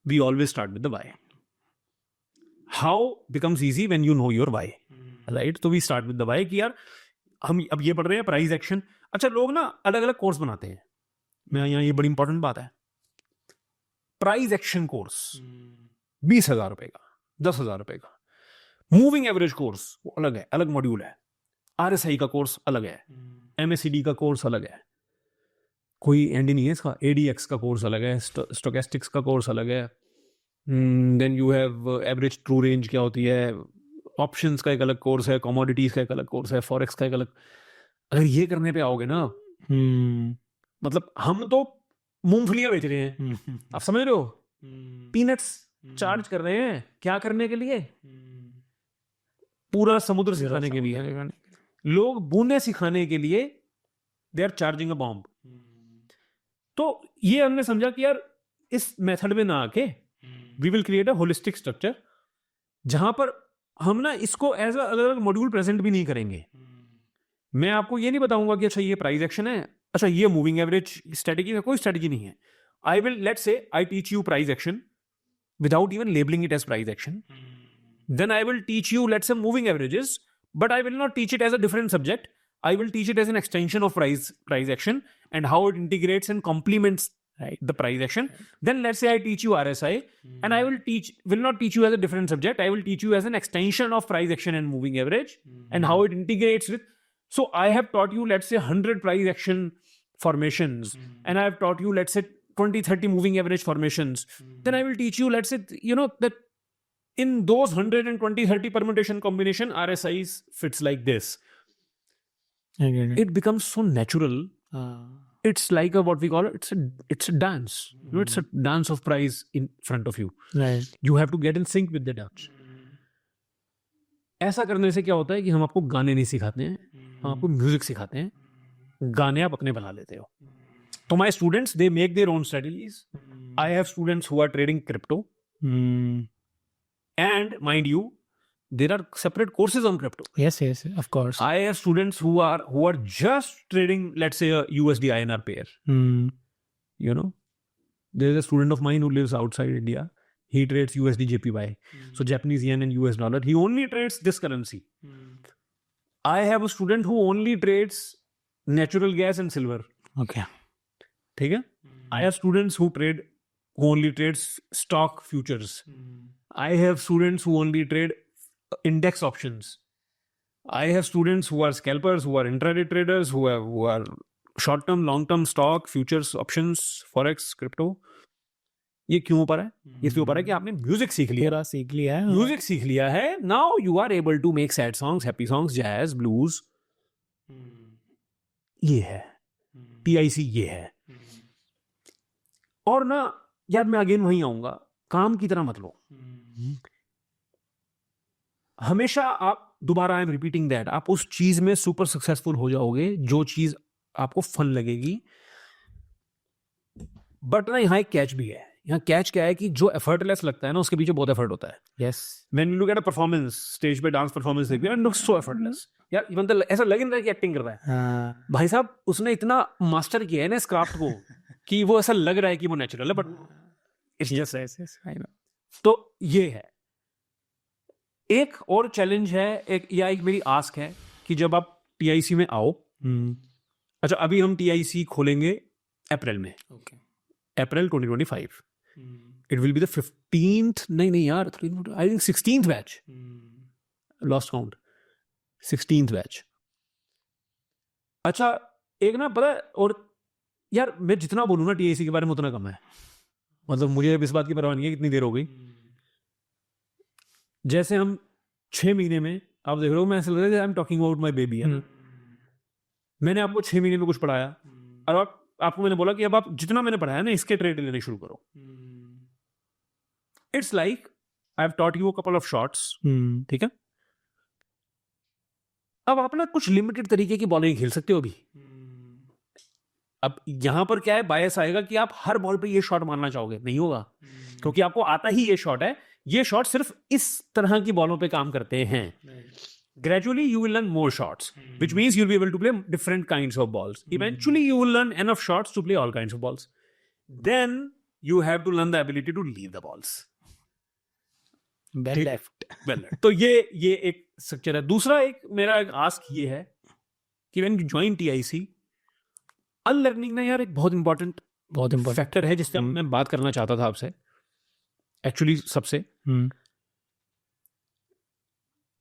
[SPEAKER 2] We always start with the why. How becomes easy when you know your why, right? तो we start with the why कि यार हम अब ये पढ़ रहे हैं प्राइस एक्शन। अच्छा, लोग ना अलग अलग कोर्स बनाते हैं। मैं यहाँ, ये बड़ी इंपॉर्टेंट बात है, प्राइस एक्शन कोर्स 20,000 रुपए का, 10,000 रुपए का। मूविंग एवरेज कोर्स वो अलग है, अलग मॉड्यूल है। RSI का कोर्स अलग है, MACD का कोर्स अलग है, कोई एंड नहीं है इसका। ADX का कोर्स अलग है, स्टोकेस्टिक्स का कोर्स अलग है। Then you have average true range क्या होती है, ऑप्शंस का एक अलग कोर्स है, कमोडिटीज का एक अलग कोर्स है, फॉरेक्स का एक अलग। अगर ये करने पे आओगे ना, मतलब हम तो मूंगफलियां बेच रहे हैं, आप समझ रहे हो? पीनट्स चार्ज कर रहे हैं क्या करने के लिए? पूरा समुद्र सिखाने के लिए। लोग बूंदे सिखाने के लिए they are charging a bomb. तो ये हमने समझा कि यार इस मेथड में ना आके we will create a holistic structure, जहां पर हम ना इसको एज अ अलग अलग मॉड्यूल प्रेजेंट भी नहीं करेंगे। मैं आपको ये नहीं बताऊंगा कि अच्छा ये प्राइस एक्शन है, अच्छा ये मूविंग एवरेज स्ट्रेटेजी है, कोई स्ट्रेटेजी नहीं है। I will let's say I teach you price action, without even labeling it as price action. Then I will teach you, let's say, moving averages, but I will not teach it as a different subject. I will teach it as an extension of price action and how it integrates and complements the price action. Then let's say I teach you RSI, and I will not teach you as a different subject. I will teach you as an extension of price action and moving average and how it integrates with. So I have taught you, let's say, 100 price action formations, and I have taught you, let's say, 20-30 moving average formations. Then I will teach you, let's say, that in those 120-30 permutation combination, RSIs fits like this. It becomes so natural. It's like what we call it. It's a dance. It's a dance of price in front of you.
[SPEAKER 1] Right.
[SPEAKER 2] You have to get in sync with the dance. ऐसा करने से क्या होता है कि हम आपको गाने नहीं सिखाते हैं, हम आपको म्यूजिक सिखाते हैं. गाने आप अपने बना लेते हो. So my students, they make their own strategies. I have students who are trading crypto. And mind you, there are separate courses on crypto.
[SPEAKER 1] Yes, of course.
[SPEAKER 2] I have students who are just trading, let's say, a USD INR pair. There is a student of mine who lives outside India. He trades USD JPY. So Japanese yen and US dollar. He only trades this currency. I have a student who only trades natural gas and silver.
[SPEAKER 1] Okay.
[SPEAKER 2] ठीक है? I have students who only trades stock futures. I have students who only trade index options. I have students who are scalpers, who are intraday traders, who are short-term, long-term stock, futures, options, forex, crypto. ये क्यों हो पा रहा है? इसलिए हो पा रहा है कि आपने म्यूजिक सीख लिया है. म्यूजिक सीख लिया है. Now you are able to make sad songs, happy songs, jazz, blues. ये है. TIC ये है. और ना यार, मैं अगेन वहीं आऊंगा, काम की तरह मत लो. हमेशा आप दोबारा, आई एम रिपीटिंग दैट, आप उस चीज में सुपर सक्सेसफुल हो जाओगे जो चीज आपको फन लगेगी. बट ना यहाँ एक कैच भी है. यहाँ कैच क्या है कि जो एफर्टलेस लगता है ना, उसके पीछे बहुत एफर्ट होता है.
[SPEAKER 1] Yes.
[SPEAKER 2] When you look at a performance, stage पे डांस परफॉर्मेंस देखिए, इट लुक्स सो एफर्टलेस. यार इवन तो ऐसा लग नहीं रहा है कि एक्टिंग कर रहा है. भाई साहब, उसने इतना मास्टर किया है ना इस क्राफ्ट को कि वो ऐसा लग रहा है कि वो नेचुरल है, but it's just I know. तो ये है. एक और चैलेंज है, एक मेरी आस्क है कि जब आप TIC में आओ. अच्छा, अभी हम TIC खोलेंगे अप्रैल में. अप्रैल 2025. It will be the 15th, नहीं यार, I think 16th batch. Lost count. 16th batch. अच्छा, एक ना पता है, और यार मैं जितना बोलूँ ना TIC के बारे में उतना कम है. मतलब मुझे इस बात की परवाह नहीं है कितनी देर हो गई. जैसे हम 6 महीने में, आप देख रहे हो, मैं ऐसा लग रहा है I am talking about my baby. मैंने आपको 6 महीने में कुछ पढ़ाया, और आपको मैंने बोला कि अब आप जितना मैंने पढ़ाया ना, इसके ट्रेड लेने शुरू करो. It's like I have taught you a couple of shots. ठीक है? अब आप ना कुछ लिमिटेड तरीके की बॉलिंग खेल सकते हो अभी. अब यहां पर क्या है, बायस आएगा कि आप हर बॉल पे ये शॉट मारना चाहोगे. नहीं होगा, क्योंकि आपको आता ही ये शॉट है. ये शॉट सिर्फ इस तरह की बॉलों पे काम करते हैं. Gradually you will learn more shots, which means you'll be able to play different kinds of balls. Eventually you will learn enough shots to play all kinds of balls. Then you have to learn the ability to leave the balls.
[SPEAKER 1] Well left.
[SPEAKER 2] तो ये एक structure है. दूसरा एक मेरा ask ये है कि when you join TIC, unlearning ना यार एक बहुत इंपॉर्टेंट फैक्टर है जिससे मैं बात करना चाहता था आपसे. एक्चुअली सबसे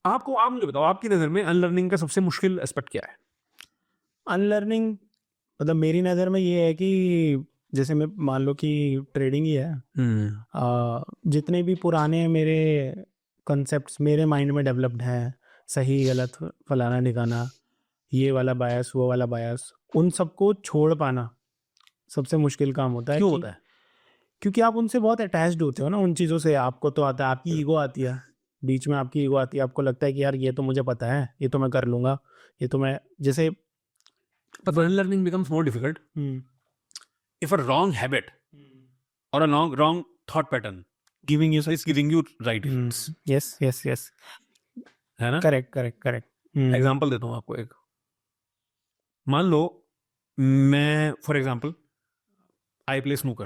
[SPEAKER 2] आपको, आप मुझे बताओ, आपकी नज़र में अनलर्निंग का सबसे मुश्किल एस्पेक्ट क्या है?
[SPEAKER 1] अनलर्निंग मतलब मेरी नज़र में ये है कि जैसे मैं मान लो कि ट्रेडिंग ही है. जितने भी पुराने मेरे कॉन्सेप्ट्स मेरे माइंड में डेवलप्ड हैं, सही गलत फलाना ठिकाना, ये वाला बायस, वो वाला बायस, उन सबको छोड़ पाना सबसे मुश्किल काम होता है.
[SPEAKER 2] क्यों होता है?
[SPEAKER 1] क्योंकि आप उनसे बहुत अटैच्ड होते हो ना, उन चीज़ों से. आपको तो आता है, आपकी ईगो आती है बीच में, आपकी ईगो आती है. आपको लगता है कि यार ये तो मुझे पता है, ये तो मैं कर लूंगा, ये तो मैं, जैसे.
[SPEAKER 2] But when learning becomes more difficult, if a wrong habit or a wrong thought pattern is giving you right results.
[SPEAKER 1] Yes.
[SPEAKER 2] है ना?
[SPEAKER 1] Correct.
[SPEAKER 2] एग्जाम्पल देता हूँ आपको एक. मान लो मैं, for example, I play snooker,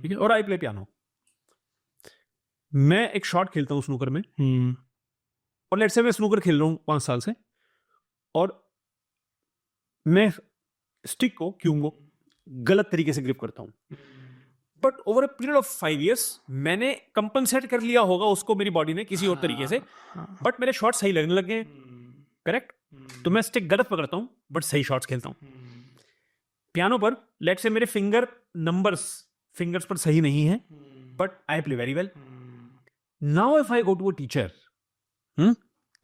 [SPEAKER 2] ठीक है, और आई प्ले पियानो. मैं एक शॉट खेलता हूँ स्नूकर में, और लेट्स से मैं स्नूकर खेल रहा हूँ 5 साल से, और मैं स्टिक को, क्यूब को गलत तरीके से ग्रिप करता हूँ, but over a period of 5 years मैंने कंपनसेट कर लिया होगा उसको मेरी बॉडी ने किसी और तरीके से, बट मेरे शॉट सही लगने लग गए, करेक्ट? तो मैं स्टिक गलत पकड़ता हूँ बट सही शॉट्स खेलता हूँ। पियानो पर लेट्स से मेरे फिंगर्स पर सही नहीं है, but I play very well. Now if I go to a teacher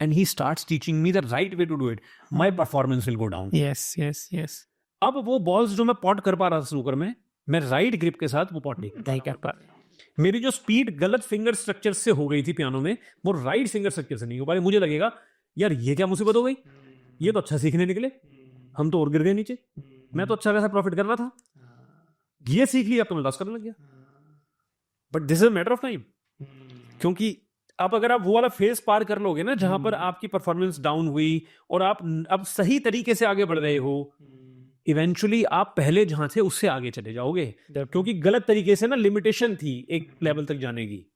[SPEAKER 2] and he starts teaching me the right way to do it, my performance will go down.
[SPEAKER 1] yes.
[SPEAKER 2] अब वो balls जो मैं pot कर पा रहा था snooker में, मैं राइट ग्रिप के साथ वो पॉट नहीं कर पा रहा। मेरी जो स्पीड गलत फिंगर स्ट्रक्चर से हो गई थी पियानो में, वो राइट फिंगर स्ट्रक्चर से नहीं हो पा रही। मुझे लगेगा यार ये क्या मुसीबत हो गई, ये तो अच्छा सीखने निकले, हम तो और गिर गए नीचे, मैं तो अच्छा खासा प्रॉफिट कर रहा था, ये सीख लिया तो मैं लॉस करने लग गया। But this is a matter of time, क्योंकि आप अगर आप वो वाला फेज पार कर लोगे ना जहां पर आपकी परफॉर्मेंस डाउन हुई और आप अब सही तरीके से आगे बढ़ रहे हो, इवेंचुअली आप पहले जहां थे उससे आगे चले जाओगे, क्योंकि गलत तरीके से ना लिमिटेशन थी एक लेवल तक जाने की,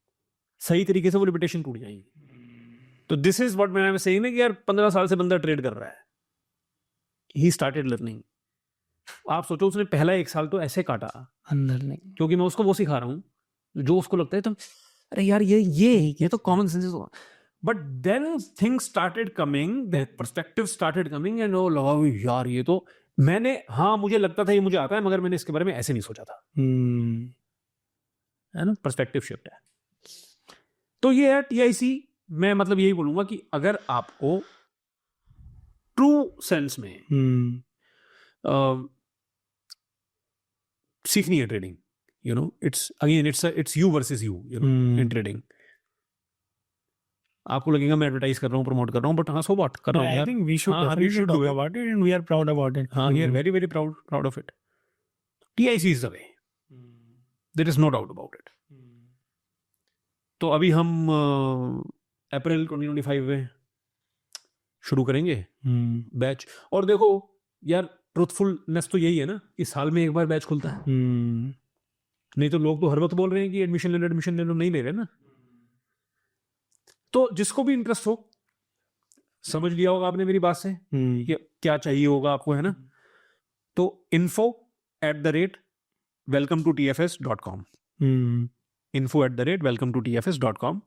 [SPEAKER 2] सही तरीके से वो लिमिटेशन टूट जाएगी। तो दिस इज व्हाट मैं सेइंग ना कि यार 15 साल से बंदा ट्रेड कर रहा है, ही स्टार्टेड लर्निंग। आप सोचो उसने पहला 1 साल तो ऐसे काटा
[SPEAKER 1] अंदर नहीं,
[SPEAKER 2] क्योंकि मैं उसको वो सिखा रहा हूँ जो उसको लगता है तो अरे यार ये तो कॉमन सेंस है। But then things started coming, the perspective started coming, and ओ लगा यार ये तो मैंने, हाँ मुझे लगता था ये मुझे आता है, मगर मैंने इसके बारे में ऐसे नहीं सोचा था, है ना, पर्सपेक्टिव शिफ्ट है। तो ये है TIC। मैं मतलब यही बोलूंगा कि अगर आपको ट्रू सेंस में सीखनी है trading, you know, it's you versus you know, in trading। आपको लगेगा मैं एडवर्टाइज कर रहा हूँ, प्रमोट कर रहा हूँ, बट हाँ सो व्हाट कर रहा हूँ यार।
[SPEAKER 1] I think we should talk about it and we are proud about it।
[SPEAKER 2] हाँ, we are very very proud of it। TIC is the way, there is no doubt about it। तो अभी हम अप्रैल 2025 में शुरू करेंगे बैच, और देखो यार ट्रूथफुलनेस तो यही है ना कि साल में एक बार बैच खुलता है, नहीं तो लोग तो हर वक्त बोल रहे हैं कि एडमिशन ले लो, नहीं ले रहे ना। तो जिसको भी इंटरेस्ट हो, समझ लिया होगा आपने मेरी बात से कि क्या चाहिए होगा आपको, है ना। तो info@welcometotfs.com info@welcometotfs.com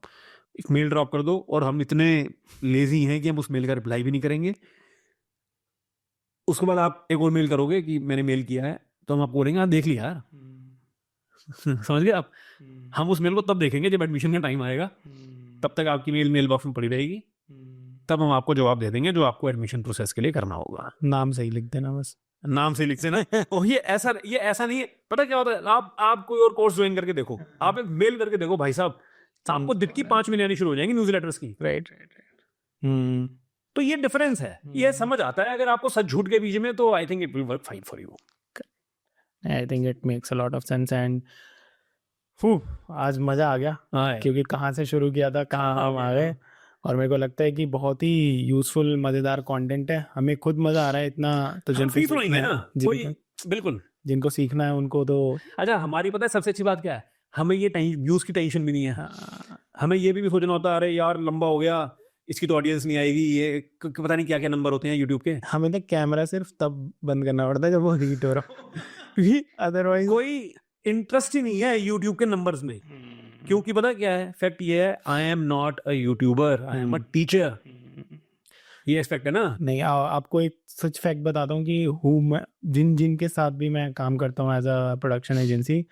[SPEAKER 2] एक मेल ड्रॉप कर दो, और हम इतने लेजी हैं कि हम उस मेल का रिप्लाई भी नहीं करेंगे। उसके बाद आप एक और मेल करोगे कि मैंने मेल किया है, तो हम आपको बोलेंगे हाँ देख लिया यार समझ गए आप। हम उस मेल को तब देखेंगे जब एडमिशन का टाइम आएगा, तब तक आपकी मेल बॉक्स में पड़ी रहेगी, तब हम आपको जवाब दे देंगे जो आपको एडमिशन प्रोसेस के लिए करना होगा।
[SPEAKER 1] नाम सही लिख देना, बस
[SPEAKER 2] नाम सही लिख देना। और ये ऐसा नहीं है, पता क्या होता है, आप कोई और कोर्स ज्वाइन करके देखो, आप एक मेल करके देखो भाई साहब, आपको दिन की 5 मिल आनी शुरू हो जाएंगी न्यूज़लेटर्स की।
[SPEAKER 1] राइट।
[SPEAKER 2] तो ये डिफरेंस है, ये समझ आता है अगर आपको सच झूठ के बीच में, तो I think it will work fine for you.
[SPEAKER 1] I think it makes a lot of sense and आज मजा आ गया, क्योंकि कहाँ से शुरू किया था कहाँ हम आ गए, और मेरे को लगता है कि बहुत ही यूजफुल मजेदार कंटेंट है, हमें खुद मजा आ रहा है इतना। तो
[SPEAKER 2] बिल्कुल
[SPEAKER 1] जिनको सीखना है उनको तो
[SPEAKER 2] अच्छा। हमारी पता है सबसे अच्छी बात क्या है, हमें ये व्यूज की टेंशन भी नहीं है। हमें ये भी सोचना होता है अरे यार लंबा हो गया, इसकी तो ऑडियंस नहीं आएगी, ये पता नहीं क्या क्या नंबर होते हैं यूट्यूब के।
[SPEAKER 1] हमें तो कैमरा सिर्फ तब बंद करना पड़ता है जब वो हीट हो रहा हो, अदरवाइज
[SPEAKER 2] कोई इंटरेस्ट ही नहीं है यूट्यूब के नंबर्स में। क्योंकि पता क्या है, फैक्ट ये है, आई am not a YouTuber, I am a teacher. ये एस्पेक्ट है ना।
[SPEAKER 1] नहीं, आपको एक सच फैक्ट बताता हूँ कि जिनके साथ भी मैं काम करता हूँ एज अ प्रोडक्शन एजेंसी,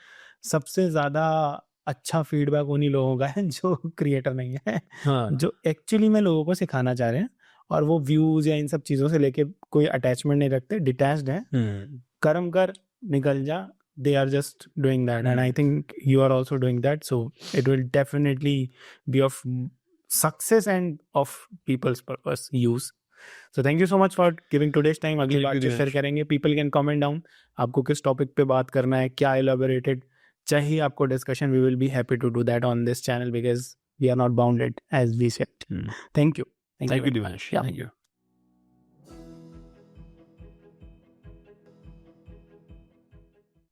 [SPEAKER 1] सबसे ज्यादा अच्छा फीडबैक उन्हीं लोगों का है जो क्रिएटर नहीं है।
[SPEAKER 2] हाँ।
[SPEAKER 1] जो एक्चुअली में लोगों को सिखाना चाह रहे हैं, और वो व्यूज या इन सब चीजों से लेके कोई अटैचमेंट नहीं रखते, डिटैच्ड है, कर्म कर निकल जा, they are just doing that, and I think you are also doing that, so it will definitely be of success and of people's purpose use. So thank you so much for giving today's time. अगली बार share करेंगे, people can comment down आपको किस topic पे बात करना है, क्या elaborated चाहिए आपको discussion, we will be happy to do that on this channel because we are not bounded as we said. Thank you.
[SPEAKER 2] Thank you Divansh.
[SPEAKER 1] Yeah.
[SPEAKER 2] Thank you.